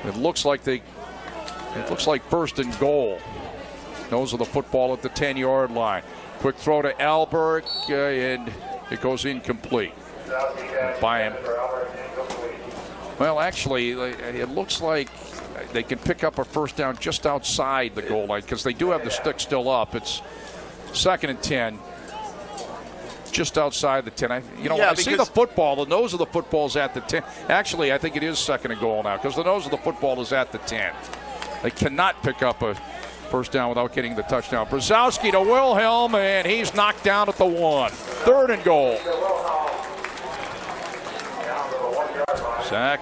It looks like 1st and goal. Nose of the football at the 10-yard line. Quick throw to Alberg, and it goes incomplete. By him. Well, actually, it looks like they can pick up a first down just outside the goal line because they do have the stick still up. It's 2nd and 10, just outside the 10. I see the football. The nose of the football is at the 10. Actually, I think it is 2nd and goal now because the nose of the football is at the 10. They cannot pick up a first down without getting the touchdown. Brzezowski to Wilhelm, and he's knocked down at the 1. 3rd and goal. Zach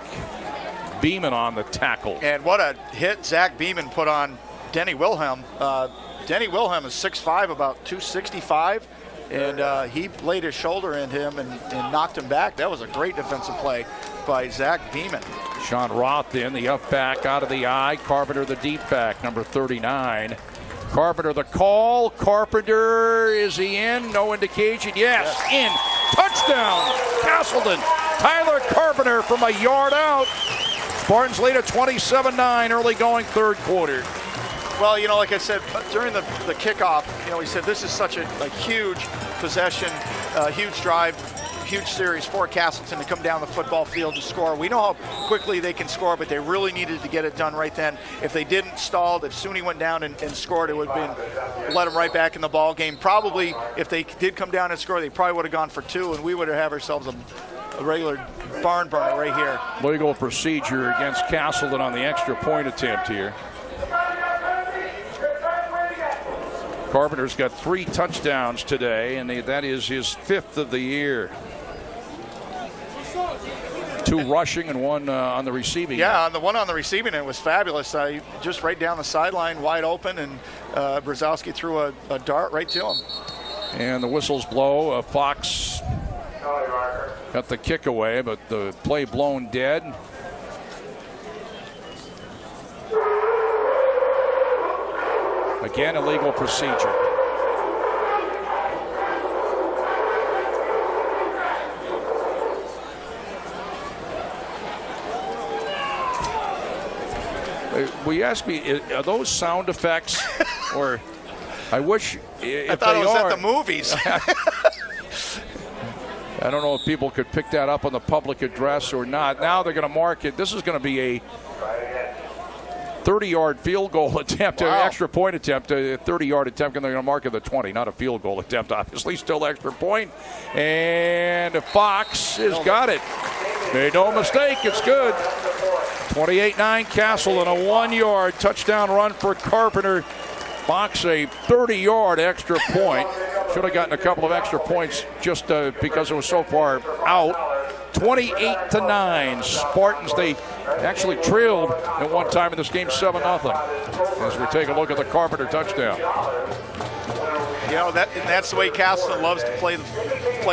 Beeman on the tackle. And what a hit Zach Beeman put on Denny Wilhelm. Denny Wilhelm is 6'5", about 265, and he laid his shoulder in him and knocked him back. That was a great defensive play by Zach Beeman. Sean Roth in, the up back out of the eye. Carpenter the deep back, number 39. Carpenter the call. Carpenter, is he in? No indication. Yes, in. Touchdown, Castleton. Tyler Carpenter from a yard out. Spartans lead at 27-9, early going 3rd quarter. Well, like I said, during the kickoff, we said this is such a huge possession, huge drive, huge series for Castleton to come down the football field to score. We know how quickly they can score, but they really needed to get it done right then. If they didn't stall, if SUNY went down and scored, it would have been let them right back in the ball game. Probably, if they did come down and score, they probably would have gone for 2, and we would have had ourselves a regular barn burner right here. Legal procedure against Castleton on the extra point attempt here. Carpenter's got 3 touchdowns today, and that is his 5th of the year. 2 rushing and 1 on the receiving. Yeah, the one on the receiving end was fabulous. Just right down the sideline, wide open, and Brzezowski threw a dart right to him. And the whistles blow. Fox got the kick away, but the play blown dead. Again, illegal procedure. Will you ask me, are those sound effects? Or I wish if I thought they it was are, at the movies. I don't know if people could pick that up on the public address or not. Now they're going to mark it. This is going to be a 30-yard field goal attempt, an extra point attempt, a 30-yard attempt, and they're going to mark it the 20, not a field goal attempt, obviously. Still extra point. And Fox has got it. Made no mistake, it's good. 28-9 Castleton, a 1-yard touchdown run for Carpenter. Fox a 30-yard extra point. Should have gotten a couple of extra points just because it was so far out. 28-9. Spartans, they actually trailed at one time in this game 7-0. As we take a look at the Carpenter touchdown. That's the way Castleton loves to play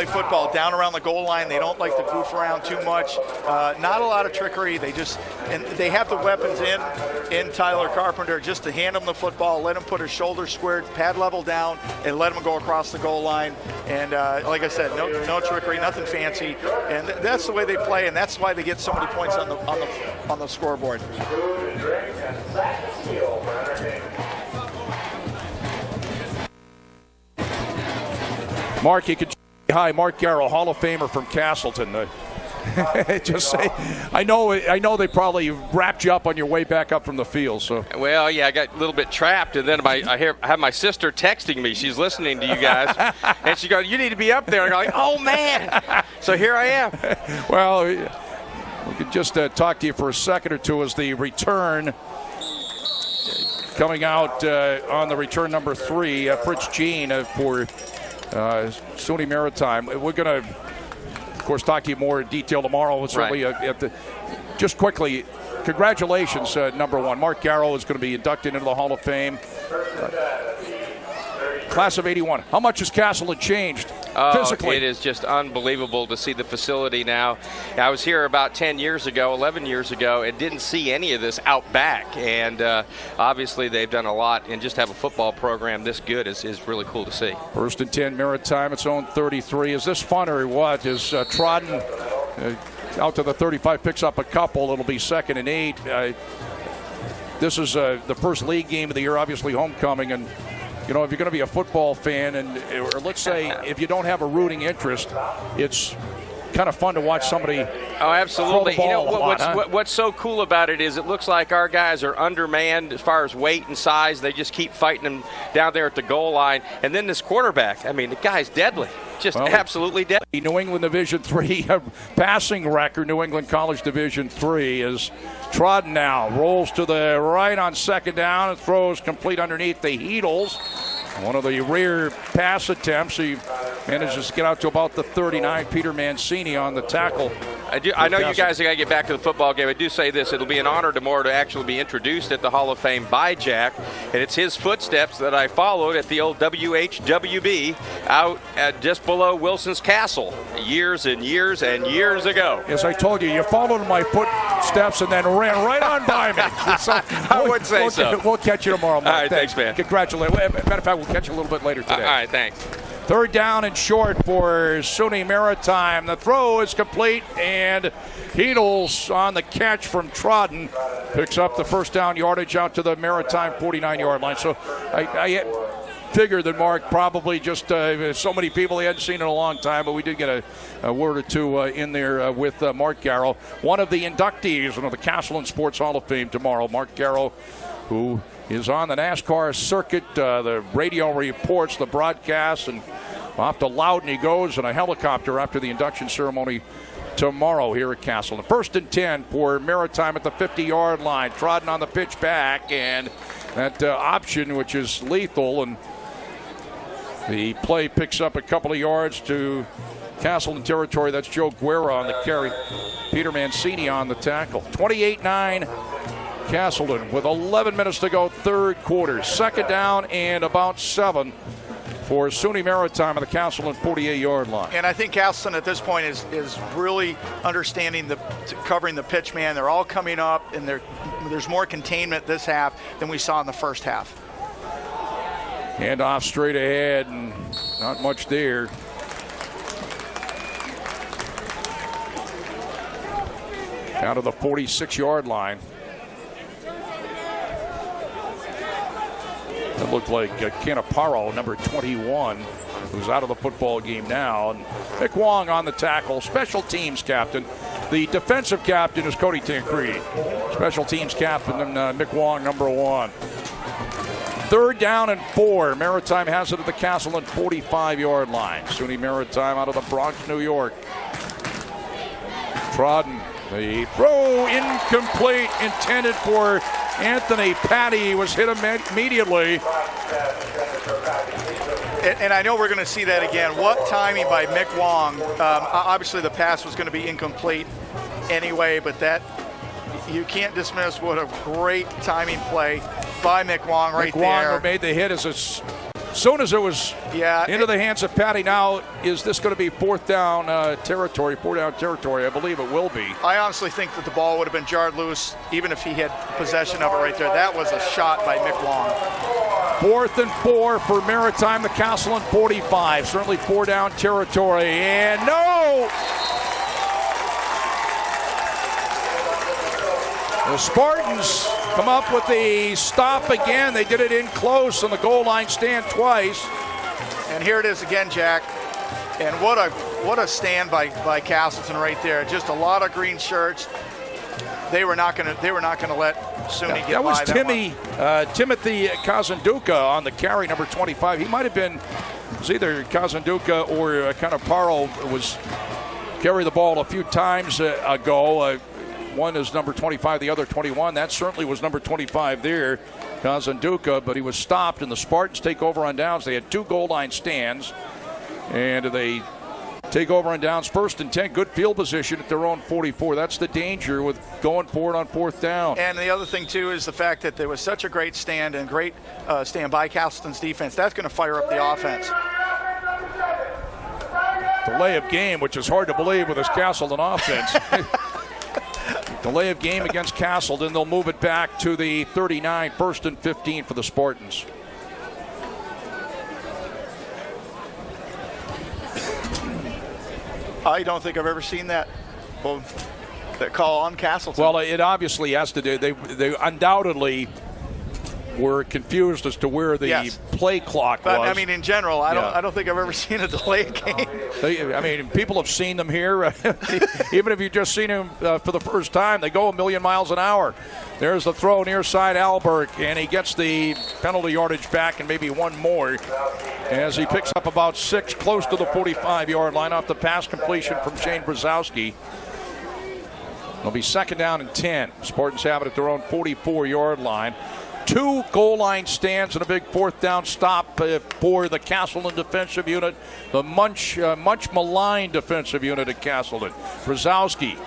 football, down around the goal line. They don't like to goof around too much. Not a lot of trickery. They have the weapons in Tyler Carpenter just to hand him the football, let him put his shoulders squared, pad level down, and let him go across the goal line. And like I said, no trickery, nothing fancy. And that's the way they play, and that's why they get so many points on the scoreboard. Mark, you could hi, Mark Garrow, Hall of Famer from Castleton. Just say, I know they probably wrapped you up on your way back up from the field. So well, yeah, I got a little bit trapped, and then I have my sister texting me. She's listening to you guys, and she goes, "You need to be up there." And I'm like, "Oh man!" So here I am. Well, we could just talk to you for a second or two as the return. Coming out on the return number 3, Fritz Jean for SUNY Maritime. We're going to, of course, talk to you more in detail tomorrow. Certainly, just quickly, congratulations, number 1. Mark Garrow is going to be inducted into the Hall of Fame. class of 81. How much has Castleton changed physically? It is just unbelievable to see the facility now. I was here about 10 years ago, 11 years ago, and didn't see any of this out back. And obviously they've done a lot, and just have a football program this good is really cool to see. 1st and 10, Maritime, its own 33. Is this fun or what? Is Trodden out to the 35, picks up a couple. It'll be 2nd and 8. This is the first league game of the year, obviously homecoming, and you know, if you're going to be a football fan, or let's say if you don't have a rooting interest, it's kind of fun to watch somebody. Oh, absolutely. Throw the You ball know, what's so cool about it is it looks like our guys are undermanned as far as weight and size. They just keep fighting them down there at the goal line. And then this quarterback, I mean, the guy's deadly. Just absolutely deadly. New England Division III passing record, New England College Division III, is Trodden now. Rolls to the right on 2nd down and throws complete underneath the Heatles. One of the rare pass attempts. He manages to get out to about the 39. Peter Mancini on the tackle. I know you guys are going to get back to the football game. I do say this. It'll be an honor tomorrow to actually be introduced at the Hall of Fame by Jack. And it's his footsteps that I followed at the old WHWB out at just below Wilson's Castle years and years and years ago. As I told you followed my footsteps and then ran right on by me. So I would say so. We'll catch you tomorrow, Mark. All right, thanks, man. Congratulations. Matter of fact, we'll catch you a little bit later today. All right, thanks. 3rd down and short for SUNY Maritime. The throw is complete, and Heatles on the catch from Trodden picks up the 1st down yardage out to the Maritime 49-yard line. So I figured that Mark probably just so many people he hadn't seen in a long time, but we did get a word or two in there with Mark Garrow, one of the inductees of the Castleton Sports Hall of Fame tomorrow. Mark Garrow, who is on the NASCAR circuit, the radio reports, the broadcast, and off to Loudon he goes in a helicopter after the induction ceremony tomorrow here at Castleton. 1st and 10 for Maritime at the 50-yard line. Trodden on the pitch back, and that option, which is lethal, and the play picks up a couple of yards to Castleton territory. That's Joe Guerra on the carry. Peter Mancini on the tackle. 28-9. Castleton with 11 minutes to go, 3rd quarter. 2nd down and about 7 for SUNY Maritime at the Castleton 48-yard line. And I think Castleton at this point is really understanding covering the pitch man. They're all coming up, and there's more containment this half than we saw in the first half. Handoff straight ahead, and not much there. Down to the 46-yard line. That looked like Canaparo, number 21, who's out of the football game now. And Mick Wong on the tackle, special teams captain. The defensive captain is Cody Tancredi. Special teams captain, Mick Wong, number 1. 3rd down and 4. Maritime has it at the Castleton 45-yard line. SUNY Maritime out of the Bronx, New York. Trodden. The throw incomplete, intended for Anthony Patty, was hit immediately. And I know we're going to see that again. What timing by Mick Wong. Obviously the pass was going to be incomplete anyway, but that you can't dismiss what a great timing play by Mick Wong right there. Mick Wong made the hit as soon as it was into the hands of Patty. Now, is this going to be 4th down territory? 4th down territory, I believe it will be. I honestly think that the ball would have been jarred loose even if he had possession of it right there. That was a shot by Mick Wong. 4th and 4 for Maritime, the Castleton 45. Certainly 4 down territory. And no! The Spartans come up with the stop again. They did it in close on the goal line stand twice. And here it is again, Jack. And what a stand by Castleton right there. Just a lot of green shirts. They were not going to let SUNY get by that. Timothy Kazanduka on the carry, number 25. He might have been, it was either Kazanduka or Canaparo was carry the ball a few times ago. One is number 25, the other 21. That certainly was number 25 there, Kazanduka, but he was stopped, and the Spartans take over on downs. They had 2 goal line stands, and they take over on downs. 1st and 10. Good field position at their own 44. That's the danger with going forward on 4th down. And the other thing, too, is the fact that there was such a great stand and great stand by Castleton's defense. That's going to fire up the offense. Delay of game, which is hard to believe with this Castleton offense. Delay of game against Castleton. They'll move it back to the 39, 1st and 15 for the Spartans. I don't think I've ever seen that call on Castleton. Well, it obviously has to do. They undoubtedly were confused as to where the play clock was. But I mean, in general, I don't think I've ever seen a delay game. I mean, people have seen them here. Even if you've just seen them for the first time, they go a million miles an hour. There's the throw near side, Alberg, and he gets the penalty yardage back and maybe one more as he picks up about 6 close to the 45-yard line off the pass completion from Shane Brzezowski. It'll be 2nd down and 10. Spartans have it at their own 44-yard line. 2 goal line stands and a big 4th down stop for the Castleton defensive unit, the much maligned defensive unit at Castleton. Brzezowski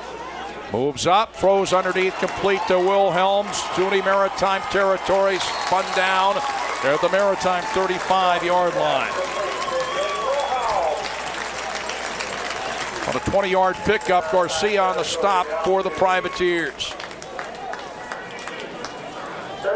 moves up, throws underneath, complete to Wilhelms. SUNY Maritime territory, spun down. They're at the Maritime 35-yard line. On a 20-yard pickup, Garcia on the stop for the Privateers.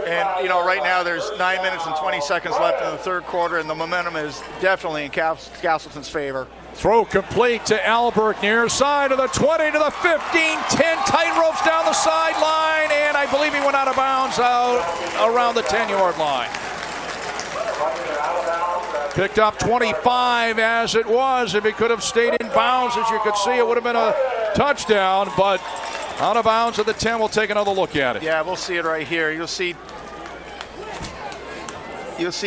And, right now there's 9 minutes and 20 seconds left in the 3rd quarter, and the momentum is definitely in Castleton's favor. Throw complete to Alberg, near side of the 20 to the 15, 10 tight ropes down the sideline, and I believe he went out of bounds out around the 10-yard line. Picked up 25 as it was. If he could have stayed in bounds, as you could see, it would have been a touchdown, but out of bounds at the 10. We'll take another look at it. Yeah, we'll see it right here. You'll see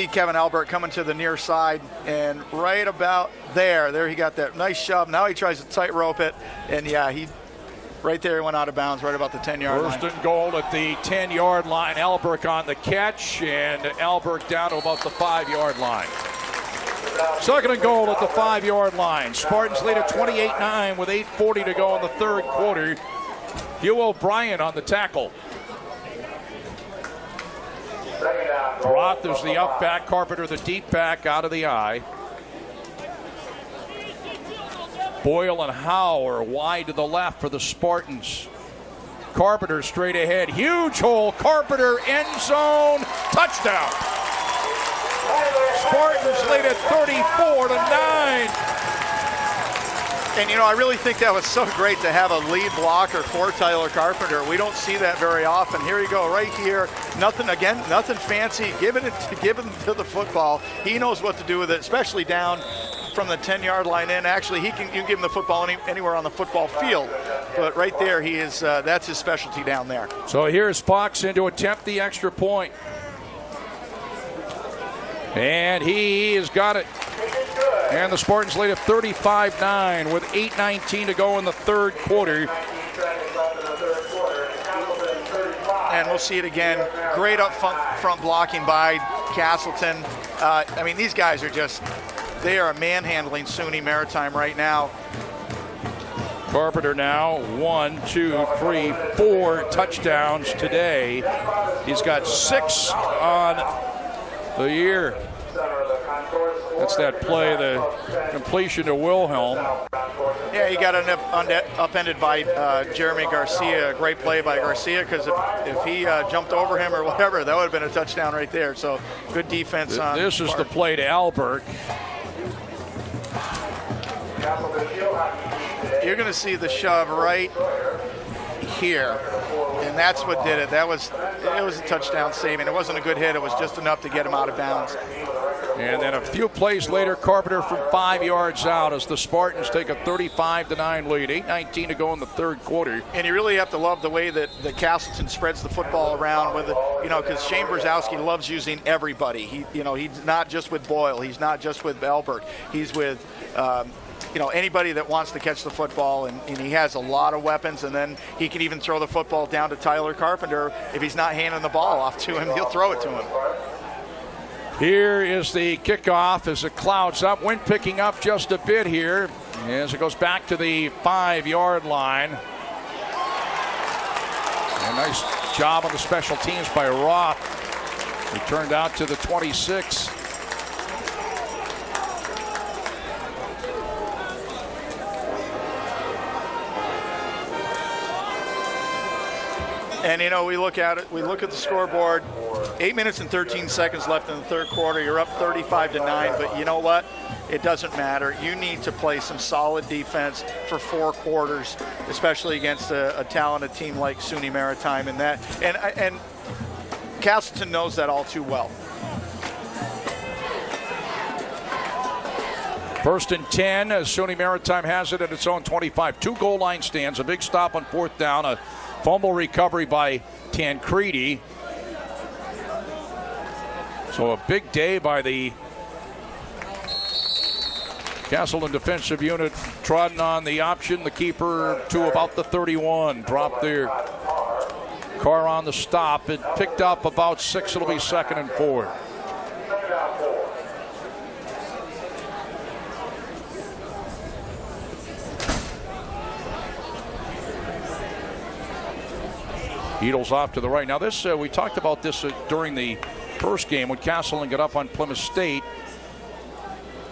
Kevin Albert coming to the near side, and right about there he got that nice shove. Now he tries to tightrope it, and he went out of bounds right about the 10-yard line. 1st and goal at the 10-yard line. Albert on the catch, and Albert down to about the 5-yard line. 2nd and goal at the 5-yard line. Spartans lead at 28-9 with 8:40 to go in the 3rd quarter. Hugh O'Brien on the tackle. Roth is the up back, Carpenter the deep back out of the eye. Boyle and Howe are wide to the left for the Spartans. Carpenter straight ahead. Huge hole. Carpenter end zone. Touchdown. Spartans lead at 34-9. And, I really think that was so great to have a lead blocker for Tyler Carpenter. We don't see that very often. Here you go, right here. Nothing fancy. Give him to the football. He knows what to do with it, especially down from the 10-yard line in. Actually, you can give him the football anywhere on the football field. But right there, he is. That's his specialty down there. So here's Fox in to attempt the extra point. And he has got it. And the Spartans lead at 35-9 with 8:19 to go in the 3rd quarter. And we'll see it again. Great up front blocking by Castleton. These guys they are manhandling SUNY Maritime right now. Carpenter now 4 touchdowns today. He's got 6 on the year. That's that play, the completion to Wilhelm. Yeah, he got upended by Jeremy Garcia. A great play by Garcia, because if he jumped over him or whatever, that would have been a touchdown right there. So good defense on. This is the play to Alberg. You're going to see the shove right here, and that's what did it. It was a touchdown saving. It wasn't a good hit. It was just enough to get him out of bounds. And then a few plays later, Carpenter from 5 yards out as the Spartans take a 35-9 lead. 8:19 to go in the 3rd quarter. And you really have to love the way that Castleton spreads the football around with it, because Shane Brzezowski loves using everybody. He's not just with Boyle. He's not just with Albert. He's with anybody that wants to catch the football, and he has a lot of weapons, and then he can even throw the football down to Tyler Carpenter. If he's not handing the ball off to him, he'll throw it to him. Here is the kickoff as it clouds up. Wind picking up just a bit here. As it goes back to the 5-yard line. A nice job on the special teams by Roth. He turned out to the 26. And, you know, we look at the scoreboard, 8 minutes and 13 seconds left in the third quarter. You're up 35-9, but you know what? It doesn't matter. You need to play some solid defense for 4 quarters, especially against a talented team like SUNY Maritime. And Castleton knows that all too well. First and 10, SUNY Maritime has it at its own 25. 2 goal line stands, a big stop on 4th down, a fumble recovery by Tancredi. So a big day by the Castleton defensive unit. Trodden on the option, the keeper to about the 31. Dropped there. Carr on the stop. It picked up about 6. It'll be 2nd and 4. Eagles off to the right. Now this, we talked about this during the first game when Castleton got up on Plymouth State.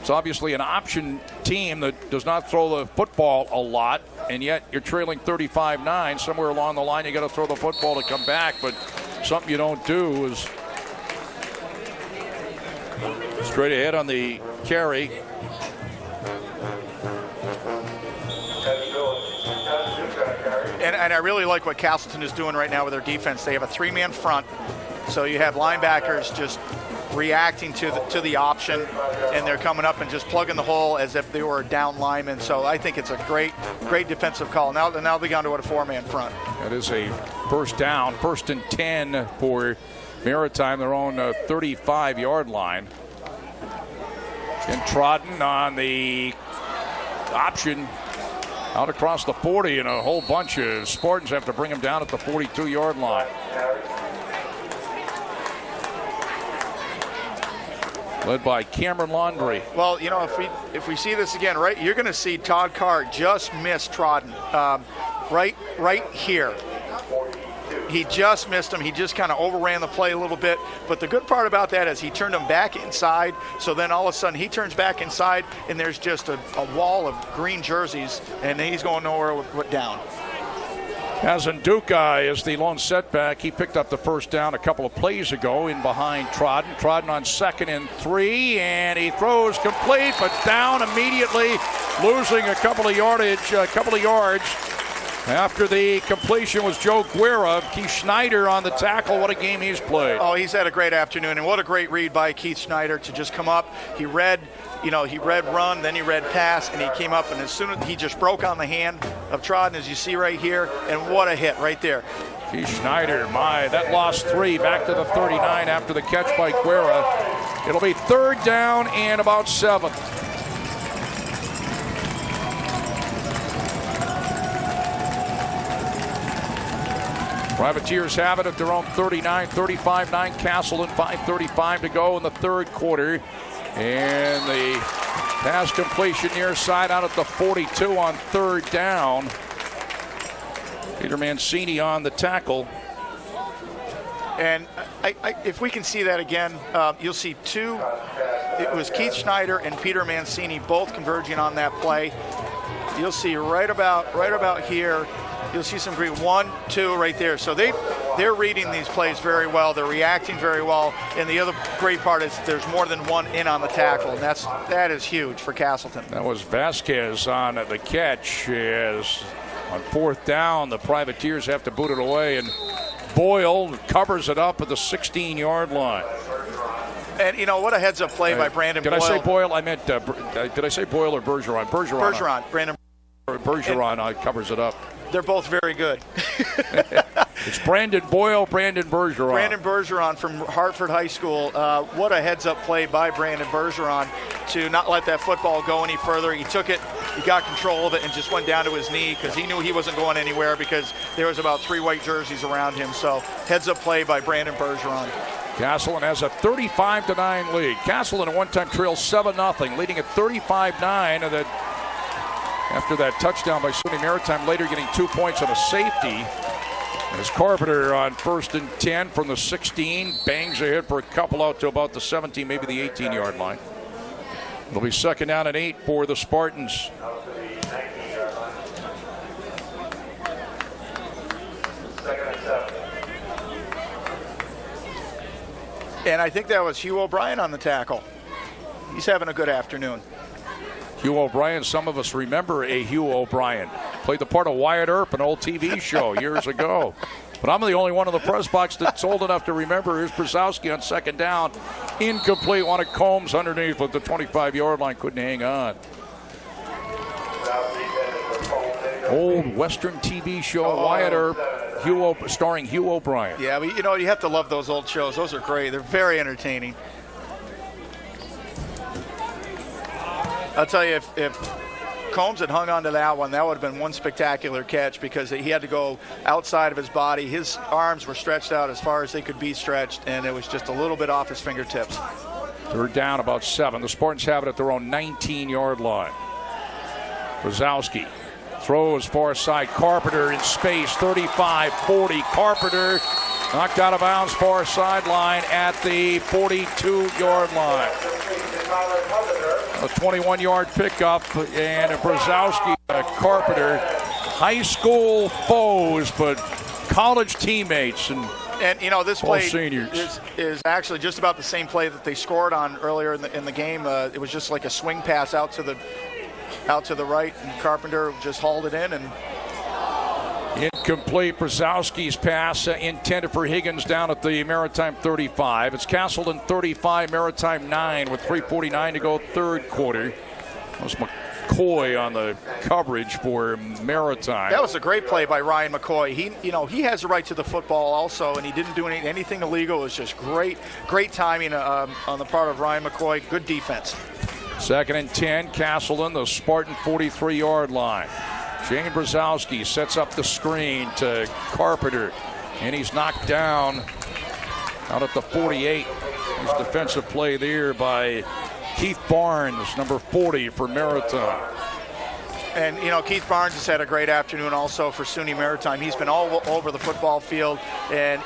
It's obviously an option team that does not throw the football a lot, and yet you're trailing 35-9. Somewhere along the line you got to throw the football to come back, but something you don't do is straight ahead on the carry. And I really like what Castleton is doing right now with their defense. They have a 3-man front, so you have linebackers just reacting to the option, and they're coming up and just plugging the hole as if they were a down lineman. So I think it's a great defensive call. Now they gone to a 4-man front. That is a first down, 1st and 10 for Maritime, their own 35-yard line. And Trodden on the option out across the 40, and a whole bunch of Spartans have to bring him down at the 42-yard line. Led by Cameron Laundrie. Well, you know, if we see this again, right, you're going to see Todd Carr just miss Trodden right here. He just missed him. He just kind of overran the play a little bit. But the good part about that is he turned him back inside. So then all of a sudden he turns back inside, and there's just a wall of green jerseys, and he's going nowhere with down. Kazanduka is the lone setback. He picked up the first down a couple of plays ago in behind Trodden. Trodden on 2nd and 3, and he throws complete, but down immediately, losing a couple of yards. After the completion was Joe Guerra. Keith Schneider on the tackle. What a game he's played. Oh, he's had a great afternoon, and what a great read by Keith Schneider to just come up. He read run, then he read pass, and he came up, and as soon as he just broke on the hand of Trodden, as you see right here, and what a hit right there. Keith Schneider, that lost 3 back to the 39 after the catch by Guerra. It'll be 3rd down and about 7. Privateers have it at their own 39, 35-9 Castleton, 5:35 to go in the third quarter. And the pass completion near side out at the 42 on 3rd down. Peter Mancini on the tackle. And if we can see that again, you'll see 2. It was Keith Schneider and Peter Mancini both converging on that play. You'll see right about here. You'll see some green 1, 2 right there. So they're reading these plays very well. They're reacting very well. And the other great part is there's more than one in on the tackle, and that is huge for Castleton. That was Vasquez on the catch. As on 4th down, the Privateers have to boot it away, and Boyle covers it up at the 16-yard line. And, you know, what a heads-up play by Brandon Boyle. Did I say Boyle? I meant, did I say Boyle or Bergeron? Bergeron. Brandon Bergeron covers it up. They're both very good. It's Brandon Boyle, Brandon Bergeron. Brandon Bergeron from Hartford High School. What a heads-up play by Brandon Bergeron to not let that football go any further. He took it, he got control of it, and just went down to his knee because he knew he wasn't going anywhere because there was about 3 white jerseys around him. So heads-up play by Brandon Bergeron. Castleton has a 35-9 lead. Castleton at one time trails 7-0, leading at 35-9, and then after that touchdown by SUNY Maritime, later getting 2 points on a safety. As Carpenter on 1st and 10 from the 16, bangs ahead for a couple out to about the 17, maybe the 18-yard line. It'll be 2nd down and 8 for the Spartans. And I think that was Hugh O'Brien on the tackle. He's having a good afternoon. Hugh O'Brien, some of us remember a Hugh O'Brien. Played the part of Wyatt Earp, an old TV show years ago. But I'm the only one in the press box that's old enough to remember. Here's Brzezowski on 2nd down. Incomplete. Wanted Combs underneath at the 25-yard line. Couldn't hang on. Old Western TV show, Wyatt Earp, starring Hugh O'Brien. Yeah, but you have to love those old shows. Those are great. They're very entertaining. I'll tell you, if Combs had hung on to that one, that would have been one spectacular catch because he had to go outside of his body. His arms were stretched out as far as they could be stretched, and it was just a little bit off his fingertips. 3rd down, about 7. The Spartans have it at their own 19-yard line. Brzezowski throws far side. Carpenter in space, 35-40. Carpenter knocked out of bounds far sideline at the 42-yard line. A 21-yard pickup, and Brzezowski, Carpenter, high school foes, but college teammates, and this play seniors. Is actually just about the same play that they scored on earlier in the game. It was just like a swing pass out to the right, and Carpenter just hauled it in and. Incomplete. Brzezowski's pass intended for Higgins down at the Maritime 35. It's Castleton 35, Maritime 9 with 3:49 to go, 3rd quarter. That was McCoy on the coverage for Maritime. That was a great play by Ryan McCoy. He has the right to the football also, and he didn't do anything illegal. It was just great timing on the part of Ryan McCoy. Good defense. 2nd and 10, Castleton, the Spartan 43-yard line. Shane Brzezowski sets up the screen to Carpenter, and he's knocked down out at the 48. His defensive play there by Keith Barnes, number 40 for Maritime. And, Keith Barnes has had a great afternoon also for SUNY Maritime. He's been all over the football field, and,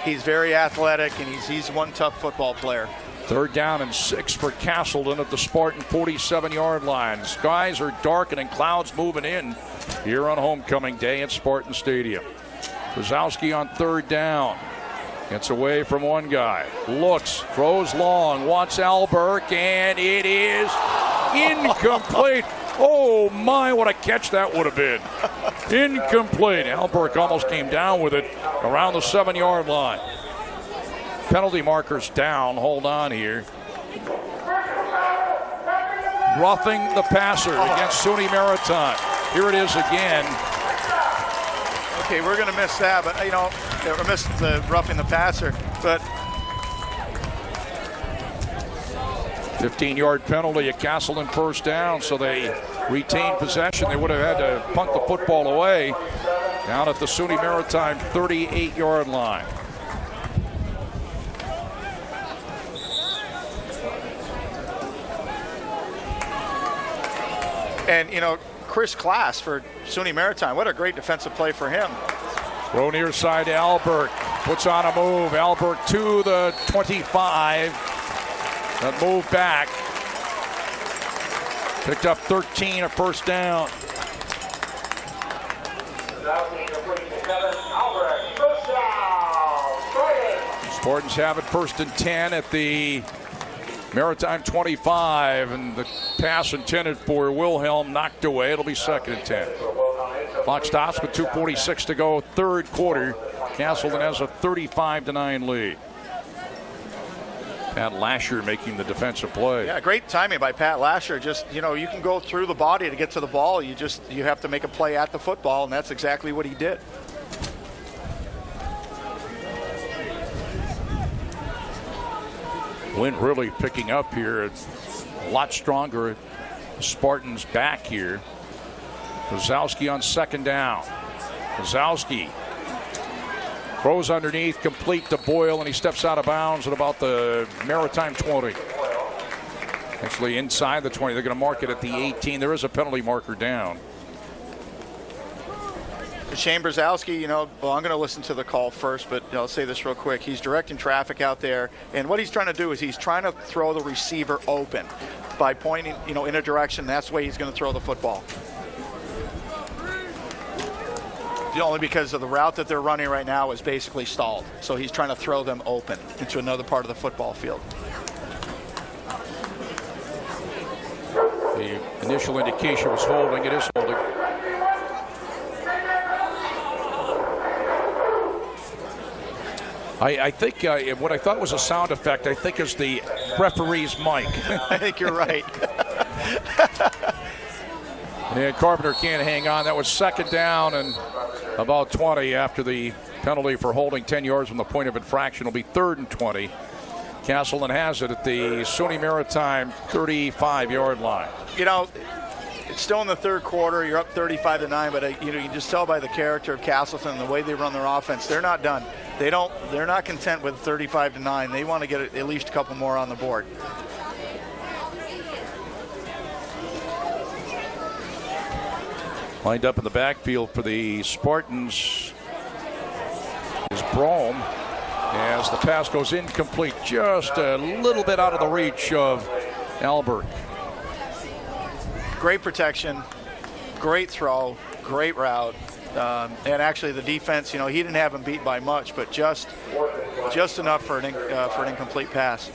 he's very athletic, and he's one tough football player. 3rd down and 6 for Castleton at the Spartan 47-yard line. Skies are darkening, clouds moving in here on homecoming day at Spartan Stadium. Brzezowski on 3rd down. Gets away from one guy. Looks, throws long, wants Alberk, and it is incomplete. Oh my, what a catch that would have been. Incomplete. Alberk almost came down with it around the 7-yard line. Penalty markers down. Hold on here. Roughing the passer against SUNY Maritime. Here it is again. Okay, we're going to miss that, but, we missed the roughing the passer. But 15-yard penalty at Castleton, 1st down, so they retained possession. They would have had to punt the football away down at the SUNY Maritime 38-yard line. And, Chris Class for SUNY Maritime, what a great defensive play for him. Throw near side to Alberk. Puts on a move. Alberk to the 25. That move back. Picked up 13, a 1st down. Spartans have it 1st and 10 at the Maritime 25, and the pass intended for Wilhelm knocked away. It'll be 2nd and 10. Clock stops with 2:46 to go, 3rd quarter. Castleton has a 35-9 lead. Pat Lasher making the defensive play. Yeah, great timing by Pat Lasher. Just, you can go through the body to get to the ball. You have to make a play at the football, and that's exactly what he did. Wind really picking up here. It's a lot stronger. Spartans back here. Brzezowski on 2nd down. Brzezowski throws underneath, complete to Boyle, and he steps out of bounds at about the Maritime 20. Actually inside the 20. They're going to mark it at the 18. There is a penalty marker down. Shane Brzezowski, I'm going to listen to the call first, but I'll say this real quick. He's directing traffic out there, and what he's trying to do is he's trying to throw the receiver open by pointing, in a direction. That's the way he's going to throw the football. Only because of the route that they're running right now is basically stalled. So he's trying to throw them open into another part of the football field. The initial indication was holding. It is holding. I think what I thought was a sound effect, I think, is the referee's mic. I think you're right. And Carpenter can't hang on. That was second down and about 20 after the penalty for holding 10 yards from the point of infraction. It'll be 3rd and 20. Castleton has it at the SUNY Maritime 35-yard line. It's still in the third quarter. You're up 35-9, but you can just tell by the character of Castleton and the way they run their offense, they're not done. They're not content with 35-9. They want to get at least a couple more on the board. Lined up in the backfield for the Spartans is Brome as the pass goes incomplete, just a little bit out of the reach of Albert. Great protection, great throw, great route. And actually the defense, he didn't have him beat by much, but just enough for an incomplete pass.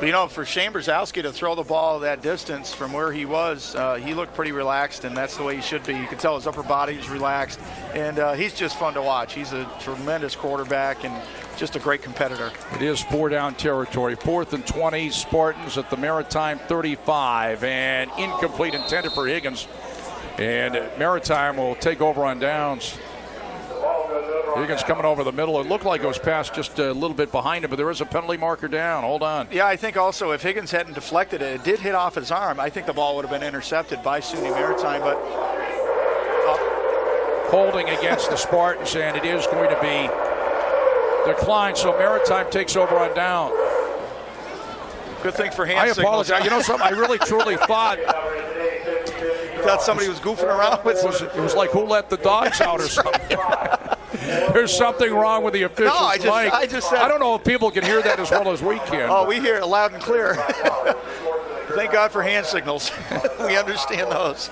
But, for Shane Brzezowski to throw the ball that distance from where he was, he looked pretty relaxed, and that's the way he should be. You can tell his upper body is relaxed, and he's just fun to watch. He's a tremendous quarterback and just a great competitor. It is 4-down territory. 4th and 20, Spartans at the Maritime 35, and incomplete intended for Higgins. And Maritime will take over on downs. Higgins coming over the middle. It looked like it was passed just a little bit behind him, but there is a penalty marker down. Hold on. Yeah, I think also if Higgins hadn't deflected it, it did hit off his arm. I think the ball would have been intercepted by SUNY Maritime, but holding against the Spartans, and it is going to be declined. So Maritime takes over on down. Good thing for hand signals. I apologize. Something I really truly thought somebody was goofing around with it was like who let the dogs out or something. There's something wrong with the official's mic. I just said, I don't know if people can hear that as well as we can. Oh, we hear it loud and clear. Thank God for hand signals. We understand those.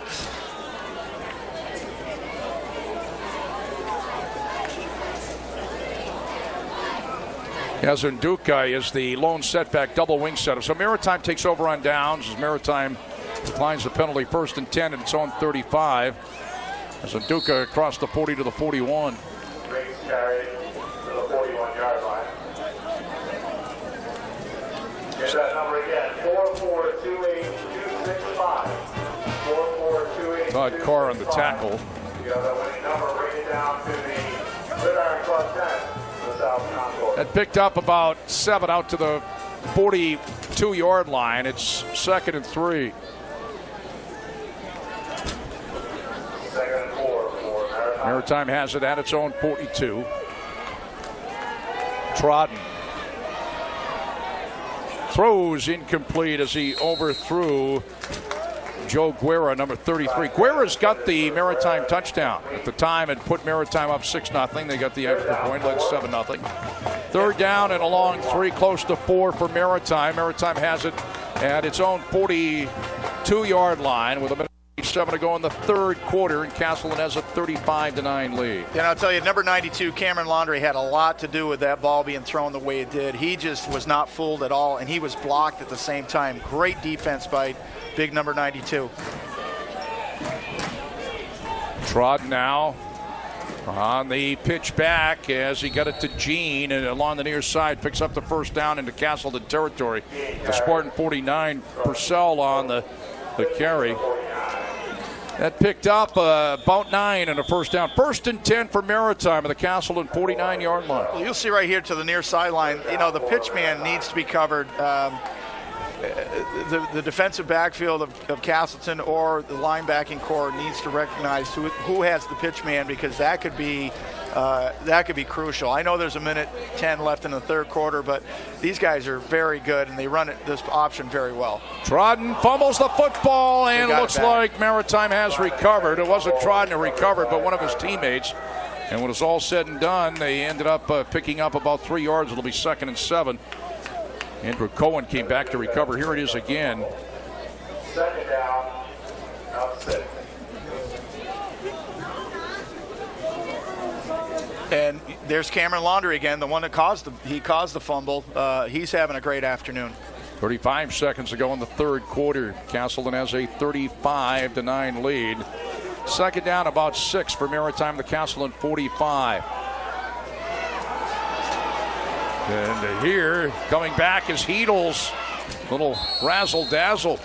Yazunduka is the lone setback double wing setup. So Maritime takes over on downs as Maritime declines the penalty. 1st and 10 at its own 35. Yazunduka across the 40 to the 41. Great carry to the 41-yard line. Here's that number again, 4428265. 4428265. Todd Carr on the tackle. You have that winning number, bring it down to the Gridiron Club 10, the South Concourse. That picked up about 7 out to the 42-yard line. It's 2nd and 3. 2nd and 4 for Maritime. Maritime has it at its own 42. Trodden throws incomplete as he overthrew Joe Guerra, number 33. Guerra's got the Maritime touchdown. At the time, it put Maritime up 6-0. They got the extra point, led 7-0. 3rd down and a long 3, close to 4 for Maritime. Maritime has it at its own 42-yard line with a minute 7 to go in the 3rd quarter, and Castleton has a 35-9 lead. And I'll tell you, number 92, Cameron Laundrie, had a lot to do with that ball being thrown the way it did. He just was not fooled at all, and he was blocked at the same time. Great defense by big number 92. Trod now on the pitch back as he got it to Gene, and along the near side picks up the 1st down into Castleton territory. The Spartan 49, Purcell on the carry. That picked up about 9 and a 1st down. 1st and 10 for Maritime at the Castleton 49-yard line. Well, you'll see right here to the near sideline, the pitch man needs to be covered. the defensive backfield of Castleton or the linebacking core needs to recognize who has the pitch man, because that could be crucial. I know there's a minute 10 left in the third quarter, but these guys are very good and they run this option very well. Trodden fumbles the football, and looks like Maritime has recovered. It wasn't Trodden who recovered, but one of his teammates. And when it's all said and done, they ended up picking up about 3 yards. It'll be 2nd and 7. Andrew Cohen came back to recover. Here it is again. 2nd down, out 6. And there's Cameron Laundrie again, the one that caused the fumble. He's having a great afternoon. 35 seconds to go in the third quarter. Castleton has a 35-9 lead. 2nd down, about 6 for Maritime, the Castleton 45. And here, coming back is Heedles. Little razzle-dazzle.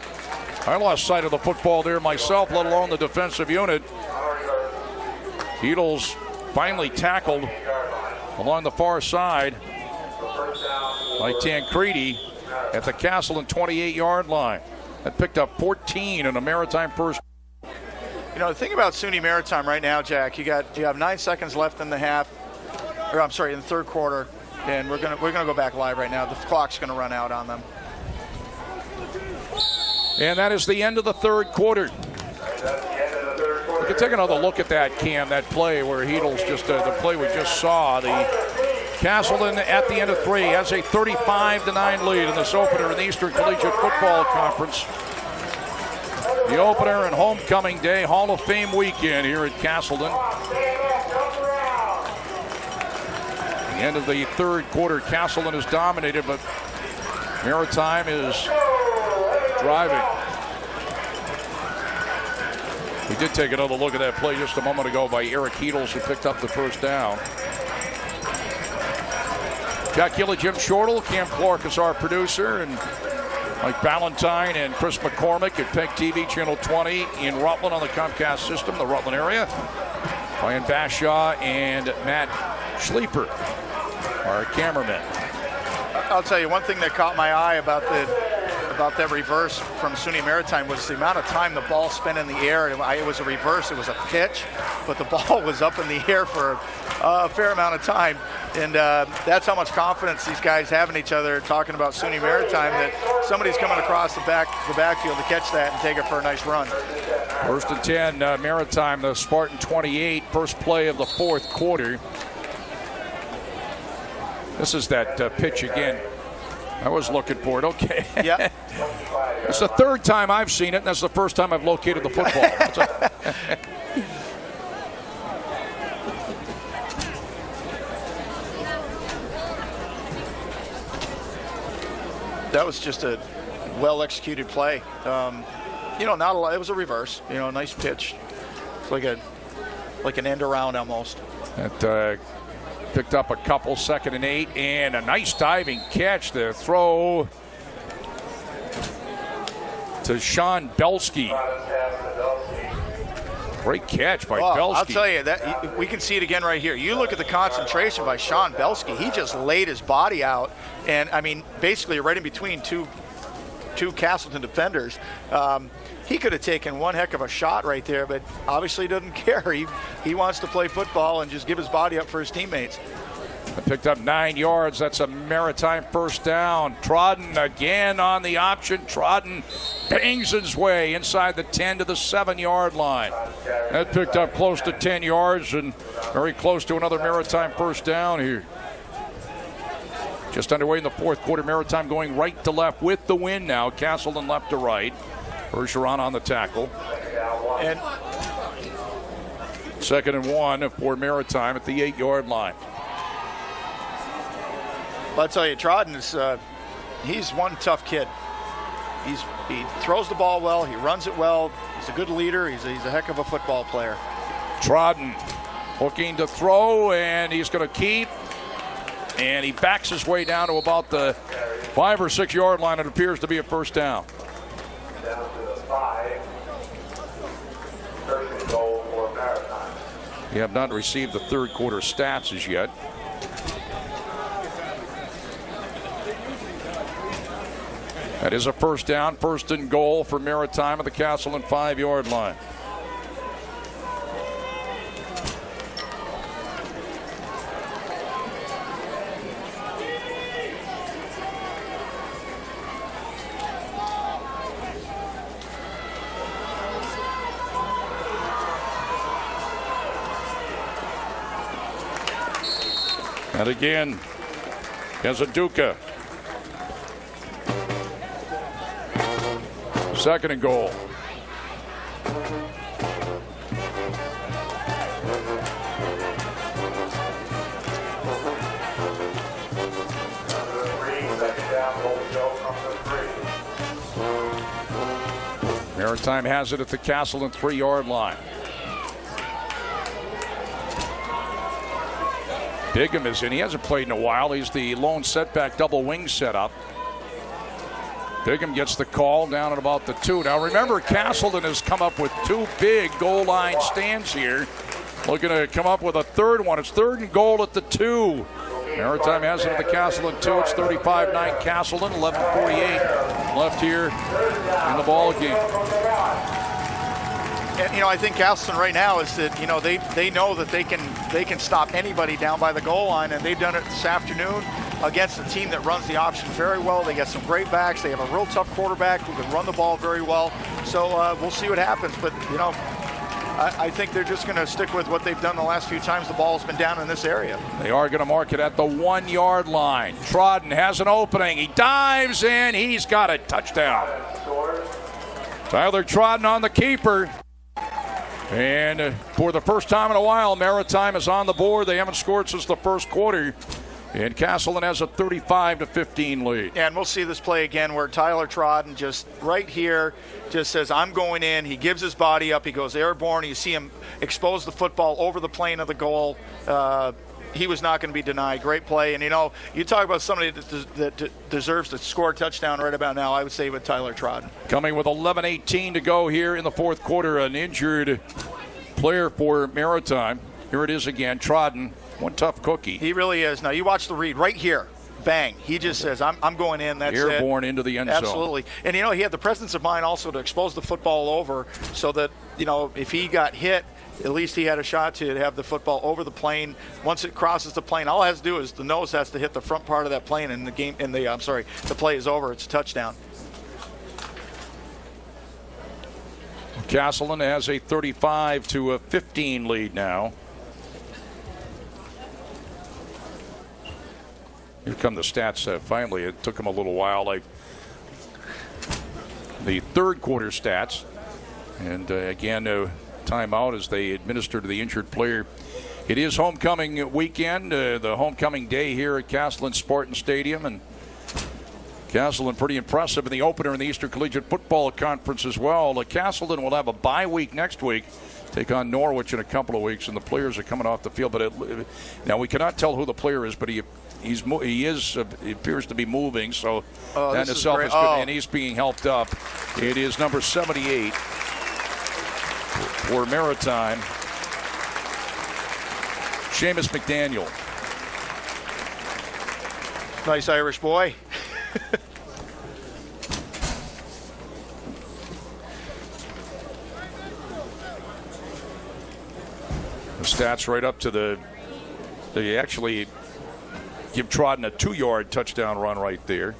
I lost sight of the football there myself, let alone the defensive unit. Heedles finally tackled along the far side by Tancredi at the Castleton 28-yard line. That picked up 14 in a Maritime first. You know, the thing about SUNY Maritime right now, Jack, you have 9 seconds left in the in the third quarter, and we're gonna go back live right now. The clock's gonna run out on them. And that is the end of the third quarter. We can take another look at that, Cam, that play where Heedles the play we just saw. The Castleton at the end of 3 has a 35-9 lead in this opener in the Eastern Collegiate Football Conference. The opener and homecoming day, Hall of Fame weekend here at Castleton. The end of the third quarter, Castleton is dominated, but Maritime is driving. We did take another look at that play just a moment ago by Eric Heedles, who picked up the first down. Jack Healey, Jim Shortle, Cam Clark is our producer, and Mike Ballantyne and Chris McCormick at PEGTV Channel 20 in Rutland on the Comcast system, the Rutland area. Brian Bashaw and Matt Schleeper, our cameramen. I'll tell you one thing that caught my eye about that reverse from SUNY Maritime was the amount of time the ball spent in the air. It was a reverse, it was a pitch, but the ball was up in the air for a fair amount of time. And that's how much confidence these guys have in each other, talking about SUNY Maritime, that somebody's coming across the backfield to catch that and take it for a nice run. 1st and 10, Maritime, the Spartan 28, first play of the fourth quarter. This is that pitch again. I was looking for it. Okay. Yeah. It's the third time I've seen it, and that's the first time I've located the football. That was just a well-executed play. Not a lot. It was a reverse. Nice pitch. It's like an end around almost. That picked up a couple, 2nd and 8, and a nice diving catch. The throw to Sean Belsky. Great catch by Belsky. I'll tell you, that we can see it again right here. You look at the concentration by Sean Belsky. He just laid his body out, and basically right in between two Castleton defenders. He could have taken one heck of a shot right there, but obviously doesn't care. He wants to play football and just give his body up for his teammates. Picked up 9 yards. That's a Maritime first down. Trodden again on the option. Trodden bangs his way inside the 10 to the 7-yard line. That picked up close to 10 yards and very close to another Maritime first down here. Just underway in the fourth quarter. Maritime going right to left with the wind now. Castleton left to right. Bergeron on the tackle. And 2nd and 1 for Maritime at the 8-yard line. I'll tell you, Trodden he's one tough kid. He throws the ball well. He runs it well. He's a good leader. He's a heck of a football player. Trodden looking to throw, and he's going to keep. And he backs his way down to about the 5 or 6 yard line. It appears to be a first down. Down to the 5. 1st and goal for Maritime. We have not received the third quarter stats as yet. That is a first down, 1st and goal for Maritime at the Castleton 5-yard line. And again, Kazaduka. 2nd and goal. Maritime has it at the Castleton 3-yard line. Bigham is in. He hasn't played in a while. He's the lone setback double wing setup. Bigham gets the call down at about the 2. Now remember, Castleton has come up with 2 big goal line stands here. Looking to come up with a 3rd one. It's 3rd and goal at the 2. Maritime has it at the Castleton 2. It's 35-9 Castleton. 11:48 left here in the ball game. And, I think Castleton right now is that, they know that they can stop anybody down by the goal line, and they've done it this afternoon against a team that runs the option very well. They got some great backs. They have a real tough quarterback who can run the ball very well. So we'll see what happens. But, I think they're just going to stick with what they've done the last few times the ball's been down in this area. They are going to mark it at the 1-yard line. Trodden has an opening. He dives in. He's got a touchdown. Tyler Trodden on the keeper. And for the first time in a while, Maritime is on the board. They haven't scored since the first quarter. And Castleton has a 35-15 lead. And we'll see this play again where Tyler Trodden just right here just says, I'm going in. He gives his body up. He goes airborne. You see him expose the football over the plane of the goal. He was not going to be denied. Great play. And, you talk about somebody that deserves to score a touchdown right about now, I would say with Tyler Trodden. Coming with 11:18 to go here in the 4th quarter, an injured player for Maritime. Here it is again, Trodden. One tough cookie. He really is. Now, you watch the read right here. Bang. He just says, I'm going in. That's airborne into the end zone. Absolutely. And, he had the presence of mind also to expose the football over so that, if he got hit, at least he had a shot to have the football over the plane. Once it crosses the plane, all it has to do is the nose has to hit the front part of that plane, and the play is over. It's a touchdown. Castleton has a 35-15 lead now. Here come the stats. Finally, it took them a little while. The 3rd quarter stats, and again, timeout as they administer to the injured player. It is homecoming weekend, the homecoming day here at Castleton Spartan Stadium, and Castleton pretty impressive in the opener in the Eastern Collegiate Football Conference as well. Castleton will have a bye week next week, take on Norwich in a couple of weeks, and the players are coming off the field. But now we cannot tell who the player is, but he appears to be moving, so that in itself is good, and he's being helped up. It is number 78 for Maritime, Seamus McDaniel. Nice Irish boy. The stats right up to they actually give Trodden a 2-yard touchdown run right there.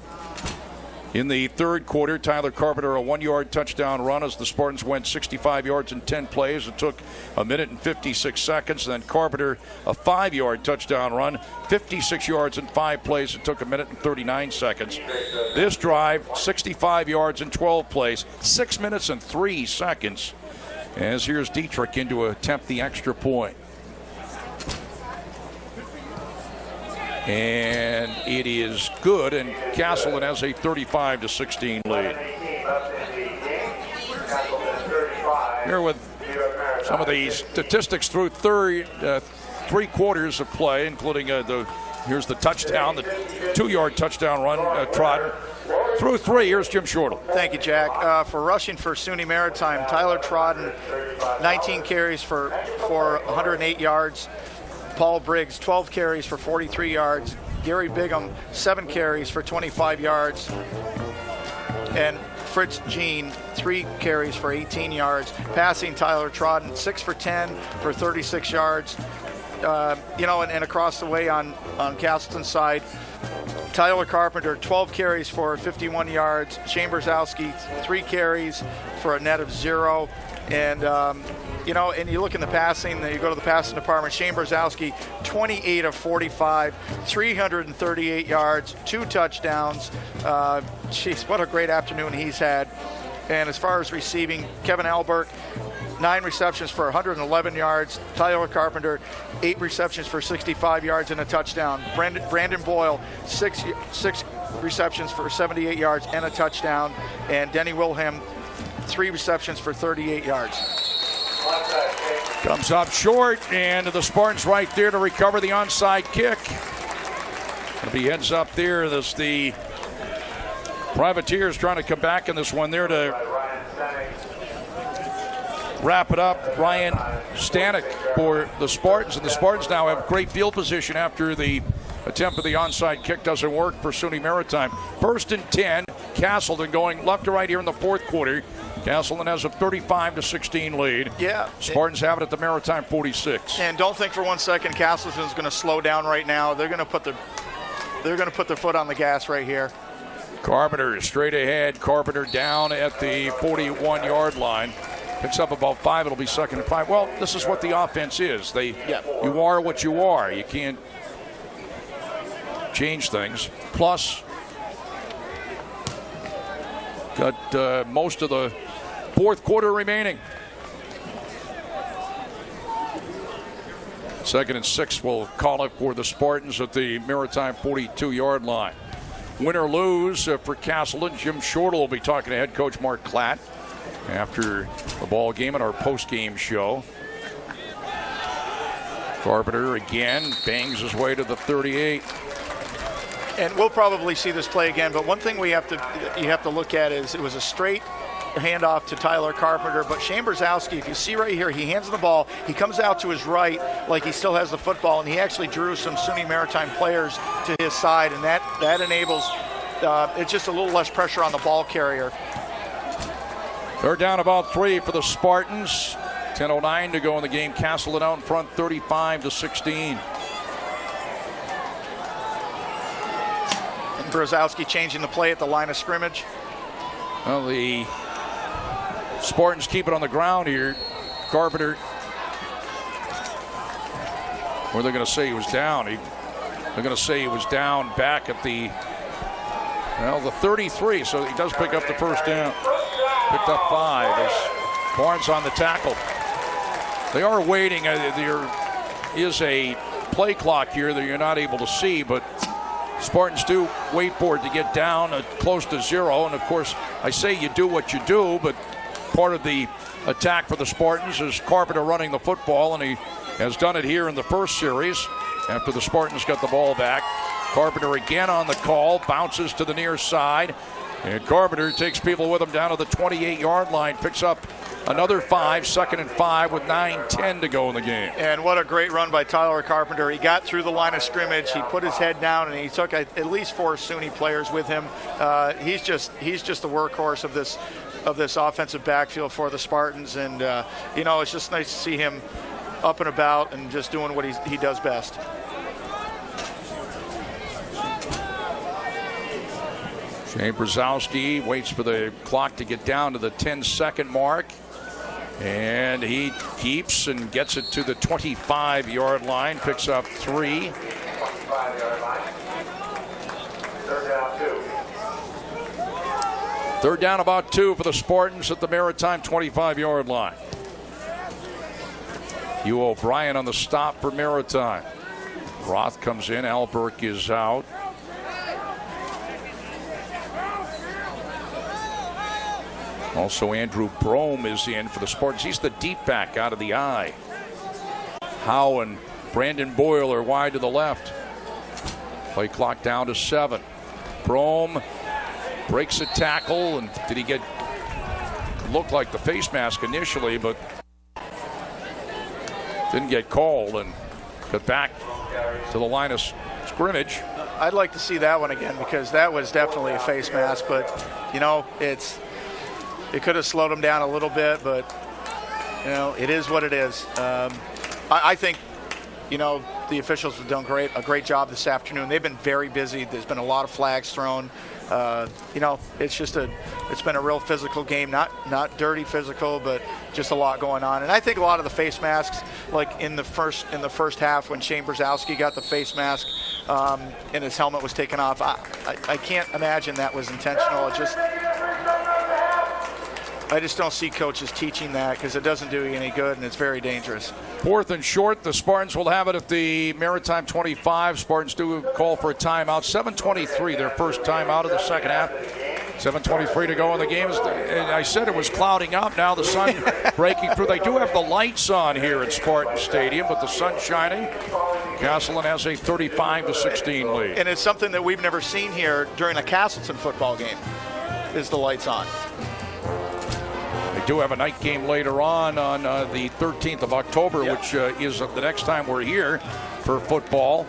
In the 3rd quarter, Tyler Carpenter a 1-yard touchdown run as the Spartans went 65 yards in 10 plays. It took 1 minute and 56 seconds. Then Carpenter a 5-yard touchdown run, 56 yards in 5 plays. It took 1 minute and 39 seconds. This drive, 65 yards in 12 plays, 6 minutes and 3 seconds. As here's Dietrich in to attempt the extra point. And it is good, and Castleton has a 35-16 lead. Here with some of the statistics through 3 quarters of play, including here's the touchdown, the 2-yard touchdown run, Trodden. Through 3, here's Jim Shortle. Thank you, Jack. For rushing for SUNY Maritime, Tyler Trodden, 19 carries for 108 yards. Paul Briggs, 12 carries for 43 yards. Gary Bigham, 7 carries for 25 yards. And Fritz Jean, 3 carries for 18 yards. Passing, Tyler Trodden, 6 for 10 for 36 yards. And across the way on Castleton's side, Tyler Carpenter, 12 carries for 51 yards. Chambers-Owski, 3 carries for a net of 0. And, and you look in the passing, you go to the passing department, Chambers-Owski, 28 of 45, 338 yards, 2 touchdowns. What a great afternoon he's had. And as far as receiving, Kevin Alberg, 9 receptions for 111 yards. Tyler Carpenter, 8 receptions for 65 yards and a touchdown. Brandon Boyle, 6 receptions for 78 yards and a touchdown. And Denny Wilhelm, 3 receptions for 38 yards. Comes up short, and the Spartans right there to recover the onside kick. It'll be heads up there as the Privateers trying to come back in this one there to wrap it up. Ryan Stanek for the Spartans, and the Spartans now have great field position after the attempt at the onside kick doesn't work for SUNY Maritime. 1st and 10, Castleton going left to right here in the 4th quarter. Castleton has a 35-16 lead. Yeah. Spartans have it at the Maritime 46. And don't think for one second Castleton's going to slow down right now. They're going to put their foot on the gas right here. Carpenter straight ahead. Carpenter down at the 41-yard line. Picks up about 5. It'll be 2nd and 5. Well, this is what the offense is. You are what you are. You can't change things. Plus, got most of the 4th quarter remaining. 2nd and 6 will call it for the Spartans at the Maritime 42-yard line. Win or lose for Castleton, Jim Shortle will be talking to head coach Mark Klatt after the ball game at our post-game show. Carpenter again bangs his way to the 38. And we'll probably see this play again, but one thing you have to look at is it was a straight handoff to Tyler Carpenter, but Chambers-Owski, if you see right here, he hands the ball, he comes out to his right like he still has the football, and he actually drew some SUNY Maritime players to his side, and that enables it's just a little less pressure on the ball carrier. They're down about 3 for the Spartans. 10:09 to go in the game. Castleton out in front, 35-16. Brzezowski changing the play at the line of scrimmage. Well, the Spartans keep it on the ground here. Carpenter, where they're going to say he was down. They're going to say he was down back at the 33. So he does pick up the first down. Picked up 5 as Barnes on the tackle. They are waiting. There is a play clock here that you're not able to see, but Spartans do wait for it to get down close to 0. And, of course, I say you do what you do, but part of the attack for the Spartans is Carpenter running the football, and he has done it here in the first series after the Spartans got the ball back. Carpenter again on the call, bounces to the near side, and Carpenter takes people with him down to the 28-yard line, picks up another 5, 2nd and 5 with 9:10 to go in the game. And what a great run by Tyler Carpenter. He got through the line of scrimmage. He put his head down, and he took at least 4 SUNY players with him. He's just the workhorse of this offensive backfield for the Spartans. And, it's just nice to see him up and about and just doing what he does best. Brzezowski waits for the clock to get down to the 10-second mark. And he keeps and gets it to the 25-yard line, picks up 3. 25-yard line. 3rd down 2. 3rd down about 2 for the Spartans at the Maritime 25-yard line. Hugh O'Brien on the stop for Maritime. Roth comes in, Alberg is out. Also, Andrew Brome is in for the Spartans. He's the deep back out of the eye. Howe and Brandon Boyle are wide to the left. Play clock down to 7. Brome breaks a tackle, and did he get looked like the face mask initially, but didn't get called and got back to the line of scrimmage. I'd like to see that one again because that was definitely a face mask. But, it could have slowed him down a little bit, but, it is what it is. I think, the officials have done a great job this afternoon. They've been very busy. There's been a lot of flags thrown. It's been a real physical game, not dirty physical, but just a lot going on. And I think a lot of the face masks, like in the first half when Chambers-Owski got the face mask and his helmet was taken off, I can't imagine that was intentional. I just don't see coaches teaching that because it doesn't do you any good and it's very dangerous. 4th and short. The Spartans will have it at the Maritime 25. Spartans do call for a timeout. 7:23, their first timeout of the second half. 7:23 to go in the game. And I said it was clouding up. Now the sun breaking through. They do have the lights on here at Spartan Stadium, but the sun's shining. Castleton has a 35-16 lead. And it's something that we've never seen here during a Castleton football game, is the lights on. They do have a night game later on the 13th of October, which is the next time we're here for football.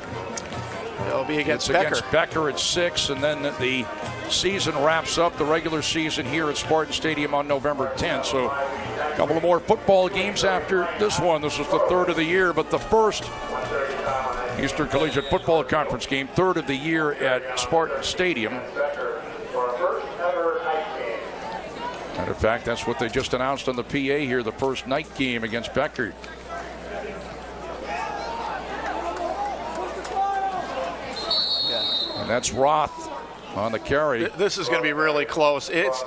It'll be against Becker at 6, and then the season wraps up, the regular season here at Spartan Stadium on November 10th. So a couple of more football games after this one. This is the 3rd of the year, but the first Eastern Collegiate Football Conference game, 3rd of the year at Spartan Stadium. Matter of fact, that's what they just announced on the PA here, the first night game against Becker. And that's Roth on the carry. This is going to be really close. It's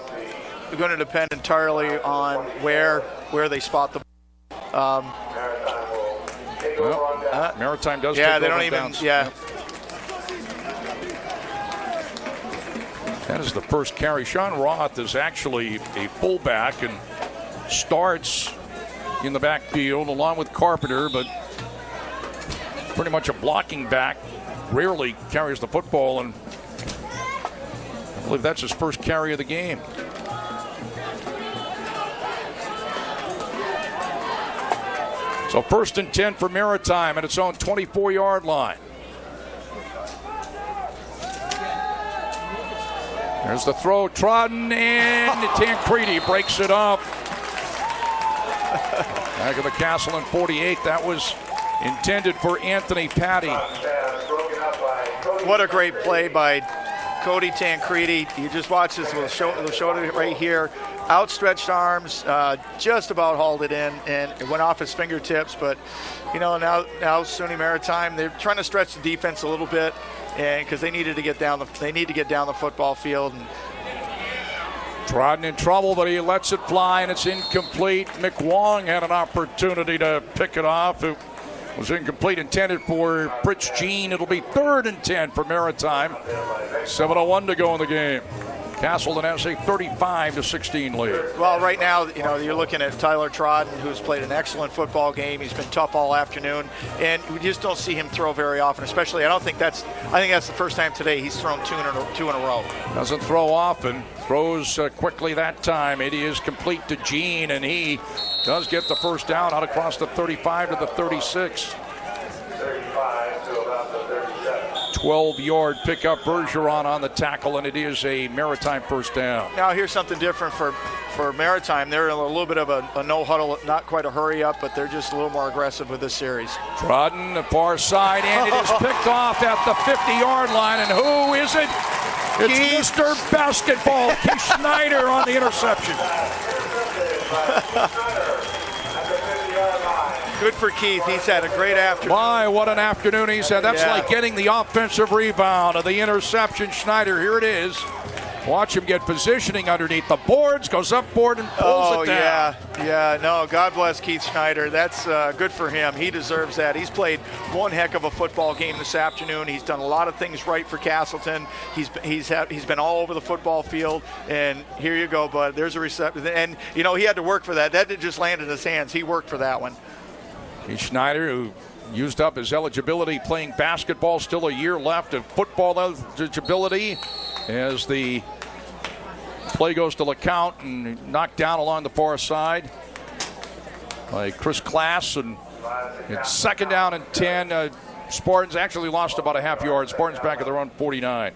going to depend entirely on where they spot the Maritime does. Yeah, they don't even. Bounce. Yeah. That is the first carry. Sean Roth is actually a fullback and starts in the backfield along with Carpenter, but pretty much a blocking back. Rarely carries the football, and I believe that's his first carry of the game. So 1st and 10 for Maritime at its own 24-yard line. There's the throw, trodden, and Tancredi breaks it up. Back of the Castleton 48. That was intended for Anthony Patty. What a great play by Cody Tancredi. You just watch this. We'll show it right here. Outstretched arms, just about hauled it in, and it went off his fingertips. But now SUNY Maritime, they're trying to stretch the defense a little bit, and because they need to get down the football field. And Trodden in trouble, but he lets it fly, and it's incomplete. McWong had an opportunity to pick it off. It was incomplete, intended for Pritch Jean. It'll be 3rd and 10 for Maritime. 7:01 to go in the game. Castleton has a 35-16 lead. Well, right now, you're looking at Tyler Trodden, who's played an excellent football game. He's been tough all afternoon, and we just don't see him throw very often. Especially, I think that's the first time today he's thrown two in a row. Doesn't throw often. Throws quickly that time. It is complete to Jean, and he does get the first down out across the 35 to the 36. 12-yard pickup. Bergeron on the tackle, and it is a Maritime first down. Now here's something different for Maritime. They're in a little bit of a no-huddle, not quite a hurry-up, but they're just a little more aggressive with this series. Trodden, the far side, and it is picked off at the 50-yard line, and who is it? It's Mr. Basketball, Keith Schneider on the interception. Good for Keith. He's had a great afternoon. My, what an afternoon he's had. That's like getting the offensive rebound of the interception. Schneider, here it is. Watch him get positioning underneath the boards, goes up board and pulls it down. No, God bless Keith Schneider. That's good for him. He deserves that. He's played one heck of a football game this afternoon. He's done a lot of things right for Castleton. He's been all over the football field, and here you go, bud. There's a reception. And, he had to work for that. That didn't just land in his hands. He worked for that one. Keith Schneider, who used up his eligibility playing basketball, still a year left of football eligibility as the play goes to LeCount and knocked down along the far side by Chris Klass, and it's 2nd down and 10. Spartans actually lost about a half yard. Spartans back at their own 49.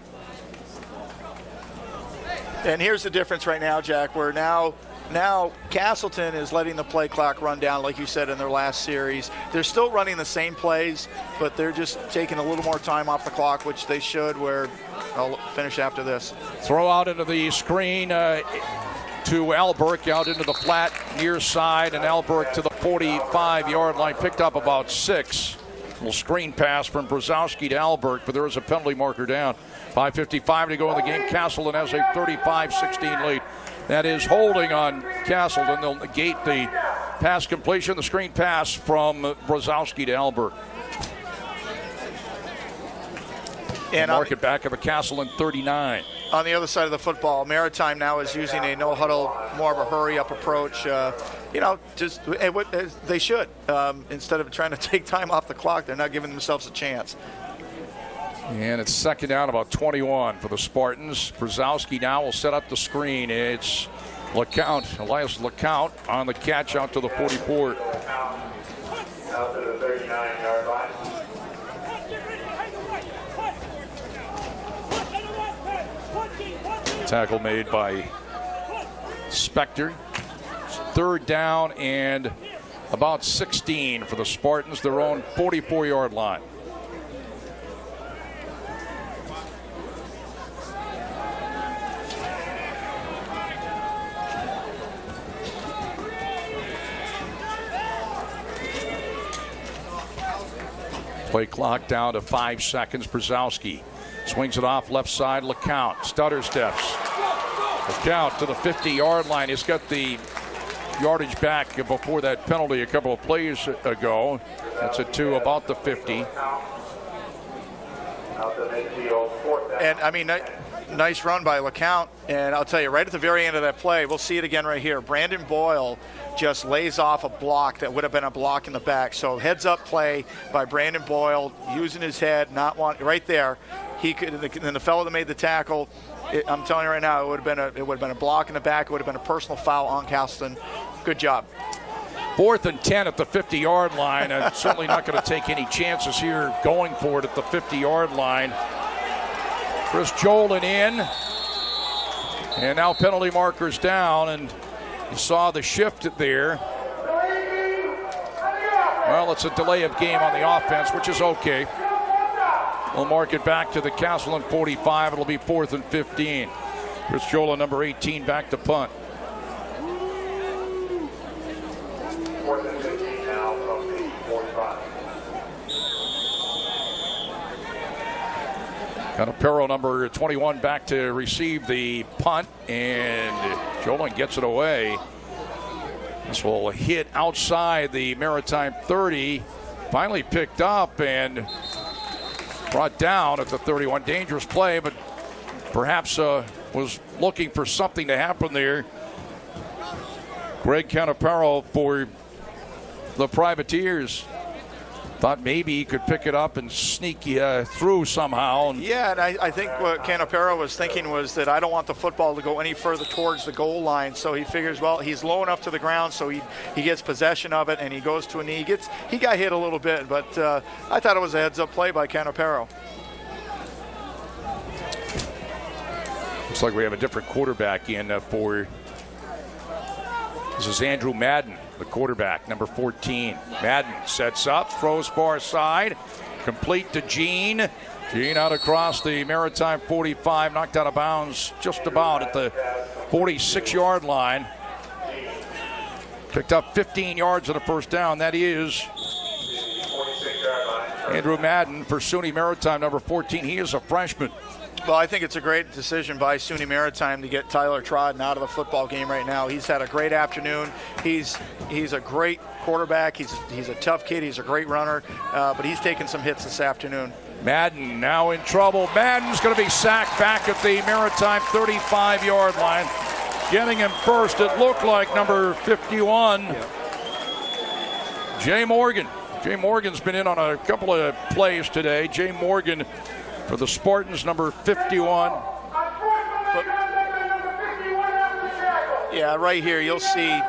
And here's the difference right now, Jack, where now Castleton is letting the play clock run down, like you said, in their last series. They're still running the same plays, but they're just taking a little more time off the clock, which they should, where I'll finish after this. Throw out into the screen to Alberg, out into the flat near side, and Alberg to the 45-yard line, picked up about 6. Little screen pass from Brzezowski to Alberg, but there is a penalty marker down. 5:55 to go in the game. Castleton has a 35-16 lead. That is holding on Castleton. They'll negate the pass completion, the screen pass from Brzezowski to Alberg. And mark it back at the Castleton 39. On the other side of the football, Maritime now is using a no-huddle, more of a hurry-up approach. They should. Instead of trying to take time off the clock, they're not giving themselves a chance. And it's second down, about 21 for the Spartans. Brzezowski now will set up the screen. It's Elias LeCount on the catch out to the 44. Out to the 39-yard line. Tackle made by Spector. Third down and about 16 for the Spartans, their own 44-yard line. Play clock down to 5 seconds. Brzezowski swings it off left side. LeCount stutter steps. LeCount to the 50-yard line. He's got the yardage back before that penalty a couple of plays ago. That's it to about the 50. And I mean, nice run by LeCount. And I'll tell you, right at the very end of that play, we'll see it again right here. Brandon Boyle just lays off a block that would have been a block in the back. So heads up play by Brandon Boyle, using his head, right there. He could, and the fellow that made the tackle, I'm telling you right now, it would have been a block in the back. It would have been a personal foul on Castleton. Good job. 4th and 10 at the 50-yard line. Certainly not going to take any chances here going for it at the 50-yard line. Chris Jolin in. And now penalty markers down, and you saw the shift there. Well, it's a delay of game on the offense, which is okay. We'll mark it back to the Castleton 45. It'll be 4th and 15. Chris Jolin, number 18, back to punt. 4th and 15 now from the 45. Canapero, number 21, back to receive the punt, and Jolin gets it away. This will hit outside the Maritime 30. Finally picked up and brought down at the 31. Dangerous play, but perhaps was looking for something to happen there. Greg Canapero for the Privateers thought maybe he could pick it up and sneak through somehow. Yeah, and I think what Canapero was thinking was that I don't want the football to go any further towards the goal line, so he figures, well, he's low enough to the ground, so he gets possession of it, and he goes to a knee. He got hit a little bit, but I thought it was a heads-up play by Canapero. Looks like we have a different quarterback in for. This is Andrew Madden, the quarterback, number 14. Madden sets up, throws far side, complete to Gene. Gene out across the Maritime 45, knocked out of bounds just about at the 46-yard line. Picked up 15 yards on a first down. That is Andrew Madden for SUNY Maritime, number 14. He is a freshman. Well, I think it's a great decision by SUNY Maritime to get Tyler Trodden out of the football game right now. He's had a great afternoon. He's a great quarterback. He's a tough kid. He's a great runner, but he's taken some hits this afternoon. Madden now in trouble. Madden's going to be sacked back at the Maritime 35-yard line. Getting him first, it looked like number 51, Jay Morgan. Jay Morgan's been in on a couple of plays today. Jay Morgan for the Spartans, number 51. Yeah, right here you'll see.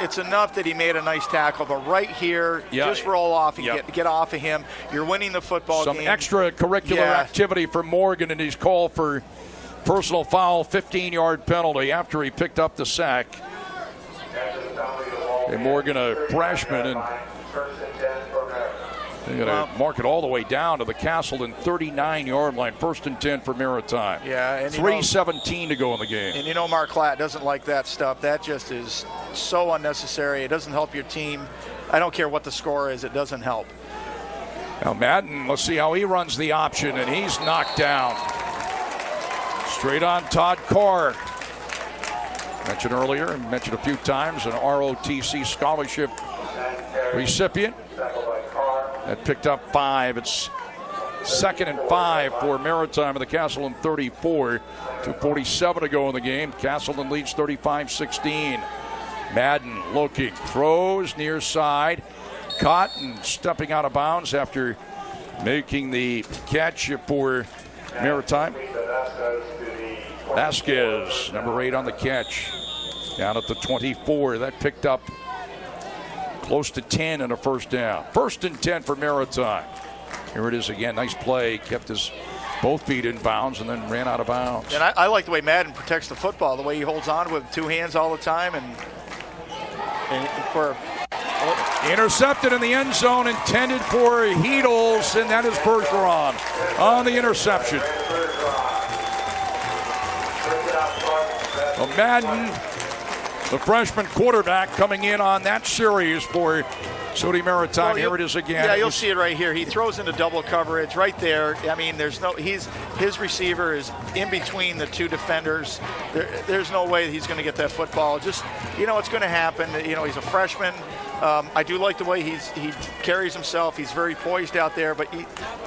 it's enough that he made a nice tackle, but right here, just roll off and get off of him. You're winning the football game. Some extracurricular activity for Morgan, and he's called for personal foul, 15-yard penalty after he picked up the sack. And Morgan, a freshman, and they're going to mark it all the way down to the Castleton 39-yard line. 1st and 10 for Maritime. Yeah, and 3:17 to go in the game. And Mark Klatt doesn't like that stuff. That just is so unnecessary. It doesn't help your team. I don't care what the score is. It doesn't help. Now Madden, let's see how he runs the option, and he's knocked down. Straight on Todd Carr. Mentioned earlier and mentioned a few times, an ROTC scholarship recipient that picked up 5. It's 2nd and 5 for Maritime at the Castleton 34. 2:47 to go in the game. Castleton leads 35-16. Madden looking, throws near side, caught and stepping out of bounds after making the catch for Maritime. Vasquez, number 8 on the catch, down at the 24. That picked up close to 10 and a first down. 1st and 10 for Maritime. Here it is again. Nice play. Kept his both feet in bounds and then ran out of bounds. And I like the way Madden protects the football, the way he holds on with 2 hands all the time. And for intercepted in the end zone, intended for Heedles, and that is Bergeron on the interception. Well, Madden, the freshman quarterback, coming in on that series for SUNY Maritime. Well, here it is again. Yeah, you'll see it right here. He throws into double coverage right there. I mean, his receiver is in between the 2 defenders. There's no way he's going to get that football. Just, it's going to happen. He's a freshman. I do like the way he carries himself. He's very poised out there, but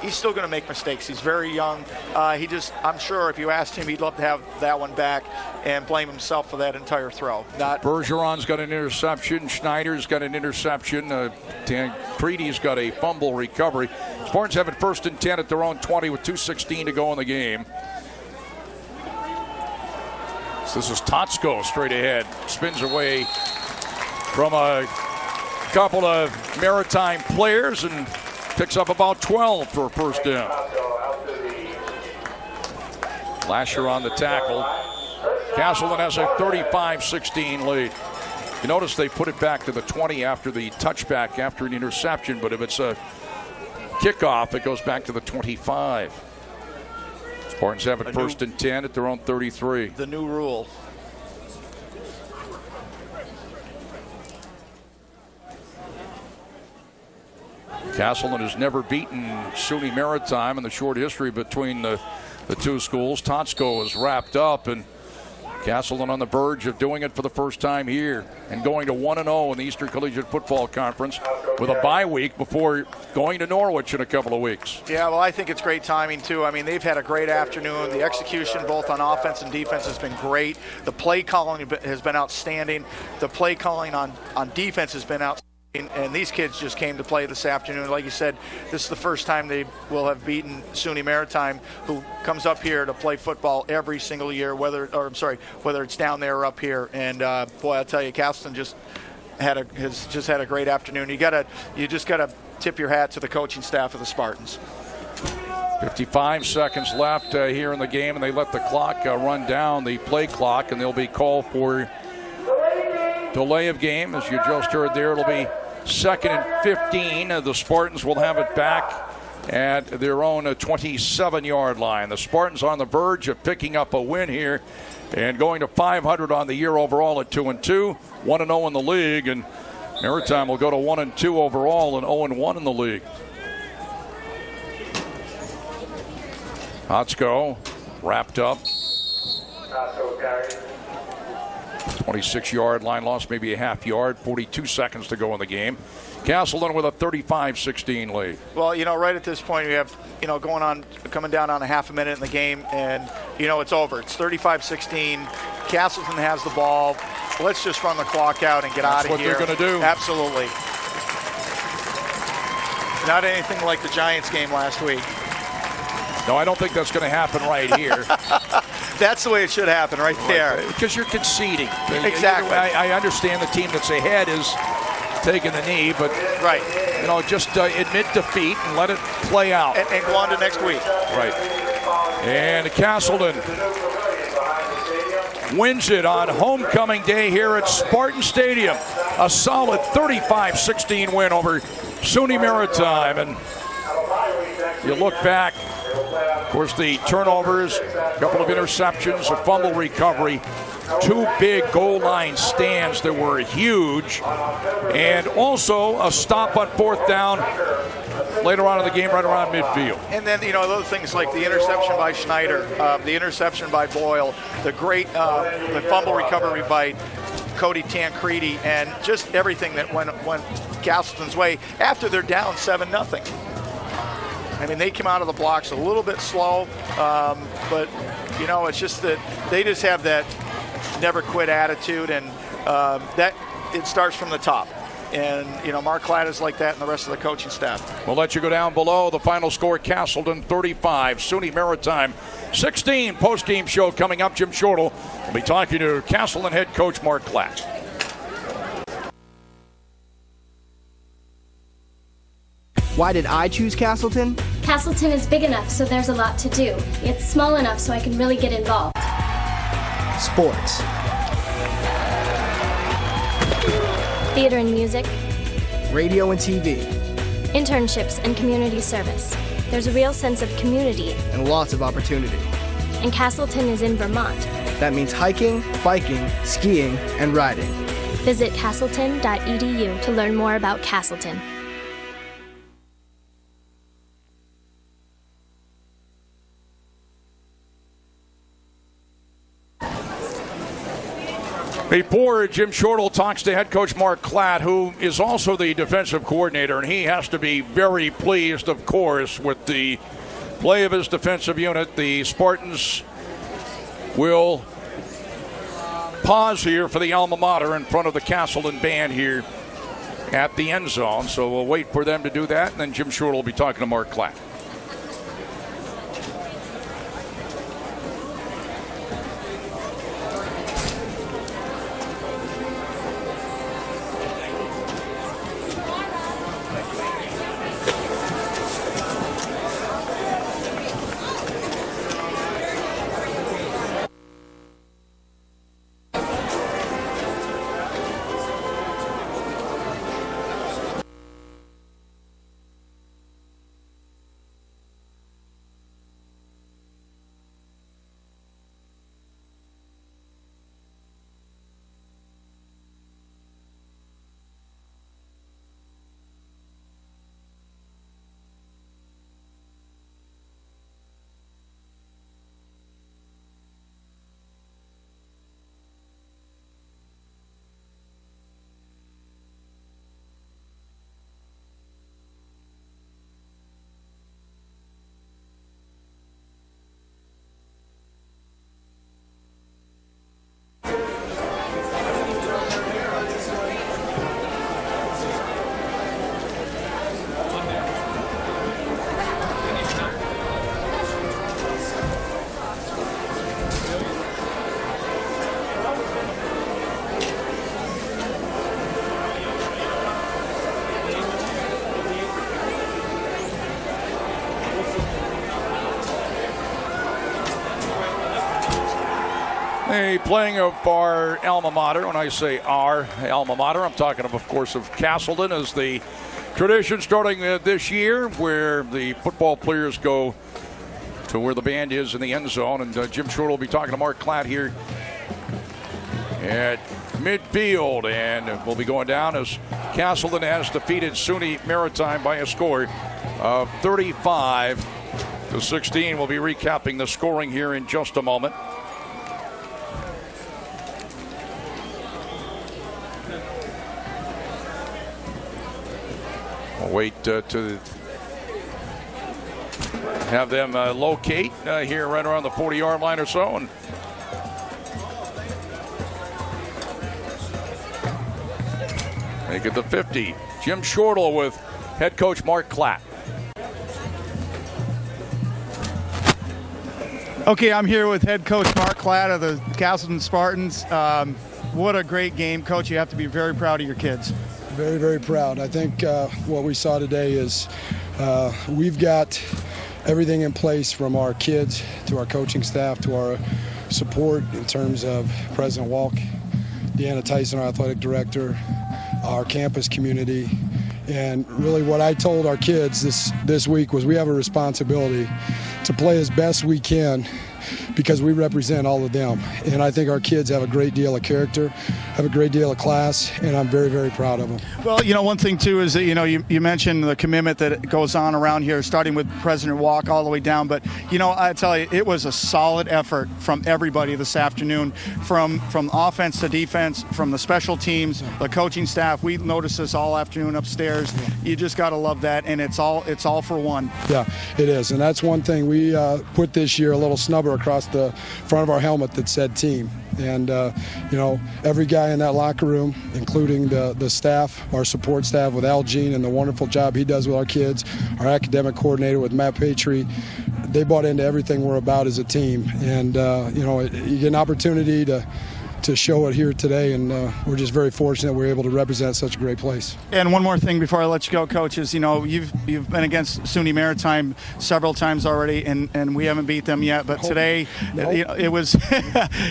he's still going to make mistakes. He's very young. I'm sure if you asked him, he'd love to have that one back and blame himself for that entire throw. Bergeron's got an interception. Schneider's got an interception. Creedy's got a fumble recovery. Spartans have it 1st and 10 at their own 20 with 2:16 to go in the game. So this is Totsko straight ahead. Spins away from a couple of Maritime players and picks up about 12 for a first down. Lasher on the tackle. Castleton has a 35-16 lead. You notice they put it back to the 20 after the touchback after an interception, but if it's a kickoff, it goes back to the 25. Spartans have it 1st and 10 at their own 33. The new rule. Castleton has never beaten SUNY Maritime in the short history between the 2 schools. Totsko is wrapped up, and Castleton on the verge of doing it for the first time here and going to 1-0 in the Eastern Collegiate Football Conference with a bye week before going to Norwich in a couple of weeks. Yeah, well, I think it's great timing, too. I mean, they've had a great afternoon. The execution both on offense and defense has been great. The play calling has been outstanding. The play calling on defense has been outstanding. And these kids just came to play this afternoon. Like you said, this is the first time they will have beaten SUNY Maritime, who comes up here to play football every single year, whether it's down there or up here. And boy, I'll tell you, Castleton has just had a great afternoon. You just gotta tip your hat to the coaching staff of the Spartans. 55 seconds left here in the game, and they let the clock run down, the play clock, and they'll be called for delay of game. As you just heard there, it'll be 2nd and 15. The Spartans will have it back at their own 27-yard line. The Spartans on the verge of picking up a win here and going to 500 on the year overall at 2-2, 1-0 in the league, and Maritime will go to 1-2 overall and 0-1 in the league. Hotsko wrapped up. 26-yard line loss, maybe a half yard. 42 seconds to go in the game. Castleton with a 35-16 lead. Well, right at this point, we have, coming down on a half a minute in the game, and, it's over. It's 35-16. Castleton has the ball. Let's just run the clock out and get out of here. That's what they're going to do. Absolutely. Not anything like the Giants game last week. No, I don't think that's going to happen right here. That's the way it should happen right there. Because you're conceding. Exactly. I understand the team that's ahead is taking the knee, but right. Just admit defeat and let it play out. And go on to next week. Right. And Castleton wins it on homecoming day here at Spartan Stadium. A solid 35-16 win over SUNY Maritime. And you look back, of course, the turnovers, a couple of interceptions, a fumble recovery, 2 big goal line stands that were huge, and also a stop on 4th down later on in the game, right around midfield. And then, other things like the interception by Schneider, the interception by Boyle, the great the fumble recovery by Cody Tancredi, and just everything that went Castleton's way after they're down 7-0. I mean, they came out of the blocks a little bit slow, but, it's just that they just have that never quit attitude, and that it starts from the top. And, Mark Klatt is like that, and the rest of the coaching staff. We'll let you go down below. The final score, Castleton 35, SUNY Maritime 16. Post-game show coming up. Jim Shortle will be talking to Castleton head coach Mark Klatt. Why did I choose Castleton? Castleton is big enough, so there's a lot to do. It's small enough so I can really get involved. Sports. Theater and music. Radio and TV. Internships and community service. There's a real sense of community. And lots of opportunity. And Castleton is in Vermont. That means hiking, biking, skiing, and riding. Visit castleton.edu to learn more about Castleton. Before Jim Shortle talks to head coach Mark Klatt, who is also the defensive coordinator, and he has to be very pleased, of course, with the play of his defensive unit. The Spartans will pause here for the alma mater in front of the Castleton band here at the end zone. So we'll wait for them to do that, and then Jim Shortle will be talking to Mark Klatt. Playing of our alma mater. When I say our alma mater, I'm talking of course, of Castleton, as the tradition starting this year, where the football players go to where the band is in the end zone. And Jim Shortle will be talking to Mark Klatt here at midfield, and we'll be going down as Castleton has defeated SUNY Maritime by a score of 35-16. We'll be recapping the scoring here in just a moment. We'll wait to have them locate here right around the 40-yard line or so. And make it the 50. Jim Shortle with head coach Mark Klatt. Okay, I'm here with head coach Mark Klatt of the Castleton Spartans. What a great game, Coach. You have to be very proud of your kids. Very, very proud. I think what we saw today is we've got everything in place, from our kids to our coaching staff to our support in terms of President Walk, Deanna Tyson, our athletic director, our campus community. And really what I told our kids this week was we have a responsibility to play as best we can because we represent all of them. And I think our kids have a great deal of character, have a great deal of class, and I'm very, very proud of them. Well, one thing, too, is that, you mentioned the commitment that goes on around here, starting with President Walk all the way down. But, I tell you, it was a solid effort from everybody this afternoon, from offense to defense, from the special teams, the coaching staff. We noticed this all afternoon upstairs. You just got to love that, and it's all for one. Yeah, it is. And that's one thing. We put this year a little snubber across the front of our helmet that said team. And, every guy in that locker room, including the staff, our support staff with Al Jean and the wonderful job he does with our kids, our academic coordinator with Matt Patry, they bought into everything we're about as a team. And, you get an opportunity to show it here today, and we're just very fortunate we're able to represent such a great place. And one more thing before I let you go, Coach, is you've been against SUNY Maritime several times already, and we haven't beat them yet. But today, it was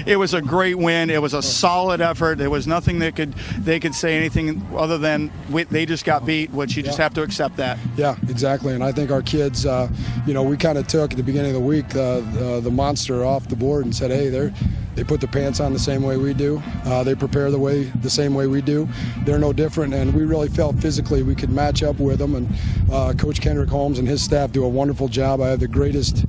it was a great win. It was a solid effort. There was nothing that they could say anything other than they just got beat, which you just have to accept that. Yeah, exactly. And I think our kids, we kind of took at the beginning of the week the monster off the board and said, hey, they put the pants on the same way we do. They prepare the same way we do. They're no different, and we really felt physically we could match up with them. And Coach Kendrick Holmes and his staff do a wonderful job. I have the greatest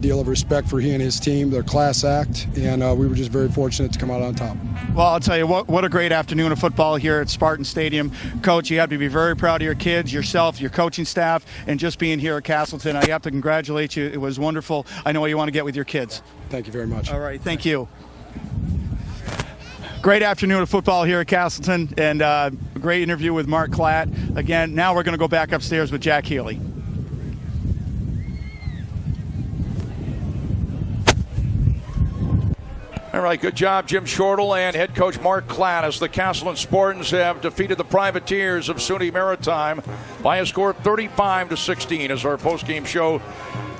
deal of respect for he and his team. They're class act, and we were just very fortunate to come out on top. Well, I'll tell you what a great afternoon of football here at Spartan Stadium. Coach, you have to be very proud of your kids, yourself, your coaching staff, and just being here at Castleton. I have to congratulate you. It was wonderful. I know what you want to get with your kids. Thank you very much. All right, thank you. Great afternoon of football here at Castleton, and a great interview with Mark Klatt. Again, now we're going to go back upstairs with Jack Healey. All right, good job, Jim Shortle and head coach Mark Klatt, as the Castleton Spartans have defeated the Privateers of SUNY Maritime by a score of 35-16. As our postgame show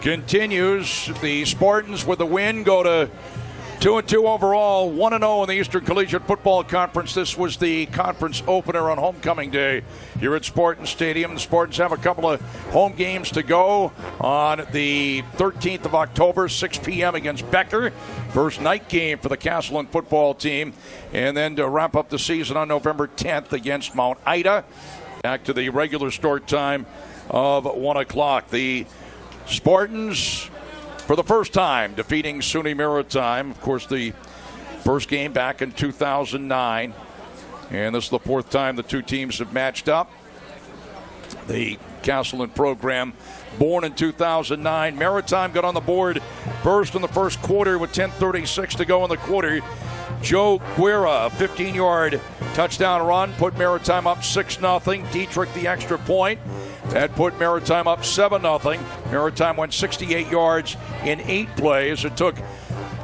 continues, the Spartans with the win go to 2-2 overall, 1-0 in the Eastern Collegiate Football Conference. This was the conference opener on homecoming day here at Spartan Stadium. The Spartans have a couple of home games to go on the 13th of October, 6 p.m. against Becker. First night game for the Castleton football team. And then to wrap up the season on November 10th against Mount Ida. Back to the regular start time of 1 o'clock. The Spartans, for the first time, defeating SUNY Maritime. Of course, the first game back in 2009. And this is the fourth time the two teams have matched up. The Castleton program, born in 2009. Maritime got on the board first in the first quarter with 10:36 to go in the quarter. Joe Guerra, a 15-yard touchdown run, put Maritime up 6-0. Dietrich, the extra point. That put Maritime up 7-0. Maritime went 68 yards in 8 plays. It took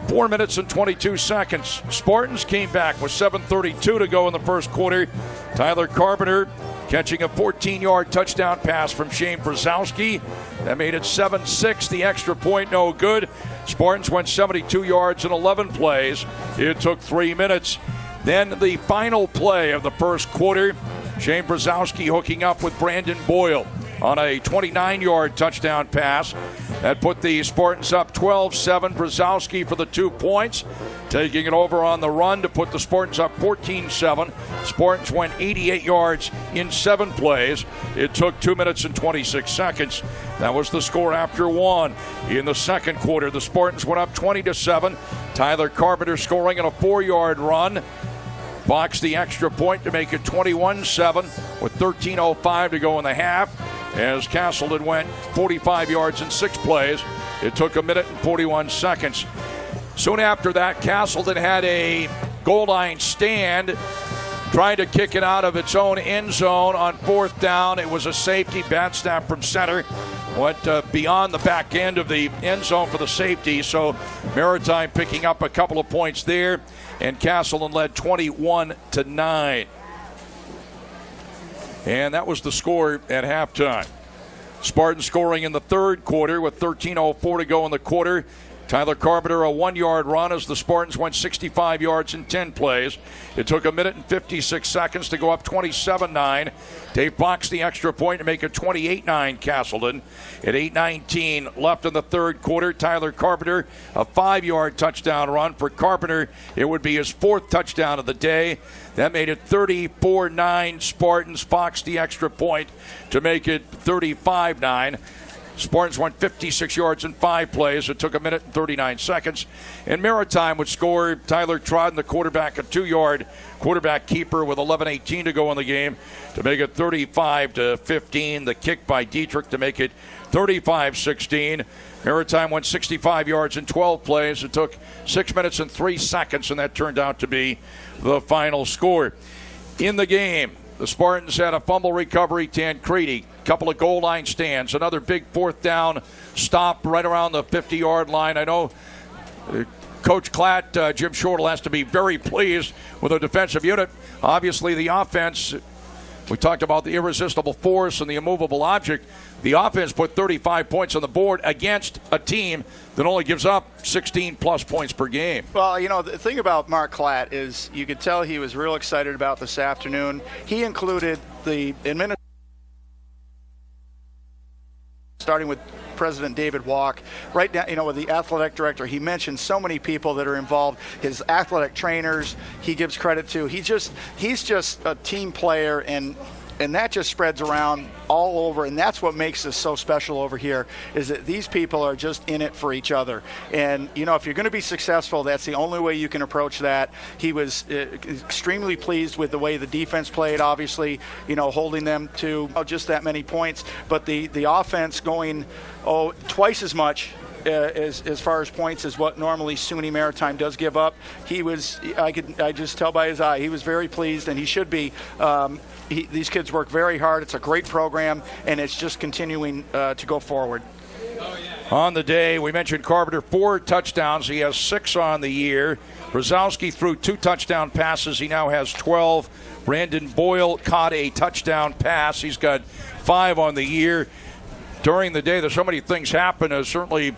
4 minutes and 22 seconds. Spartans came back with 7:32 to go in the first quarter. Tyler Carpenter catching a 14-yard touchdown pass from Shane Brzezowski. That made it 7-6. The extra point, no good. Spartans went 72 yards in 11 plays. It took 3 minutes. Then the final play of the first quarter, Shane Brzezowski hooking up with Brandon Boyle on a 29-yard touchdown pass. That put the Spartans up 12-7. Brzezowski for the 2 points, taking it over on the run to put the Spartans up 14-7. Spartans went 88 yards in 7 plays. It took 2 minutes and 26 seconds. That was the score after 1. In the second quarter, the Spartans went up 20-7. Tyler Carpenter scoring on a 4-yard run. Boxed the extra point to make it 21-7 with 13:05 to go in the half. As Castleton went 45 yards in 6 plays. It took 1 minute and 41 seconds. Soon after that, Castleton had a goal line stand, trying to kick it out of its own end zone on 4th down. It was a safety, bad snap from center. went beyond the back end of the end zone for the safety. So Maritime picking up a couple of points there, and Castleton led 21-9. And that was the score at halftime. Spartans scoring in the third quarter with 13:04 to go in the quarter. Tyler Carpenter, a 1-yard run as the Spartans went 65 yards in 10 plays. It took 1 minute and 56 seconds to go up 27-9. Dave boxed the extra point to make it 28-9 Castleton. At 8:19 left in the third quarter, Tyler Carpenter, a 5-yard touchdown run. For Carpenter, it would be his 4th touchdown of the day. That made it 34-9 Spartans. Boxed the extra point to make it 35-9. Spartans went 56 yards in 5 plays. It took 1 minute and 39 seconds. And Maritime would score. Tyler Trodden, the quarterback, a 2-yard quarterback keeper with 11:18 to go in the game to make it 35-15. The kick by Dietrich to make it 35-16. Maritime went 65 yards in 12 plays. It took 6 minutes and 3 seconds, and that turned out to be the final score. In the game, the Spartans had a fumble recovery. Tancredi, couple of goal line stands, another big 4th down stop right around the 50-yard line. I know Coach Klatt, Jim Shortle, has to be very pleased with the defensive unit. Obviously, the offense, we talked about the irresistible force and the immovable object. The offense put 35 points on the board against a team that only gives up 16-plus points per game. Well, you know, the thing about Mark Klatt is you could tell he was real excited about this afternoon. He included the administration, starting with President David Walk, right now, you know, with the athletic director. He mentioned so many people that are involved. His athletic trainers, he gives credit to. He's just a team player, and that just spreads around all over, and that's what makes this so special over here, is that these people are just in it for each other. And, you know, if you're going to be successful, that's the only way you can approach that. He was extremely pleased with the way the defense played, obviously, you know, holding them to just that many points. But the offense going, twice as much as far as points as what normally SUNY Maritime does give up. I just tell by his eye, he was very pleased, and he should be. These kids work very hard. It's a great program, and it's just continuing to go forward. On the day, we mentioned Carpenter, 4 touchdowns. He has 6 on the year. Brzezowski threw 2 touchdown passes. He now has 12. Brandon Boyle caught a touchdown pass. He's got 5 on the year. During the day, there's so many things happen. Certainly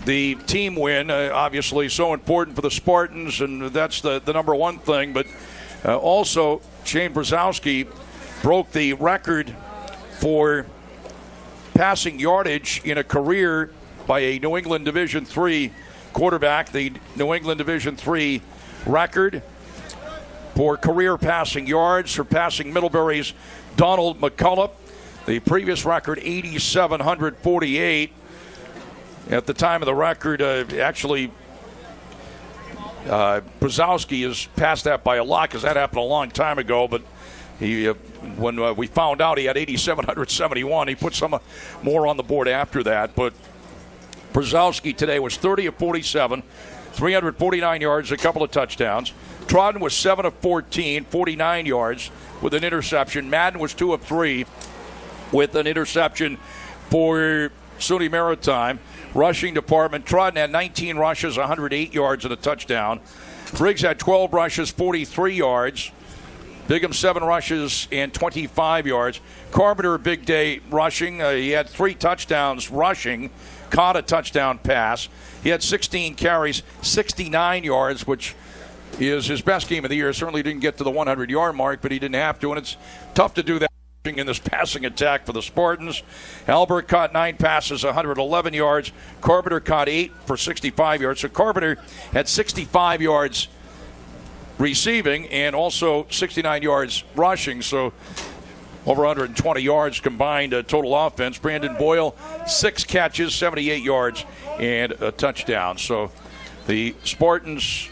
the team win, obviously so important for the Spartans, and that's the number one thing. But also, Shane Brzezowski broke the record for passing yardage in a career by a New England Division III quarterback. The New England Division III record for career passing yards, surpassing Middlebury's Donald McCullough. The previous record, 8,748. At the time of the record, Brzezowski has passed that by a lot because that happened a long time ago. But when we found out he had 8,771, he put some more on the board after that. But Brzezowski today was 30 of 47, 349 yards, a couple of touchdowns. Trodden was 7 of 14, 49 yards with an interception. Madden was 2 of 3 with an interception for SUNY Maritime. Rushing department, Trodden had 19 rushes, 108 yards, and a touchdown. Briggs had 12 rushes, 43 yards. Bigham, 7 rushes and 25 yards. Carpenter, a big day rushing. He had 3 touchdowns rushing, caught a touchdown pass. He had 16 carries, 69 yards, which is his best game of the year. Certainly didn't get to the 100-yard mark, but he didn't have to, and it's tough to do that in this passing attack for the Spartans. Albert caught 9 passes, 111 yards. Carpenter caught 8 for 65 yards. So Carpenter had 65 yards receiving and also 69 yards rushing. So over 120 yards combined total offense. Brandon Boyle, 6 catches, 78 yards, and a touchdown. So the Spartans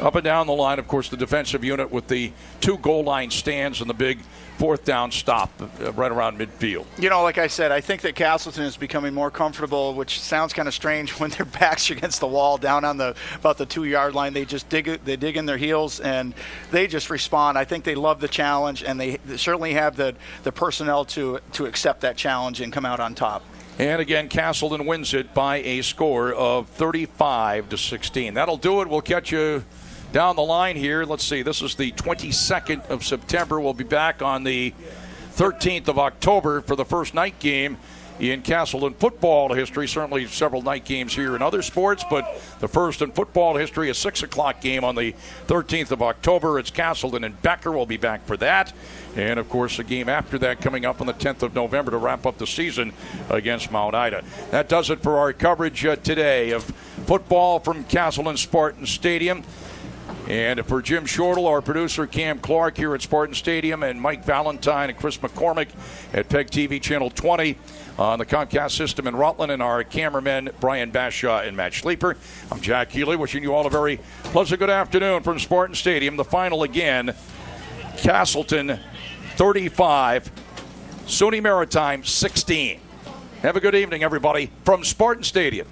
Up and down the line, of course, the defensive unit with the 2 goal line stands and the big 4th down stop right around midfield. You know, like I said, I think that Castleton is becoming more comfortable, which sounds kind of strange when their backs are against the wall down on about the 2-yard line. They just dig in their heels and they just respond. I think they love the challenge, and they certainly have the personnel to accept that challenge and come out on top. And again, Castleton wins it by a score of 35-16. That'll do it. We'll catch you down the line here. Let's see. This is the 22nd of September. We'll be back on the 13th of October for the first night game in Castleton football history. Certainly several night games here in other sports, but the first in football history, a 6 o'clock game on the 13th of October. It's Castleton and Becker. We'll be back for that. And, of course, a game after that coming up on the 10th of November to wrap up the season against Mount Ida. That does it for our coverage today of football from Castleton Spartan Stadium. And for Jim Shortle, our producer Cam Clark here at Spartan Stadium, and Mike Valentine and Chris McCormick at PEGTV Channel 20 on the Comcast system in Rutland, and our cameramen Brian Bashaw and Matt Schleeper. I'm Jack Healey, wishing you all a very pleasant good afternoon from Spartan Stadium. The final again, Castleton 35, SUNY Maritime 16. Have a good evening, everybody, from Spartan Stadium.